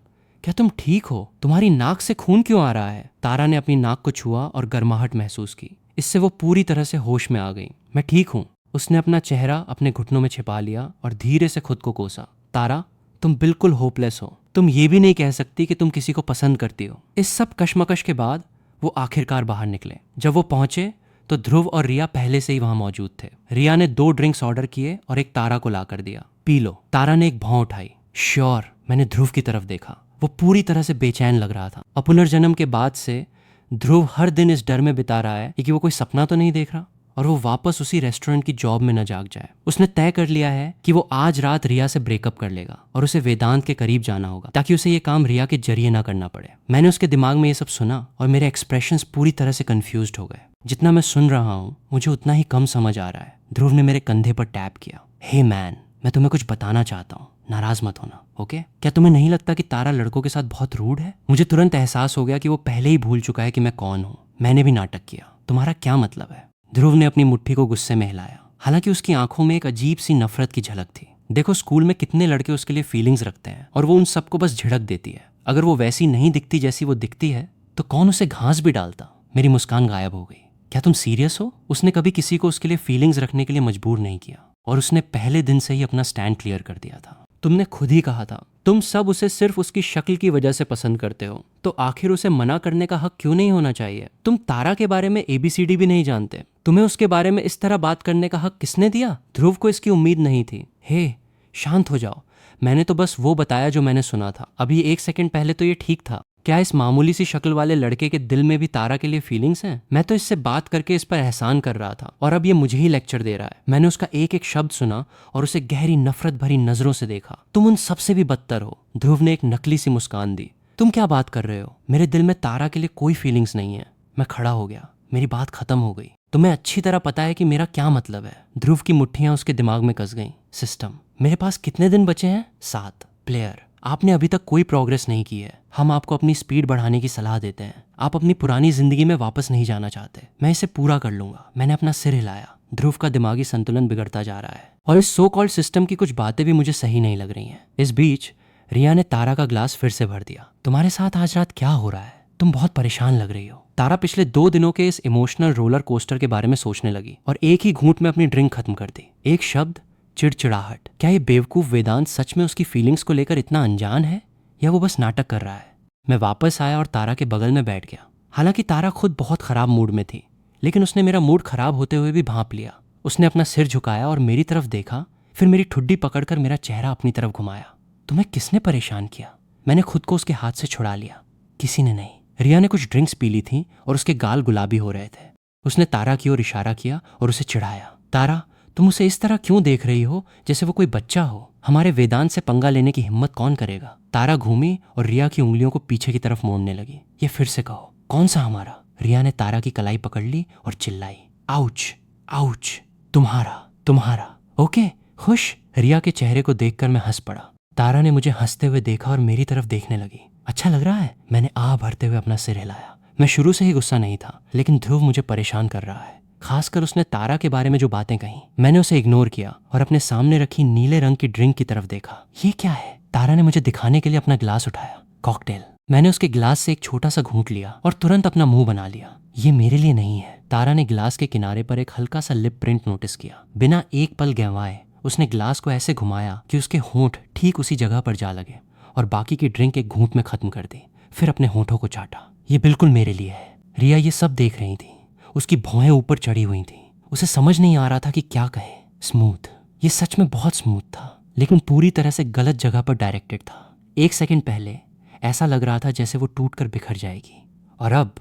क्या तुम ठीक हो? तुम्हारी नाक से खून क्यों आ रहा है? तारा ने अपनी नाक को छुआ और गर्माहट महसूस की। इससे वो पूरी तरह से होश में आ गई। मैं ठीक हूँ। उसने अपना चेहरा अपने घुटनों में छिपा लिया और धीरे से खुद को कोसा। तारा, तुम बिल्कुल होपलेस हो। तुम ये भी नहीं कह सकती कि तुम किसी को पसंद करती हो। इस सब कशमकश के बाद वो आखिरकार बाहर निकले। जब वो पहुंचे तो ध्रुव और रिया पहले से ही वहां मौजूद थे। रिया ने 2 ड्रिंक्स ऑर्डर किए और एक तारा को ला कर दिया। P low. तारा ने एक भौं उठाई। श्योर। मैंने ध्रुव की तरफ देखा। वो पूरी तरह से बेचैन लग रहा था। और पुनर्जन्म के बाद से ध्रुव हर दिन इस डर में बिता रहा है कि वो कोई सपना तो नहीं देख रहा और वो वापस उसी रेस्टोरेंट की जॉब में न जाग जाए। उसने तय कर लिया है कि वो आज रात रिया से ब्रेकअप कर लेगा और उसे वेदांत के करीब जाना होगा ताकि उसे ये काम रिया के जरिए ना करना पड़े। मैंने उसके दिमाग में ये सब सुना और मेरे एक्सप्रेशंस पूरी तरह से कंफ्यूज्ड हो गए। जितना मैं सुन रहा हूँ मुझे उतना ही कम समझ आ रहा है। ध्रुव ने मेरे कंधे पर टैप किया। हे मैन, मैं तुम्हें कुछ बताना चाहता हूँ, नाराज मत होना, ओके? क्या तुम्हें नहीं लगता कि तारा लड़कों के साथ बहुत रूड है? मुझे तुरंत एहसास हो गया कि वो पहले ही भूल चुका है कि मैं कौन हूँ। मैंने भी नाटक किया। तुम्हारा क्या मतलब है? ध्रुव ने अपनी मुट्ठी को गुस्से में हिलाया। हालांकि उसकी आंखों में एक अजीब सी नफरत की झलक थी। देखो, स्कूल में कितने लड़के उसके लिए फीलिंग्स रखते हैं और वो उन सबको बस झिड़क देती है। अगर वो वैसी नहीं दिखती जैसी वो दिखती है तो कौन उसे घास भी डालता। मेरी मुस्कान गायब हो गई। क्या तुम सीरियस हो? उसने कभी किसी को उसके लिए फीलिंग्स रखने के लिए मजबूर नहीं किया और उसने पहले दिन से ही अपना स्टैंड क्लियर कर दिया था। तुमने खुद ही कहा था तुम सब उसे सिर्फ उसकी शक्ल की वजह से पसंद करते हो, तो आखिर उसे मना करने का हक क्यों नहीं होना चाहिए? तुम तारा के बारे में ABCD भी नहीं जानते। तुम्हें उसके बारे में इस तरह बात करने का हक किसने दिया? ध्रुव को इसकी उम्मीद नहीं थी। हे, शांत हो जाओ। मैंने तो बस वो बताया जो मैंने सुना था। अभी 1 सेकंड पहले तो ये ठीक था। क्या इस मामूली सी शक्ल वाले लड़के के दिल में भी तारा के लिए फीलिंग्स हैं? मैं तो इससे बात करके इस पर एहसान कर रहा था और अब ये मुझे ही लेक्चर दे रहा है। मैंने उसका एक एक शब्द सुना और उसे गहरी नफरत भरी नजरों से देखा। तुम उन सबसे भी बदतर हो। ध्रुव ने एक नकली सी मुस्कान दी। तुम क्या बात कर रहे हो? मेरे दिल में तारा के लिए कोई फीलिंग्स नहीं है। मैं खड़ा हो गया, मेरी बात खत्म हो गई। तुम्हें अच्छी तरह पता है कि मेरा क्या मतलब है। ध्रुव की मुट्ठियां उसके दिमाग में कस गईं। सिस्टम, मेरे पास कितने दिन बचे हैं? 7। प्लेयर, आपने अभी तक कोई प्रोग्रेस नहीं की है। हम आपको अपनी स्पीड बढ़ाने की सलाह देते हैं। आप अपनी पुरानी जिंदगी में वापस नहीं जाना चाहते। मैं इसे पूरा कर लूंगा। मैंने अपना सिर हिलाया। ध्रुव का दिमागी संतुलन बिगड़ता जा रहा है और इस सो कॉल्ड सिस्टम की कुछ बातें भी मुझे सही नहीं लग रही हैं। इस बीच रिया ने तारा का ग्लास फिर से भर दिया। तुम्हारे साथ आज रात क्या हो रहा है? तुम बहुत परेशान लग रही हो। तारा पिछले 2 दिनों के इस इमोशनल रोलर कोस्टर के बारे में सोचने लगी और एक ही घूंट में अपनी ड्रिंक खत्म कर दी। एक शब्द, चिड़चिड़ाहट। क्या ये बेवकूफ वेदांत सच में उसकी फीलिंग्स को लेकर इतना अनजान है या वो बस नाटक कर रहा है? मैं वापस आया और तारा के बगल में बैठ गया। हालांकि तारा खुद बहुत खराब मूड में थी, लेकिन उसने मेरा मूड खराब होते हुए भी भांप लिया। उसने अपना सिर झुकाया और मेरी तरफ देखा, फिर मेरी ठुड्डी पकड़कर मेरा चेहरा अपनी तरफ घुमाया। तुम्हें किसने परेशान किया? मैंने खुद को उसके हाथ से छुड़ा लिया। किसी ने नहीं। रिया ने कुछ ड्रिंक्स पी ली थी और उसके गाल गुलाबी हो रहे थे। उसने तारा की ओर इशारा किया और उसे चिढ़ाया। तारा, तुम उसे इस तरह क्यों देख रही हो जैसे वो कोई बच्चा हो? हमारे वेदांत से पंगा लेने की हिम्मत कौन करेगा? तारा घूमी और रिया की उंगलियों को पीछे की तरफ मोड़ने लगी। ये फिर से कहो, कौन सा हमारा? रिया ने तारा की कलाई पकड़ ली और चिल्लाई, आउच आउच। तुम्हारा तुम्हारा। ओके, खुश? रिया के चेहरे को देखकर मैं हंस पड़ा। तारा ने मुझे हंसते हुए देखा और मेरी तरफ देखने लगी। अच्छा लग रहा है? मैंने आह भरते हुए अपना सिर हिलाया। मैं शुरू से ही गुस्सा नहीं था, लेकिन ध्रुव मुझे परेशान कर रहा है। खासकर उसने तारा के बारे में जो बातें कही। मैंने उसे इग्नोर किया और अपने सामने रखी नीले रंग की ड्रिंक की तरफ देखा। ये क्या है? तारा ने मुझे दिखाने के लिए अपना गिलास उठाया। कॉकटेल। मैंने उसके गिलास से एक छोटा सा घूंट लिया और तुरंत अपना मुंह बना लिया। ये मेरे लिए नहीं है। तारा ने गिलास के किनारे पर एक हल्का सा लिप प्रिंट नोटिस किया। बिना एक पल गंवाए उसने गिलास को ऐसे घुमाया कि उसके होंठ ठीक उसी जगह पर जा लगे और बाकी की ड्रिंक एक घूंट में खत्म कर दी। फिर अपने होंठों को चाटा। ये बिल्कुल मेरे लिए है। रिया ये सब देख रही थी। उसकी भौहें ऊपर चढ़ी हुई थी। उसे समझ नहीं आ रहा था कि क्या कहे। स्मूथ, ये सच में बहुत स्मूथ था, लेकिन पूरी तरह से गलत जगह पर डायरेक्टेड था। 1 सेकंड पहले ऐसा लग रहा था जैसे वो टूटकर बिखर जाएगी, और अब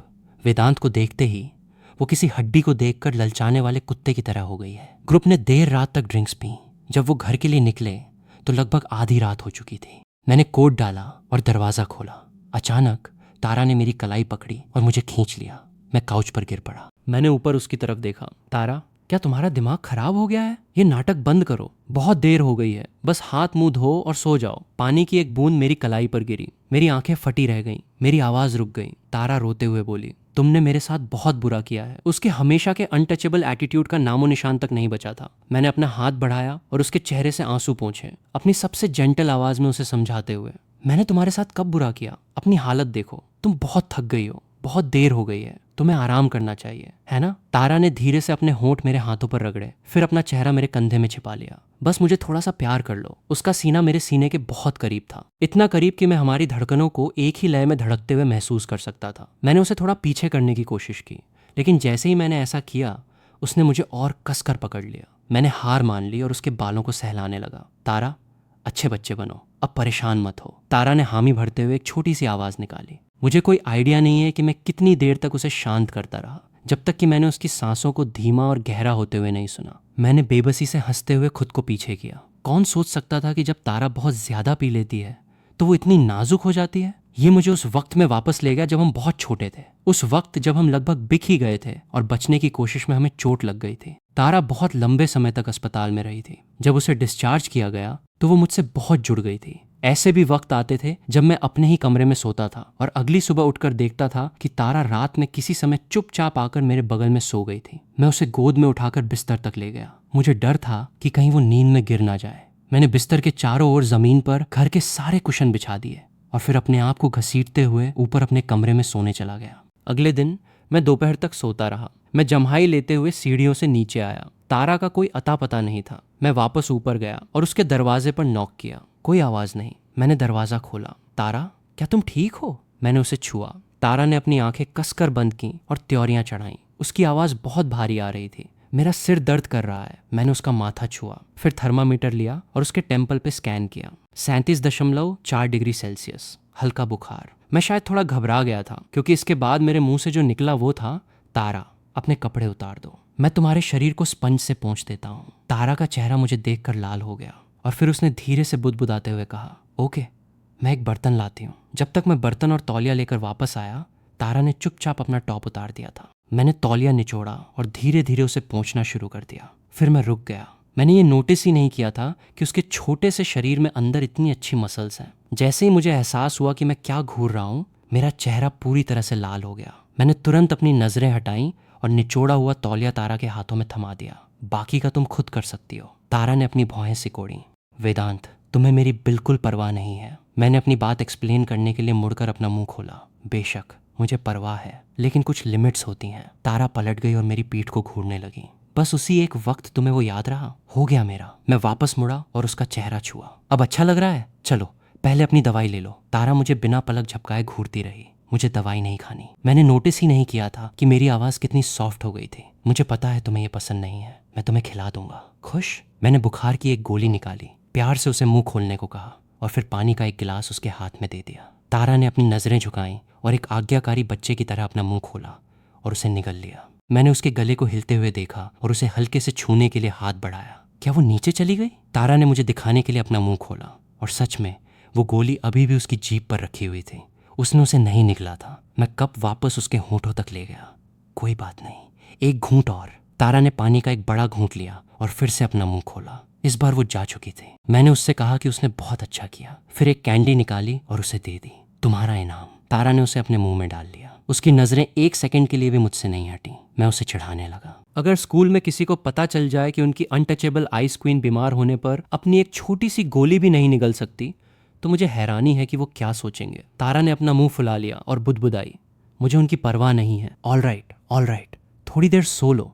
वेदांत को देखते ही वो किसी हड्डी को देखकर ललचाने वाले कुत्ते की तरह हो गई है। ग्रुप ने देर रात तक ड्रिंक्स पी। जब वो घर के लिए निकले तो लगभग आधी रात हो चुकी थी। मैंने कोट डाला और दरवाजा खोला। अचानक तारा ने मेरी कलाई पकड़ी और मुझे खींच लिया। मैं काउच पर गिर पड़ा। मैंने ऊपर उसकी तरफ देखा। तारा, क्या तुम्हारा दिमाग खराब हो गया है? ये नाटक बंद करो, बहुत देर हो गई है। बस हाथ मुंह धो और सो जाओ। पानी की एक बूंद मेरी कलाई पर गिरी। मेरी आंखें फटी रह गईं। मेरी आवाज रुक गई। तारा रोते हुए बोली, तुमने मेरे साथ बहुत बुरा किया है। उसके हमेशा के अनटचेबल एटीट्यूड का नामो निशान तक नहीं बचा था। मैंने अपना हाथ बढ़ाया और उसके चेहरे से आंसू पोंछे, अपनी सबसे जेंटल आवाज में उसे समझाते हुए। मैंने तुम्हारे साथ कब बुरा किया? अपनी हालत देखो, तुम बहुत थक गई हो, बहुत देर हो गई है, तुम्हें आराम करना चाहिए, है ना? तारा ने धीरे से अपने होंठ मेरे हाथों पर रगड़े, फिर अपना चेहरा मेरे कंधे में छिपा लिया। बस मुझे थोड़ा सा प्यार कर लो। उसका सीना मेरे सीने के बहुत करीब था, इतना करीब कि मैं हमारी धड़कनों को एक ही लय में धड़कते हुए महसूस कर सकता था। मैंने उसे थोड़ा पीछे करने की कोशिश की, लेकिन जैसे ही मैंने ऐसा किया उसने मुझे और कसकर पकड़ लिया। मैंने हार मान ली और उसके बालों को सहलाने लगा। तारा, अच्छे बच्चे बनो, अब परेशान मत हो। तारा ने हामी भरते हुए एक छोटी सी आवाज निकाली। मुझे कोई आइडिया नहीं है कि मैं कितनी देर तक उसे शांत करता रहा, जब तक कि मैंने उसकी सांसों को धीमा और गहरा होते हुए नहीं सुना। मैंने बेबसी से हंसते हुए खुद को पीछे किया। कौन सोच सकता था कि जब तारा बहुत ज्यादा पी लेती है तो वो इतनी नाजुक हो जाती है। ये मुझे उस वक्त में वापस ले गया जब हम बहुत छोटे थे, उस वक्त जब हम लगभग बिक ही गए थे और बचने की कोशिश में हमें चोट लग गई थी। तारा बहुत लंबे समय तक अस्पताल में रही थी। जब उसे डिस्चार्ज किया गया तो वो मुझसे बहुत जुड़ गई थी। ऐसे भी वक्त आते थे जब मैं अपने ही कमरे में सोता था और अगली सुबह उठकर देखता था कि तारा रात में किसी समय चुपचाप आकर मेरे बगल में सो गई थी। मैं उसे गोद में उठाकर बिस्तर तक ले गया। मुझे डर था कि कहीं वो नींद में गिर ना जाए। मैंने बिस्तर के चारों ओर जमीन पर घर के सारे कुशन बिछा दिए और फिर अपने आप को घसीटते हुए ऊपर अपने कमरे में सोने चला गया। अगले दिन मैं दोपहर तक सोता रहा। मैं जम्हाई लेते हुए सीढ़ियों से नीचे आया। तारा का कोई अता पता नहीं था। मैं वापस ऊपर गया और उसके दरवाजे पर नॉक किया। कोई आवाज नहीं। मैंने दरवाजा खोला। तारा, क्या तुम ठीक हो? मैंने उसे छुआ। तारा ने अपनी आंखें कसकर बंद की और त्योरियां चढ़ाईं। उसकी आवाज बहुत भारी आ रही थी। मेरा सिर दर्द कर रहा है। मैंने उसका माथा छुआ, फिर थर्मामीटर लिया और उसके टेम्पल पे स्कैन किया। 37.4 डिग्री सेल्सियस, हल्का बुखार। मैं शायद थोड़ा घबरा गया था क्योंकि इसके बाद मेरे मुंह से जो निकला वो था, तारा अपने कपड़े उतार दो, मैं तुम्हारे शरीर को स्पंज से पोंछ देता हूँ। तारा का चेहरा मुझे देखकर लाल हो गया और फिर उसने धीरे से बुदबुदाते हुए कहा, ओके मैं एक बर्तन लाती हूँ। जब तक मैं बर्तन और तौलिया लेकर वापस आया, तारा ने चुपचाप अपना टॉप उतार दिया था। मैंने तौलिया निचोड़ा और धीरे धीरे उसे पोंछना शुरू कर दिया। फिर मैं रुक गया। मैंने ये नोटिस ही नहीं किया था कि उसके छोटे से शरीर में अंदर इतनी अच्छी मसल्स हैं। जैसे ही मुझे एहसास हुआ कि मैं क्या घूर रहा हूँ, मेरा चेहरा पूरी तरह से लाल हो गया। मैंने तुरंत अपनी नजरें हटाई और निचोड़ा हुआ तौलिया तारा के हाथों में थमा दिया। बाकी का तुम खुद कर सकती हो। तारा ने अपनी भौहें सिकोड़ी। वेदांत, तुम्हें मेरी बिल्कुल परवाह नहीं है। मैंने अपनी बात एक्सप्लेन करने के लिए मुड़कर अपना मुंह खोला। बेशक मुझे परवाह है, लेकिन कुछ लिमिट्स होती हैं। तारा पलट गई और मेरी पीठ को घूरने लगी। बस उसी एक वक्त तुम्हें वो याद रहा? हो गया मेरा। मैं वापस मुड़ा और उसका चेहरा छुआ। अब अच्छा लग रहा है? चलो पहले अपनी दवाई ले लो। तारा मुझे बिना पलक झपकाए घूरती रही। मुझे दवाई नहीं खानी। मैंने नोटिस ही नहीं किया था कि मेरी आवाज कितनी सॉफ्ट हो गई थी। मुझे पता है तुम्हें ये पसंद नहीं है, मैं तुम्हें खिला दूंगा। खुश? मैंने बुखार की एक गोली निकाली, प्यार से उसे मुंह खोलने को कहा और फिर पानी का एक गिलास उसके हाथ में दे दिया। तारा ने अपनी नजरें झुकाई और एक आज्ञाकारी बच्चे की तरह अपना मुंह खोला और उसे निगल लिया। मैंने उसके गले को हिलते हुए देखा और उसे हल्के से छूने के लिए हाथ बढ़ाया। क्या वो नीचे चली गई? तारा ने मुझे दिखाने के लिए अपना मुंह खोला और सच में वो गोली अभी भी उसकी जीभ पर रखी हुई थी। उसने उसे नहीं निगला था। मैं कप वापस उसके होंठों तक ले गया। कोई बात नहीं, एक घूंट और। तारा ने पानी का एक बड़ा घूंट लिया और फिर से अपना मुंह खोला। इस बार वो जा चुकी थी। मैंने उससे कहा कि उसने बहुत अच्छा किया। फिर एक कैंडी निकाली और उसे दे दी। तुम्हारा इनाम। तारा ने उसे अपने मुंह में डाल लिया। उसकी नजरें एक सेकंड के लिए भी मुझसे नहीं हटी। मैं उसे चिढ़ाने लगा। अगर स्कूल में किसी को पता चल जाए कि उनकी अनटचेबल आइस क्वीन बीमार होने पर अपनी एक छोटी सी गोली भी नहीं निगल सकती, तो मुझे हैरानी है कि वो क्या सोचेंगे। तारा ने अपना मुंह फुला लिया और बुदबुदाई। मुझे उनकी परवाह नहीं है। ऑल राइट, थोड़ी देर सो लो।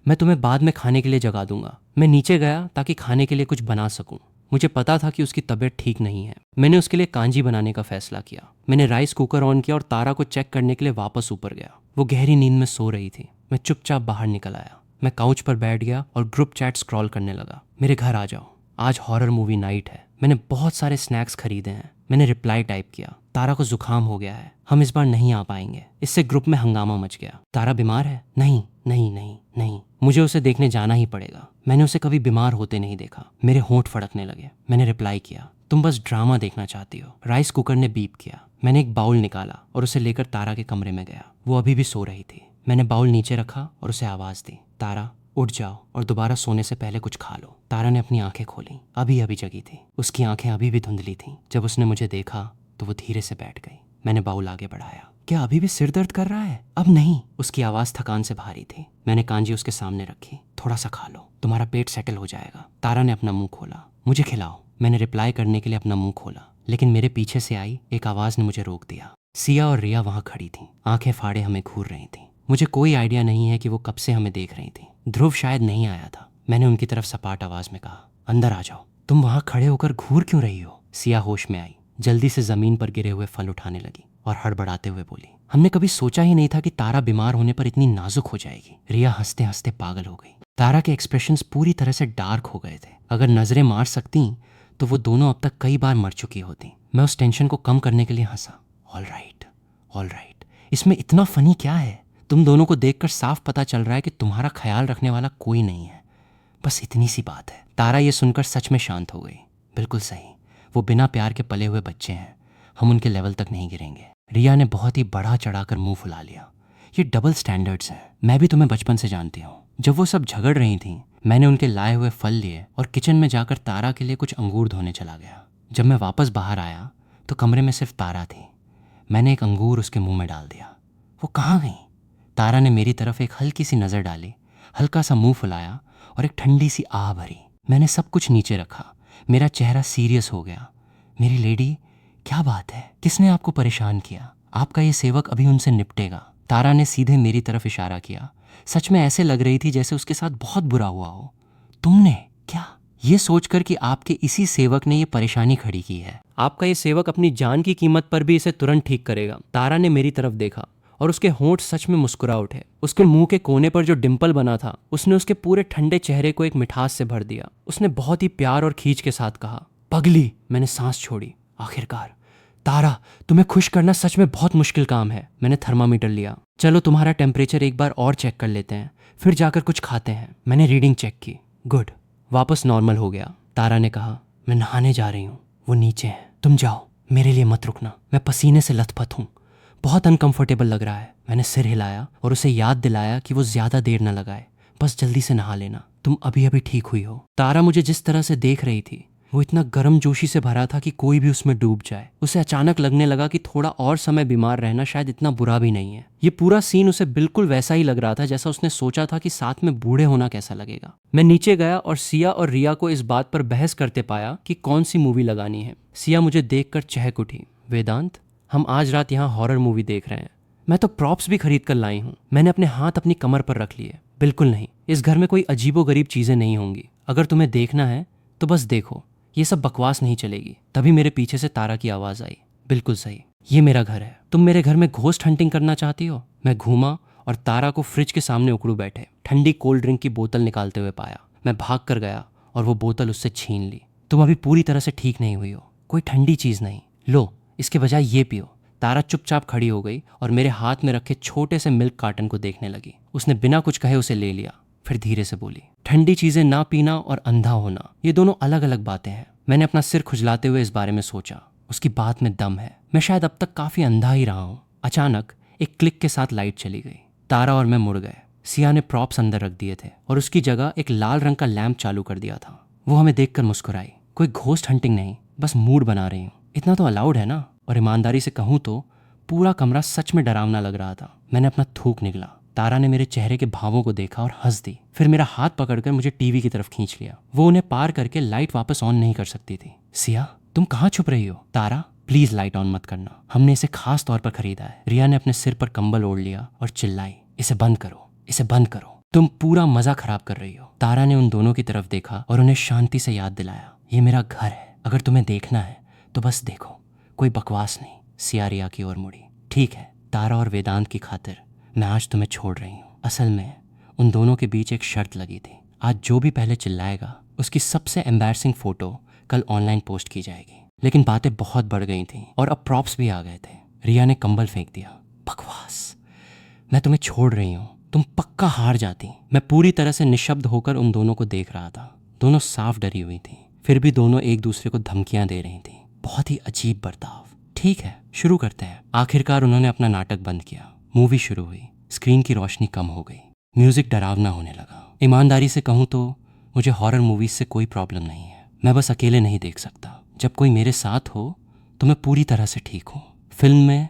मैं तुम्हें बाद में खाने के लिए जगा दूंगा। मैं नीचे गया ताकि खाने के लिए कुछ बना सकूं। मुझे पता था कि उसकी तबीयत ठीक नहीं है। मैंने उसके लिए कांजी बनाने का फैसला किया। मैंने राइस कुकर ऑन किया और तारा को चेक करने के लिए वापस ऊपर गया। वो गहरी नींद में सो रही थी। मैं चुपचाप बाहर निकल आया। मैं काउच पर बैठ गया और ग्रुप चैट स्क्रॉल करने लगा। मेरे घर आ जाओ, आज हॉरर मूवी नाइट है। मैंने बहुत सारे स्नैक्स खरीदे हैं। मैंने रिप्लाई टाइप किया। तारा को जुकाम हो गया है, हम इस बार नहीं आ पाएंगे। इससे ग्रुप में हंगामा मच गया। तारा बीमार है? नहीं नहीं नहीं नहीं, मुझे उसे देखने जाना ही पड़ेगा। मैंने उसे कभी बीमार होते नहीं देखा। मेरे होंठ फड़कने लगे। मैंने रिप्लाई किया, तुम बस ड्रामा देखना चाहती हो। राइस कुकर ने बीप किया। मैंने एक बाउल निकाला और उसे लेकर तारा के कमरे में गया। वो अभी भी सो रही थी। मैंने बाउल नीचे रखा और उसे आवाज दी, तारा उठ जाओ और दोबारा सोने से पहले कुछ खा लो। तारा ने अपनी आंखें खोली। अभी अभी जगी थी। उसकी आंखें अभी भी धुंधली थीं। जब उसने मुझे देखा तो वो धीरे से बैठ गई। मैंने बाउल आगे बढ़ाया। क्या अभी भी सिर दर्द कर रहा है? अब नहीं। उसकी आवाज थकान से भारी थी। मैंने कांजी उसके सामने रखी। थोड़ा सा खा लो, तुम्हारा पेट सेटल हो जाएगा। तारा ने अपना मुंह खोला। मुझे खिलाओ। मैंने रिप्लाई करने के लिए अपना मुंह खोला, लेकिन मेरे पीछे से आई एक आवाज ने मुझे रोक दिया। सिया और रिया वहां खड़ी थी, आंखें फाड़े हमें घूर रही थी। मुझे कोई आइडिया नहीं है कि वो कब से हमें देख रही थी। ध्रुव शायद नहीं आया था। मैंने उनकी तरफ सपाट आवाज में कहा, अंदर आ जाओ। तुम वहां खड़े होकर घूर क्यों रही हो? सिया होश में आई, जल्दी से जमीन पर गिरे हुए फल उठाने लगी और हड़बड़ाते हुए बोली, हमने कभी सोचा ही नहीं था कि तारा बीमार होने पर इतनी नाजुक हो जाएगी। रिया हंसते हंसते पागल हो गई। तारा के एक्सप्रेशंस पूरी तरह से डार्क हो गए थे। अगर नजरें मार सकती तो वो दोनों अब तक कई बार मर चुकी होती। मैं उस टेंशन को कम करने के लिए हंसा। ऑल राइट, इसमें इतना फनी क्या है? तुम दोनों को देखकर साफ पता चल रहा है कि तुम्हारा ख्याल रखने वाला कोई नहीं है। बस इतनी सी बात है। तारा ये सुनकर सच में शांत हो गई। बिल्कुल सही, वो बिना प्यार के पले हुए बच्चे हैं। हम उनके लेवल तक नहीं गिरेंगे। रिया ने बहुत ही बढ़ा चढ़ाकर मुंह फुला लिया। ये डबल स्टैंडर्ड्स हैं। मैं भी तुम्हें बचपन से जानती हूँ। जब वो सब झगड़ रही थीं, मैंने उनके लाए हुए फल लिए और किचन में जाकर तारा के लिए कुछ अंगूर धोने चला गया। जब मैं वापस बाहर आया तो कमरे में सिर्फ तारा थी। मैंने एक अंगूर उसके मुंह में डाल दिया। वो कहाँ गई? तारा ने मेरी तरफ एक हल्की सी नज़र डाली, हल्का सा मुंह फुलाया और एक ठंडी सी आह भरी। मैंने सब कुछ नीचे रखा। मेरा चेहरा सीरियस हो गया। मेरी लेडी, क्या बात है? किसने आपको परेशान किया? आपका ये सेवक अभी उनसे निपटेगा। तारा ने सीधे मेरी तरफ इशारा किया। सच में ऐसे लग रही थी जैसे उसके साथ बहुत बुरा हुआ हो। तुमने क्या? ये सोचकर कि आपके इसी सेवक ने ये परेशानी खड़ी की है। आपका ये सेवक अपनी जान की कीमत पर भी इसे तुरंत ठीक करेगा। तारा ने मेरी तरफ देखा और उसके होंठ सच में मुस्कुरा उठे। उसके मुंह के कोने पर जो डिंपल बना था, उसने उसके पूरे ठंडे चेहरे को एक मिठास से भर दिया। उसने बहुत ही प्यार और खींच के साथ कहा, पगली। मैंने सांस छोड़ी। आखिरकार। तारा, तुम्हें खुश करना सच में बहुत मुश्किल काम है। मैंने थर्मामीटर लिया। चलो तुम्हारा टेम्परेचर एक बार और चेक कर लेते हैं, फिर जाकर कुछ खाते हैं। मैंने रीडिंग चेक की। गुड, वापस नॉर्मल हो गया। तारा ने कहा, मैं नहाने जा रही हूँ, वो नीचे हैं, तुम जाओ। मेरे लिए मत रुकना, मैं पसीने से लथपथ हूँ, बहुत अनकंफर्टेबल लग रहा है। मैंने सिर हिलाया और उसे याद दिलाया कि वो ज्यादा देर न लगाए, बस जल्दी से नहा लेना, तुम अभी अभी ठीक हुई हो। तारा मुझे जिस तरह से देख रही थी वो इतना गर्म जोशी से भरा था कि कोई भी उसमें डूब जाए। उसे अचानक लगने लगा कि थोड़ा और समय बीमार रहना शायद इतना बुरा भी नहीं है। ये पूरा सीन उसे बिल्कुल वैसा ही लग रहा था जैसा उसने सोचा था कि साथ में बूढ़े होना कैसा लगेगा। मैं नीचे गया और सिया और रिया को इस बात पर बहस करते पाया कि कौन सी मूवी लगानी है। सिया मुझे देखकर चहक उठी, वेदांत, हम आज रात यहाँ हॉरर मूवी देख रहे हैं। मैं तो प्रॉप्स भी खरीद कर लाई हूँ। मैंने अपने हाथ अपनी कमर पर रख लिए। बिल्कुल नहीं, इस घर में कोई अजीबोगरीब चीजें नहीं होंगी। अगर तुम्हें देखना है तो बस देखो, ये सब बकवास नहीं चलेगी। तभी मेरे पीछे से तारा की आवाज आई, बिल्कुल सही, ये मेरा घर है। तुम मेरे घर में घोस्ट हंटिंग करना चाहती हो? मैं घूमा और तारा को फ्रिज के सामने उकड़ू बैठे ठंडी कोल्ड ड्रिंक की बोतल निकालते हुए पाया। मैं भाग कर गया और वो बोतल उससे छीन ली। तुम अभी पूरी तरह से ठीक नहीं हुई हो, कोई ठंडी चीज नहीं, लो इसके बजाय ये पियो। तारा चुपचाप खड़ी हो गई और मेरे हाथ में रखे छोटे से मिल्क कार्टन को देखने लगी। उसने बिना कुछ कहे उसे ले लिया, फिर धीरे से बोली, ठंडी चीजें ना पीना और अंधा होना, ये दोनों अलग अलग बातें हैं। मैंने अपना सिर खुजलाते हुए इस बारे में सोचा। उसकी बात में दम है, मैं शायद अब तक काफी अंधा ही रहा हूँ। अचानक एक क्लिक के साथ लाइट चली गई। तारा और मैं मुड़ गए। सिया ने प्रॉप्स अंदर रख दिए थे और उसकी जगह एक लाल रंग का लैंप चालू कर दिया था। वो हमें देखकर मुस्कुराई। कोई घोस्ट हंटिंग नहीं, बस मूड बना रही हूँ, इतना तो अलाउड है ना। और ईमानदारी से कहूँ तो पूरा कमरा सच में डरावना लग रहा था। मैंने अपना थूक निगला। तारा ने मेरे चेहरे के भावों को देखा और हंस दी, फिर मेरा हाथ पकड़कर मुझे टीवी की तरफ खींच लिया। वो उन्हें पार करके लाइट वापस ऑन नहीं कर सकती थी। सिया, तुम कहाँ छुप रही हो? तारा, प्लीज लाइट ऑन मत करना, हमने इसे खास तौर पर खरीदा है। रिया ने अपने सिर पर कंबल ओढ़ लिया और चिल्लाई, इसे बंद करो, इसे बंद करो, तुम पूरा मजा खराब कर रही हो। तारा ने उन दोनों की तरफ देखा और उन्हें शांति से याद दिलाया, ये मेरा घर है, अगर तुम्हें देखना है तो बस देखो, कोई बकवास नहीं। सिया रिया की ओर मुड़ी, ठीक है तारा और वेदांत की खातिर मैं आज तुम्हें छोड़ रही हूँ। असल में उन दोनों के बीच एक शर्त लगी थी, आज जो भी पहले चिल्लाएगा उसकी सबसे एम्बैरसिंग फोटो कल ऑनलाइन पोस्ट की जाएगी। लेकिन बातें बहुत बढ़ गई थीं और अब प्रॉप्स भी आ गए थे। रिया ने कंबल फेंक दिया, बकवास, मैं तुम्हें छोड़ रही हूँ, तुम पक्का हार जाती। मैं पूरी तरह से निशब्द होकर उन दोनों को देख रहा था। दोनों साफ डरी हुई थी, फिर भी दोनों एक दूसरे को धमकियां दे रही थी। बहुत ही अजीब बर्ताव। ठीक है, शुरू करते हैं। आखिरकार उन्होंने अपना नाटक बंद किया। मूवी शुरू हुई। स्क्रीन की रोशनी कम हो गई, म्यूजिक डरावना होने लगा। ईमानदारी से कहूँ तो मुझे हॉरर मूवीज से कोई प्रॉब्लम नहीं है, मैं बस अकेले नहीं देख सकता। जब कोई मेरे साथ हो तो मैं पूरी तरह से ठीक हूँ। फिल्म में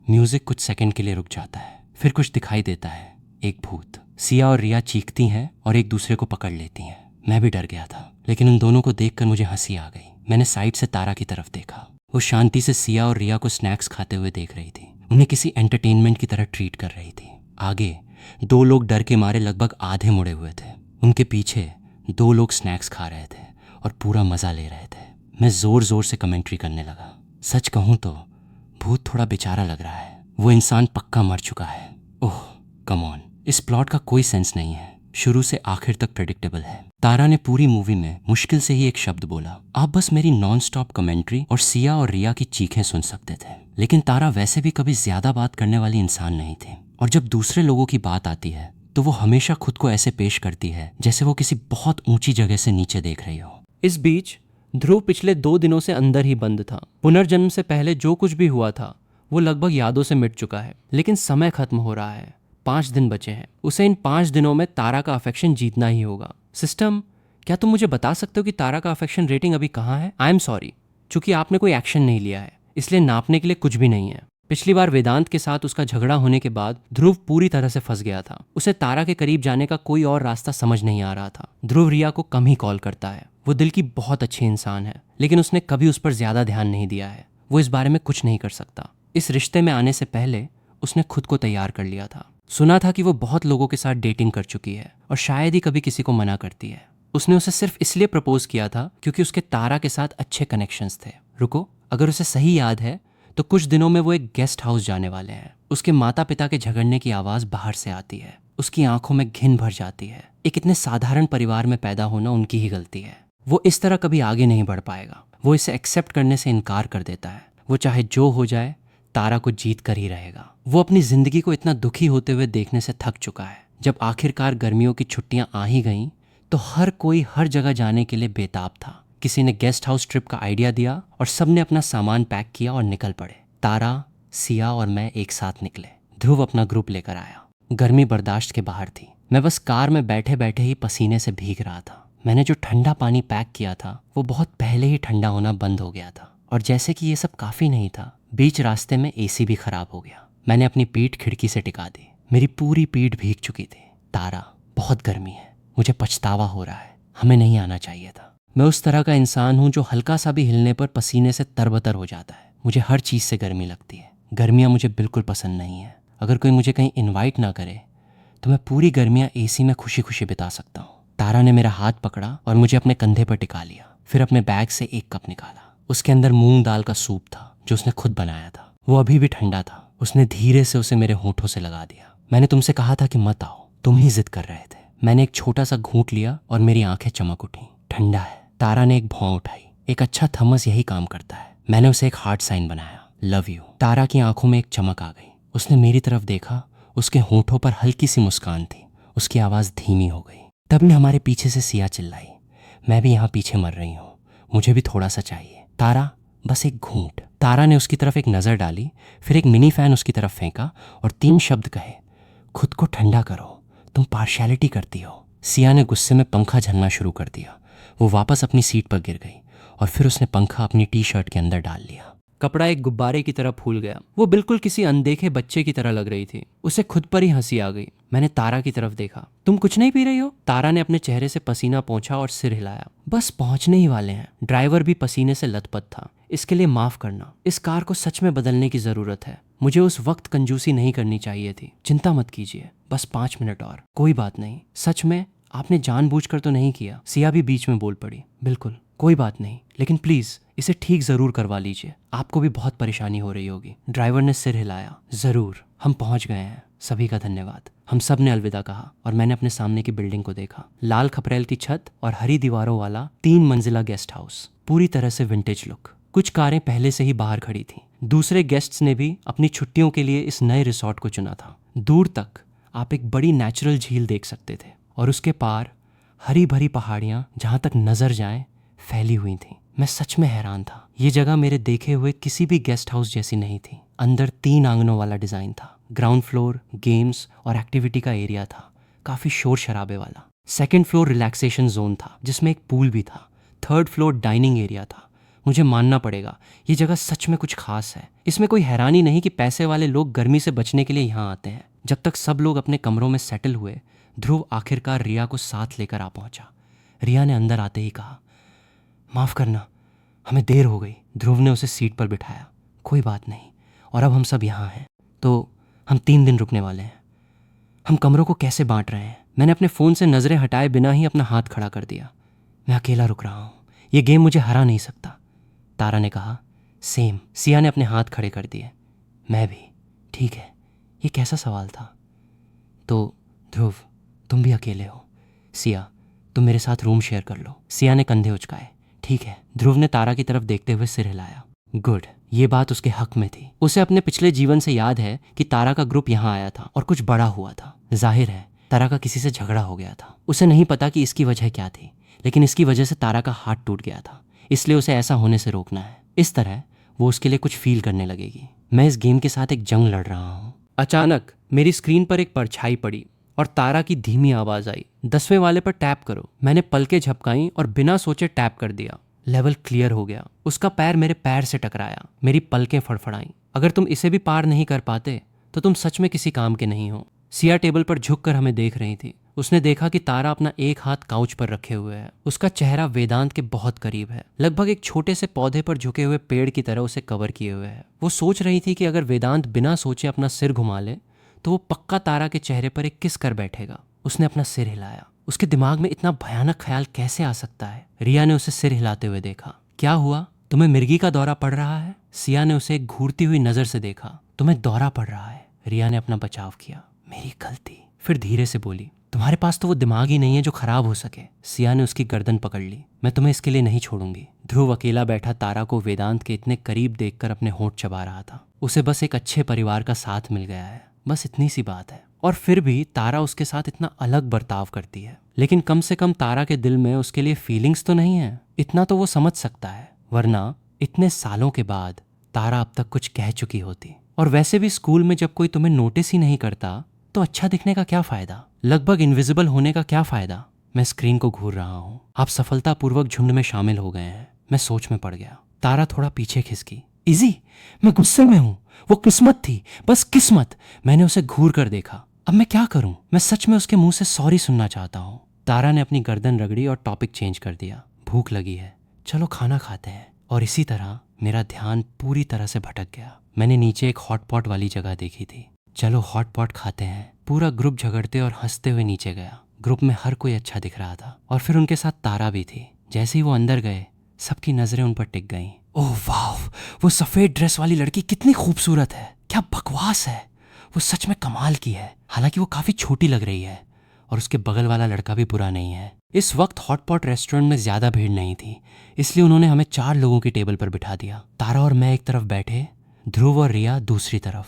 म्यूजिक कुछ सेकंड के लिए रुक जाता है, फिर कुछ दिखाई देता है, एक भूत। सिया और रिया चीखती हैं और एक दूसरे को पकड़ लेती हैं। मैं भी डर गया था, लेकिन उन दोनों को देखकर मुझे हंसी आ गई। मैंने साइड से तारा की तरफ देखा। वो शांति से सिया और रिया को स्नैक्स खाते हुए देख रही थी, उन्हें किसी एंटरटेनमेंट की तरह ट्रीट कर रही थी। आगे दो लोग डर के मारे लगभग आधे मुड़े हुए थे। उनके पीछे दो लोग स्नैक्स खा रहे थे और पूरा मजा ले रहे थे। मैं जोर जोर से कमेंट्री करने लगा। सच कहूँ तो भूत थोड़ा बेचारा लग रहा है, वो इंसान पक्का मर चुका है। ओह कम ऑन, इस प्लॉट का कोई सेंस नहीं है, शुरू से आखिर तक प्रेडिक्टेबल है। तारा ने पूरी मूवी में मुश्किल से ही एक शब्द बोला। आप बस मेरी नॉन स्टॉप कमेंट्री और सिया और रिया की चीखें सुन सकते थे। लेकिन तारा वैसे भी कभी ज्यादा बात करने वाली इंसान नहीं थी, और जब दूसरे लोगों की बात आती है तो वो हमेशा खुद को ऐसे पेश करती है जैसे वो किसी बहुत ऊंची जगह से नीचे देख रही हो। इस बीच ध्रुव पिछले 2 दिनों से अंदर ही बंद था। पुनर्जन्म से पहले जो कुछ भी हुआ था वो लगभग यादों से मिट चुका है, लेकिन समय खत्म हो रहा है। 5 दिन बचे हैं। उसे इन 5 दिनों में तारा का अफेक्शन जीतना ही होगा। सिस्टम, क्या तुम मुझे बता सकते हो कि तारा का अफेक्शन रेटिंग अभी कहाँ है? आई एम सॉरी, चूंकि आपने कोई एक्शन नहीं लिया है इसलिए नापने के लिए कुछ भी नहीं है। पिछली बार वेदांत के साथ उसका झगड़ा होने के बाद ध्रुव पूरी तरह से फंस गया था। उसे तारा के करीब जाने का कोई और रास्ता समझ नहीं आ रहा था। ध्रुव रिया को कम ही कॉल करता है। वो दिल की बहुत अच्छी इंसान है, लेकिन उसने कभी उस पर ज्यादा ध्यान नहीं दिया है। वो इस बारे में कुछ नहीं कर सकता। इस रिश्ते में आने से पहले उसने खुद को तैयार कर लिया था। सुना था कि वो बहुत लोगों के साथ डेटिंग कर चुकी है और शायद ही कभी किसी को मना करती है। उसने उसे सिर्फ इसलिए प्रपोज किया था क्योंकि उसके तारा के साथ अच्छे कनेक्शंस थे। रुको, अगर उसे सही याद है तो कुछ दिनों में वो एक गेस्ट हाउस जाने वाले हैं। उसके माता पिता के झगड़ने की आवाज बाहर से आती है। उसकी आंखों में घिन भर जाती है। एक इतने साधारण परिवार में पैदा होना उनकी ही गलती है। वो इस तरह कभी आगे नहीं बढ़ पाएगा। वो इसे एक्सेप्ट करने से इनकार कर देता है। वो चाहे जो हो जाए तारा को जीत कर ही रहेगा। वो अपनी जिंदगी को इतना दुखी होते हुए देखने से थक चुका है। जब आखिरकार गर्मियों की छुट्टियां आ ही गईं तो हर कोई हर जगह जाने के लिए बेताब था। किसी ने गेस्ट हाउस ट्रिप का आइडिया दिया और सबने अपना सामान पैक किया और निकल पड़े। तारा, सिया और मैं एक साथ निकले। ध्रुव अपना ग्रुप लेकर आया। गर्मी बर्दाश्त के बाहर थी। मैं बस कार में बैठे बैठे ही पसीने से भीग रहा था। मैंने जो ठंडा पानी पैक किया था वो बहुत पहले ही ठंडा होना बंद हो गया था। और जैसे कि ये सब काफ़ी नहीं था, बीच रास्ते में एसी भी खराब हो गया। मैंने अपनी पीठ खिड़की से टिका दी। मेरी पूरी पीठ भीग चुकी थी। तारा, बहुत गर्मी है, मुझे पछतावा हो रहा है, हमें नहीं आना चाहिए था। मैं उस तरह का इंसान हूँ जो हल्का सा भी हिलने पर पसीने से तरबतर हो जाता है। मुझे हर चीज़ से गर्मी लगती है। गर्मियाँ मुझे बिल्कुल पसंद नहीं है। अगर कोई मुझे कहीं इन्वाइट ना करे तो मैं पूरी गर्मियाँ एसी में खुशी खुशी बिता सकता हूँ। तारा ने मेरा हाथ पकड़ा और मुझे अपने कंधे पर टिका लिया। फिर अपने बैग से एक कप निकाला। उसके अंदर मूंग दाल का सूप था जो उसने खुद बनाया था। वो अभी भी ठंडा था। उसने धीरे से उसे मेरे होठों से लगा दिया। मैंने तुमसे कहा था कि मत आओ, तुम ही जिद कर रहे थे। मैंने एक छोटा सा घूंट लिया और मेरी आंखें चमक उठी। ठंडा है। तारा ने एक भौं उठाई। एक अच्छा थमस यही काम करता है। मैंने उसे एक हार्ट साइन बनाया, लव यू। तारा की आंखों में एक चमक आ गई। उसने मेरी तरफ देखा। उसके होठों पर हल्की सी मुस्कान थी। उसकी आवाज़ धीमी हो गई। तभी हमारे पीछे से सिया चिल्लाई, मैं भी यहाँ पीछे मर रही हूँ, मुझे भी थोड़ा सा चाहिए। तारा, बस एक घूंट। तारा ने उसकी तरफ एक नज़र डाली, फिर एक मिनी फैन उसकी तरफ फेंका और 3 शब्द कहे, खुद को ठंडा करो, तुम पार्शियलिटी करती हो। सिया ने गुस्से में पंखा झलना शुरू कर दिया। वो वापस अपनी सीट पर गिर गई और फिर उसने पंखा अपनी टी शर्ट के अंदर डाल लिया। कपड़ा एक गुब्बारे की तरह फूल गया। वो बिल्कुल किसी अनदेखे बच्चे की तरह लग रही थी। उसे खुद पर ही हंसी आ गई। मैंने तारा की तरफ देखा। तुम कुछ नहीं पी रही हो? तारा ने अपने चेहरे से पसीना पोंछा और सिर हिलाया। बस पहुंचने ही वाले हैं। ड्राइवर भी पसीने से लथपथ था। इसके लिए माफ करना। इस कार को सच में बदलने की जरूरत है। मुझे उस वक्त कंजूसी नहीं करनी चाहिए थी। चिंता मत कीजिए, बस 5 मिनट और। कोई बात नहीं, सच में आपने जानबूझकर तो नहीं किया। सिया भी बीच में बोल पड़ी। बिल्कुल कोई बात नहीं, लेकिन प्लीज इसे ठीक जरूर करवा लीजिए, आपको भी बहुत परेशानी हो रही होगी। ड्राइवर ने सिर हिलाया। जरूर, हम पहुंच गए हैं, सभी का धन्यवाद। हम सब ने अलविदा कहा और मैंने अपने सामने की बिल्डिंग को देखा। लाल खपरेल की छत और हरी दीवारों वाला 3 मंजिला गेस्ट हाउस, पूरी तरह से विंटेज लुक। कुछ कारें पहले से ही बाहर खड़ी थीं। दूसरे गेस्ट्स ने भी अपनी छुट्टियों के लिए इस नए रिसॉर्ट को चुना था। दूर तक आप एक बड़ी नेचुरल झील देख सकते थे और उसके पार हरी भरी पहाड़ियां जहां तक नजर जाएं फैली हुई थीं। मैं सच में हैरान था। ये जगह मेरे देखे हुए किसी भी गेस्ट हाउस जैसी नहीं थी। अंदर 3 आंगनों वाला डिजाइन था। ग्राउंड फ्लोर गेम्स और एक्टिविटी का एरिया था, काफी शोर शराबे वाला। 2nd फ्लोर रिलैक्सेशन जोन था जिसमें एक पूल भी था। 3rd फ्लोर डाइनिंग एरिया था। मुझे मानना पड़ेगा, ये जगह सच में कुछ खास है। इसमें कोई हैरानी नहीं कि पैसे वाले लोग गर्मी से बचने के लिए यहाँ आते हैं। जब तक सब लोग अपने कमरों में सेटल हुए, ध्रुव आखिरकार रिया को साथ लेकर आ पहुंचा। रिया ने अंदर आते ही कहा, माफ करना, हमें देर हो गई। ध्रुव ने उसे सीट पर बिठाया। कोई बात नहीं, और अब हम सब यहाँ हैं तो हम 3 दिन रुकने वाले हैं। हम कमरों को कैसे बांट रहे हैं? मैंने अपने फ़ोन से नज़रें हटाए बिना ही अपना हाथ खड़ा कर दिया। मैं अकेला रुक रहा हूँ, ये गेम मुझे हरा नहीं सकता। तारा ने कहा, सेम। सिया ने अपने हाथ खड़े कर दिए। मैं भी। ठीक है, ये कैसा सवाल था? तो ध्रुव, तुम भी अकेले हो। सिया, तुम मेरे साथ रूम शेयर कर लो। सिया ने कंधे उचकाए। ठीक है। ध्रुव ने तारा की तरफ देखते हुए सिर हिलाया। गुड, ये बात उसके हक में थी। उसे अपने पिछले जीवन से याद है कि तारा का ग्रुप यहाँ आया था और कुछ बड़ा हुआ था। जाहिर है तारा का किसी से झगड़ा हो गया था। उसे नहीं पता कि इसकी वजह क्या थी, लेकिन इसकी वजह से तारा का हाथ टूट गया था। इसलिए उसे ऐसा होने से रोकना है। इस तरह वो उसके लिए कुछ फील करने लगेगी। मैं इस गेम के साथ एक जंग लड़ रहा हूँ। अचानक मेरी स्क्रीन पर एक परछाई पड़ी और तारा की धीमी आवाज आई, 10वें वाले पर टैप करो। मैंने पलकें झपकाई और बिना सोचे टैप कर दिया। लेवल क्लियर हो गया। उसका पैर मेरे पैर से टकराया। मेरी पलकें फड़फड़ाईं। अगर तुम इसे भी पार नहीं कर पाते तो तुम सच में किसी काम के नहीं हो। सिया टेबल पर झुककर हमें देख रही थी। उसने देखा कि तारा अपना एक हाथ काउच पर रखे हुए है। उसका चेहरा वेदांत के बहुत करीब है, लगभग एक छोटे से पौधे पर झुके हुए पेड़ की तरह उसे कवर किए हुए है। वो सोच रही थी कि अगर वेदांत बिना सोचे अपना सिर घुमा ले तो वो पक्का तारा के चेहरे पर एक किस कर बैठेगा। उसने अपना सिर हिलाया। उसके दिमाग में इतना भयानक ख्याल कैसे आ सकता है? रिया ने उसे सिर हिलाते हुए देखा। क्या हुआ, तुम्हें मिर्गी का दौरा पड़ रहा है? सिया ने उसे एक घूरती हुई नजर से देखा। तुम्हें दौरा पड़ रहा है। रिया ने अपना बचाव किया। मेरी गलती। फिर धीरे से बोली, तुम्हारे पास तो वो दिमाग ही नहीं है जो खराब हो सके। सिया ने उसकी गर्दन पकड़ ली। मैं तुम्हें इसके लिए नहीं छोड़ूंगी। ध्रुव अकेला बैठा तारा को वेदांत के इतने करीब देखकर अपने होंठ चबा रहा था। उसे बस एक अच्छे परिवार का साथ मिल गया है, बस इतनी सी बात है। और फिर भी तारा उसके साथ इतना अलग बर्ताव करती है। लेकिन कम से कम तारा के दिल में उसके लिए फीलिंग्स तो नहीं है, इतना तो वो समझ सकता है, वरना इतने सालों के बाद तारा अब तक कुछ कह चुकी होती। और वैसे भी स्कूल में जब कोई तुम्हें नोटिस ही नहीं करता तो अच्छा दिखने का क्या फायदा, लगभग इनविजिबल होने का क्या फायदा। मैं स्क्रीन को घूर रहा हूँ। आप सफलतापूर्वक झुंड में शामिल हो गए हैं। मैं सोच में पड़ गया। तारा थोड़ा पीछे खिसकी। इजी, मैं गुस्से में हूँ। वो किस्मत थी, बस किस्मत। मैंने उसे घूर कर देखा। अब मैं क्या करूं? मैं सच में उसके मुंह से सॉरी सुनना चाहता हूँ। तारा ने अपनी गर्दन रगड़ी और टॉपिक चेंज कर दिया। भूख लगी है, चलो खाना खाते हैं। और इसी तरह मेरा ध्यान पूरी तरह से भटक गया। मैंने नीचे एक हॉट पॉट वाली जगह देखी थी। चलो हॉट पॉट खाते हैं। पूरा ग्रुप झगड़ते और हंसते हुए नीचे गया। ग्रुप में हर कोई अच्छा दिख रहा था और फिर उनके साथ तारा भी थी। जैसे ही वो अंदर गए सबकी नजरें उन पर टिक गईं। ओह वाह, वो सफेद ड्रेस वाली लड़की कितनी खूबसूरत है। क्या बकवास है, वो सच में कमाल की है। हालांकि वो काफी छोटी लग रही है और उसके बगल वाला लड़का भी बुरा नहीं है। इस वक्त हॉटपॉट रेस्टोरेंट में ज्यादा भीड़ नहीं थी, इसलिए उन्होंने हमें 4 लोगों की टेबल पर बिठा दिया। तारा और मैं एक तरफ बैठे, ध्रुव और रिया दूसरी तरफ,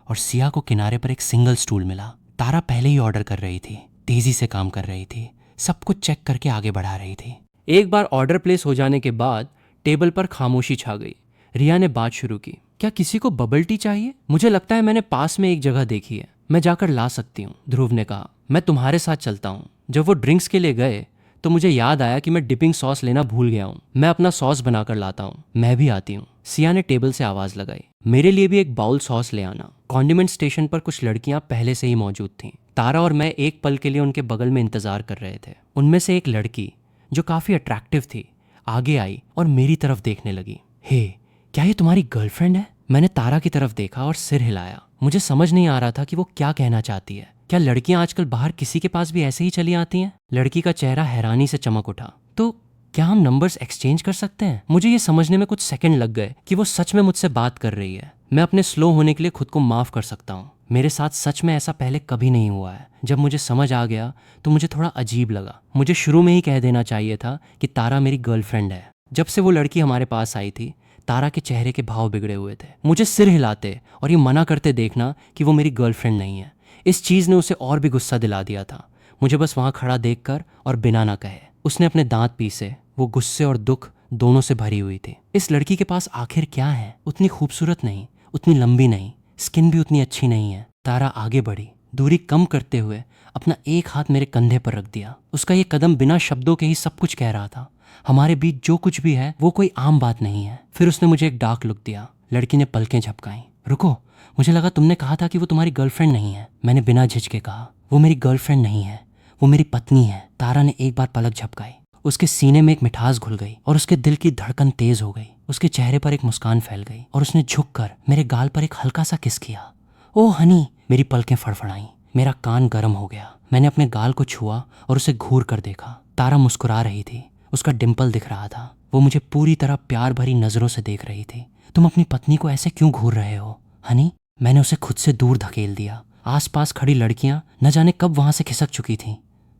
और सिया को किनारे पर एक सिंगल स्टूल मिला। तारा पहले ही ऑर्डर कर रही थी, तेजी से काम कर रही थी, सब कुछ चेक करके आगे बढ़ा रही थी। एक बार ऑर्डर प्लेस हो जाने के बाद टेबल पर खामोशी छा गई। रिया ने बात शुरू की, क्या किसी को बबल टी चाहिए? मुझे लगता है मैंने पास में एक जगह देखी है, मैं जाकर ला सकती हूँ। ध्रुव ने कहा, मैं तुम्हारे साथ चलता हूँ। जब वो ड्रिंक्स के लिए गए तो मुझे याद आया कि मैं डिपिंग सॉस लेना भूल गया हूँ। मैं अपना सॉस बनाकर लाता हूँ। मैं भी आती हूँ। सिया ने टेबल से आवाज लगाई, मेरे लिए भी एक बाउल सॉस ले आना। कॉन्डिमेंट स्टेशन पर कुछ लड़कियां पहले से ही मौजूद थीं। तारा और मैं एक पल के लिए उनके बगल में इंतजार कर रहे थे। उनमें से एक लड़की जो काफी अट्रैक्टिव थी आगे आई और मेरी तरफ देखने लगी। हे, क्या ये तुम्हारी गर्लफ्रेंड है? मैंने तारा की तरफ देखा और सिर हिलाया। मुझे समझ नहीं आ रहा था कि वो क्या कहना चाहती है। क्या लड़कियां आजकल बाहर किसी के पास भी ऐसे ही चली आती हैं? लड़की का चेहरा हैरानी से चमक उठा। तो क्या हम नंबर्स एक्सचेंज कर सकते हैं? मुझे ये समझने में कुछ सेकंड लग गए कि वो सच में मुझसे बात कर रही है। मैं अपने स्लो होने के लिए खुद को माफ कर सकता हूँ। मेरे साथ सच में ऐसा पहले कभी नहीं हुआ है। जब मुझे समझ आ गया तो मुझे थोड़ा अजीब लगा। मुझे शुरू में ही कह देना चाहिए था कि तारा मेरी गर्लफ्रेंड है। जब से वो लड़की हमारे पास आई थी, तारा के चेहरे के भाव बिगड़े हुए थे। मुझे सिर हिलाते और ये मना करते देखना कि वो मेरी गर्लफ्रेंड नहीं है, इस चीज़ ने उसे और भी गुस्सा दिला दिया था। मुझे बस वहाँ खड़ा देखकर और बिना ना कहे उसने अपने दांत पीसे। वो गुस्से और दुख दोनों से भरी हुई थी। इस लड़की के पास आखिर क्या है? उतनी खूबसूरत नहीं, उतनी लंबी नहीं, स्किन भी उतनी अच्छी नहीं है। तारा आगे बढ़ी, दूरी कम करते हुए अपना एक हाथ मेरे कंधे पर रख दिया। उसका ये कदम बिना शब्दों के ही सब कुछ कह रहा था। हमारे बीच जो कुछ भी है वो कोई आम बात नहीं है। फिर उसने मुझे एक डार्क लुक दिया। लड़की ने पलकें झपकाई। रुको, मुझे लगा तुमने कहा था कि वो तुम्हारी गर्लफ्रेंड नहीं है। मैंने बिना झिझके कहा, वो मेरी गर्लफ्रेंड नहीं है, वो मेरी पत्नी है। तारा ने एक बार पलक झपकाई। उसके सीने में एक मिठास घुल गई और उसके दिल की धड़कन तेज हो गई। उसके चेहरे पर एक मुस्कान फैल गई और उसने झुककर मेरे गाल पर एक हल्का सा किस किया। ओह हनी, मेरी पलकें फड़फड़ाईं। मेरा कान गर्म हो गया। मैंने अपने गाल को छुआ और उसे घूर कर देखा। तारा मुस्कुरा रही थी, उसका डिम्पल दिख रहा था। वो मुझे पूरी तरह प्यार भरी नजरों से देख रही थी। तुम अपनी पत्नी को ऐसे क्यों घूर रहे हो हनी? मैंने उसे खुद से दूर धकेल दिया। आसपास खड़ी लड़कियां न जाने कब वहां से खिसक चुकी थीं।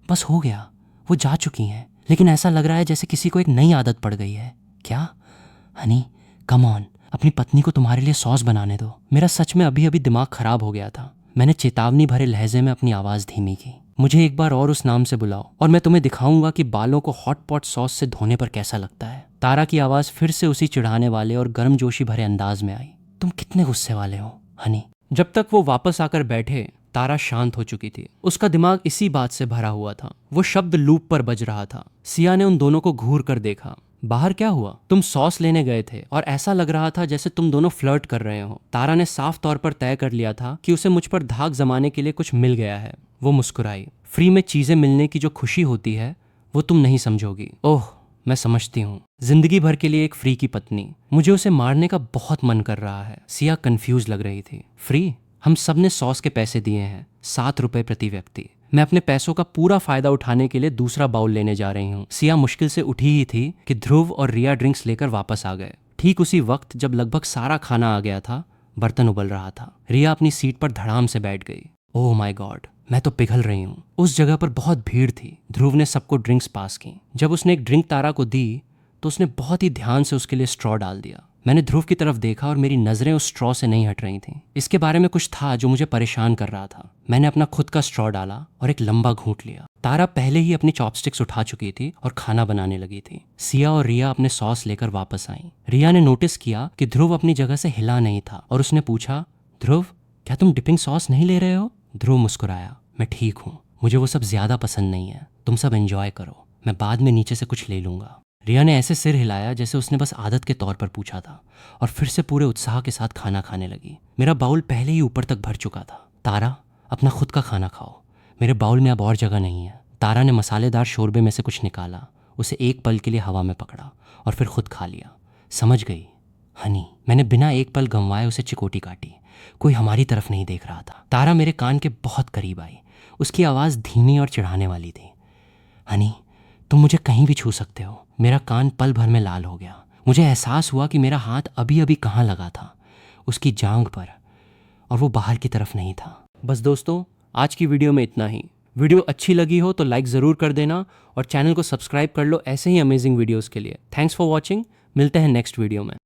बस हो गया, वो जा चुकी हैं, लेकिन ऐसा लग रहा है जैसे किसी को एक नई आदत पड़ गई है। क्या हनी, कम ऑन, अपनी पत्नी को तुम्हारे लिए सॉस बनाने दो। मेरा सच में अभी अभी दिमाग खराब हो गया था। मैंने चेतावनी भरे लहजे में अपनी आवाज धीमी की। मुझे एक बार और उस नाम से बुलाओ और मैं तुम्हें दिखाऊंगा कि बालों को हॉट पॉट सॉस से धोने पर कैसा लगता है। तारा की आवाज फिर से उसी चिढ़ाने वाले और गर्मजोशी भरे अंदाज में आई। तुम कितने गुस्से वाले हो हनी। जब तक वो वापस आकर बैठे, तारा शांत हो चुकी थी। उसका दिमाग इसी बात से भरा हुआ था। वो शब्द लूप पर बज रहा था। सिया ने उन दोनों को घूर कर देखा। बाहर क्या हुआ? तुम सॉस लेने गए थे और ऐसा लग रहा था जैसे तुम दोनों फ्लर्ट कर रहे हो। तारा ने साफ तौर पर तय कर लिया था कि उसे मुझ पर धाक जमाने के लिए कुछ मिल गया है। वो मुस्कुराई। फ्री में चीजें मिलने की जो खुशी होती है वो तुम नहीं समझोगी। ओह, मैं समझती हूँ। जिंदगी भर के लिए एक फ्री की पत्नी। मुझे उसे मारने का बहुत मन कर रहा है। सिया कंफ्यूज लग रही थी। फ्री? हम सब ने सॉस के पैसे दिए हैं, 7 रुपए प्रति व्यक्ति। मैं अपने पैसों का पूरा फायदा उठाने के लिए दूसरा बाउल लेने जा रही हूँ। सिया मुश्किल से उठी ही थी कि ध्रुव और रिया ड्रिंक्स लेकर वापस आ गए। ठीक उसी वक्त जब लगभग सारा खाना आ गया था, बर्तन उबल रहा था। रिया अपनी सीट पर धड़ाम से बैठ गई। ओह माय गॉड, मैं तो पिघल रही हूँ। उस जगह पर बहुत भीड़ थी। ध्रुव ने सबको ड्रिंक्स पास की। जब उसने एक ड्रिंक तारा को दी तो उसने बहुत ही ध्यान से उसके लिए स्ट्रॉ डाल दिया। मैंने ध्रुव की तरफ देखा और मेरी नजरें उस स्ट्रॉ से नहीं हट रही थीं। इसके बारे में कुछ था जो मुझे परेशान कर रहा था। मैंने अपना खुद का स्ट्रॉ डाला और एक लंबा घूंट लिया। तारा पहले ही अपनी चॉपस्टिक्स उठा चुकी थी और खाना बनाने लगी थी। सिया और रिया अपने सॉस लेकर वापस आईं। रिया ने नोटिस किया कि ध्रुव अपनी जगह से हिला नहीं था और उसने पूछा, ध्रुव क्या तुम डिपिंग सॉस नहीं ले रहे हो? ध्रुव मुस्कुराया, मैं ठीक हूँ, मुझे वो सब ज्यादा पसंद नहीं है, तुम सब एंजॉय करो, मैं बाद में नीचे से कुछ ले लूंगा। रिया ने ऐसे सिर हिलाया जैसे उसने बस आदत के तौर पर पूछा था और फिर से पूरे उत्साह के साथ खाना खाने लगी। मेरा बाउल पहले ही ऊपर तक भर चुका था। तारा, अपना खुद का खाना खाओ, मेरे बाउल में अब और जगह नहीं है। तारा ने मसालेदार शोरबे में से कुछ निकाला, उसे एक पल के लिए हवा में पकड़ा और फिर खुद खा लिया। समझ गई हनी, मैंने बिना एक पल गंवाए उसे चिकोटी काटी। कोई हमारी तरफ नहीं देख रहा था। तारा मेरे कान के बहुत करीब आई। उसकी आवाज़ धीमी और चिढ़ाने वाली थी। हनी, तुम मुझे कहीं भी छू सकते हो। मेरा कान पल भर में लाल हो गया। मुझे एहसास हुआ कि मेरा हाथ अभी अभी कहाँ लगा था, उसकी जांघ पर, और वो बाहर की तरफ नहीं था। बस दोस्तों, आज की वीडियो में इतना ही। वीडियो अच्छी लगी हो तो लाइक ज़रूर कर देना और चैनल को सब्सक्राइब कर लो ऐसे ही अमेजिंग वीडियोज़ के लिए। Thanks for watching. मिलते हैं नेक्स्ट वीडियो में।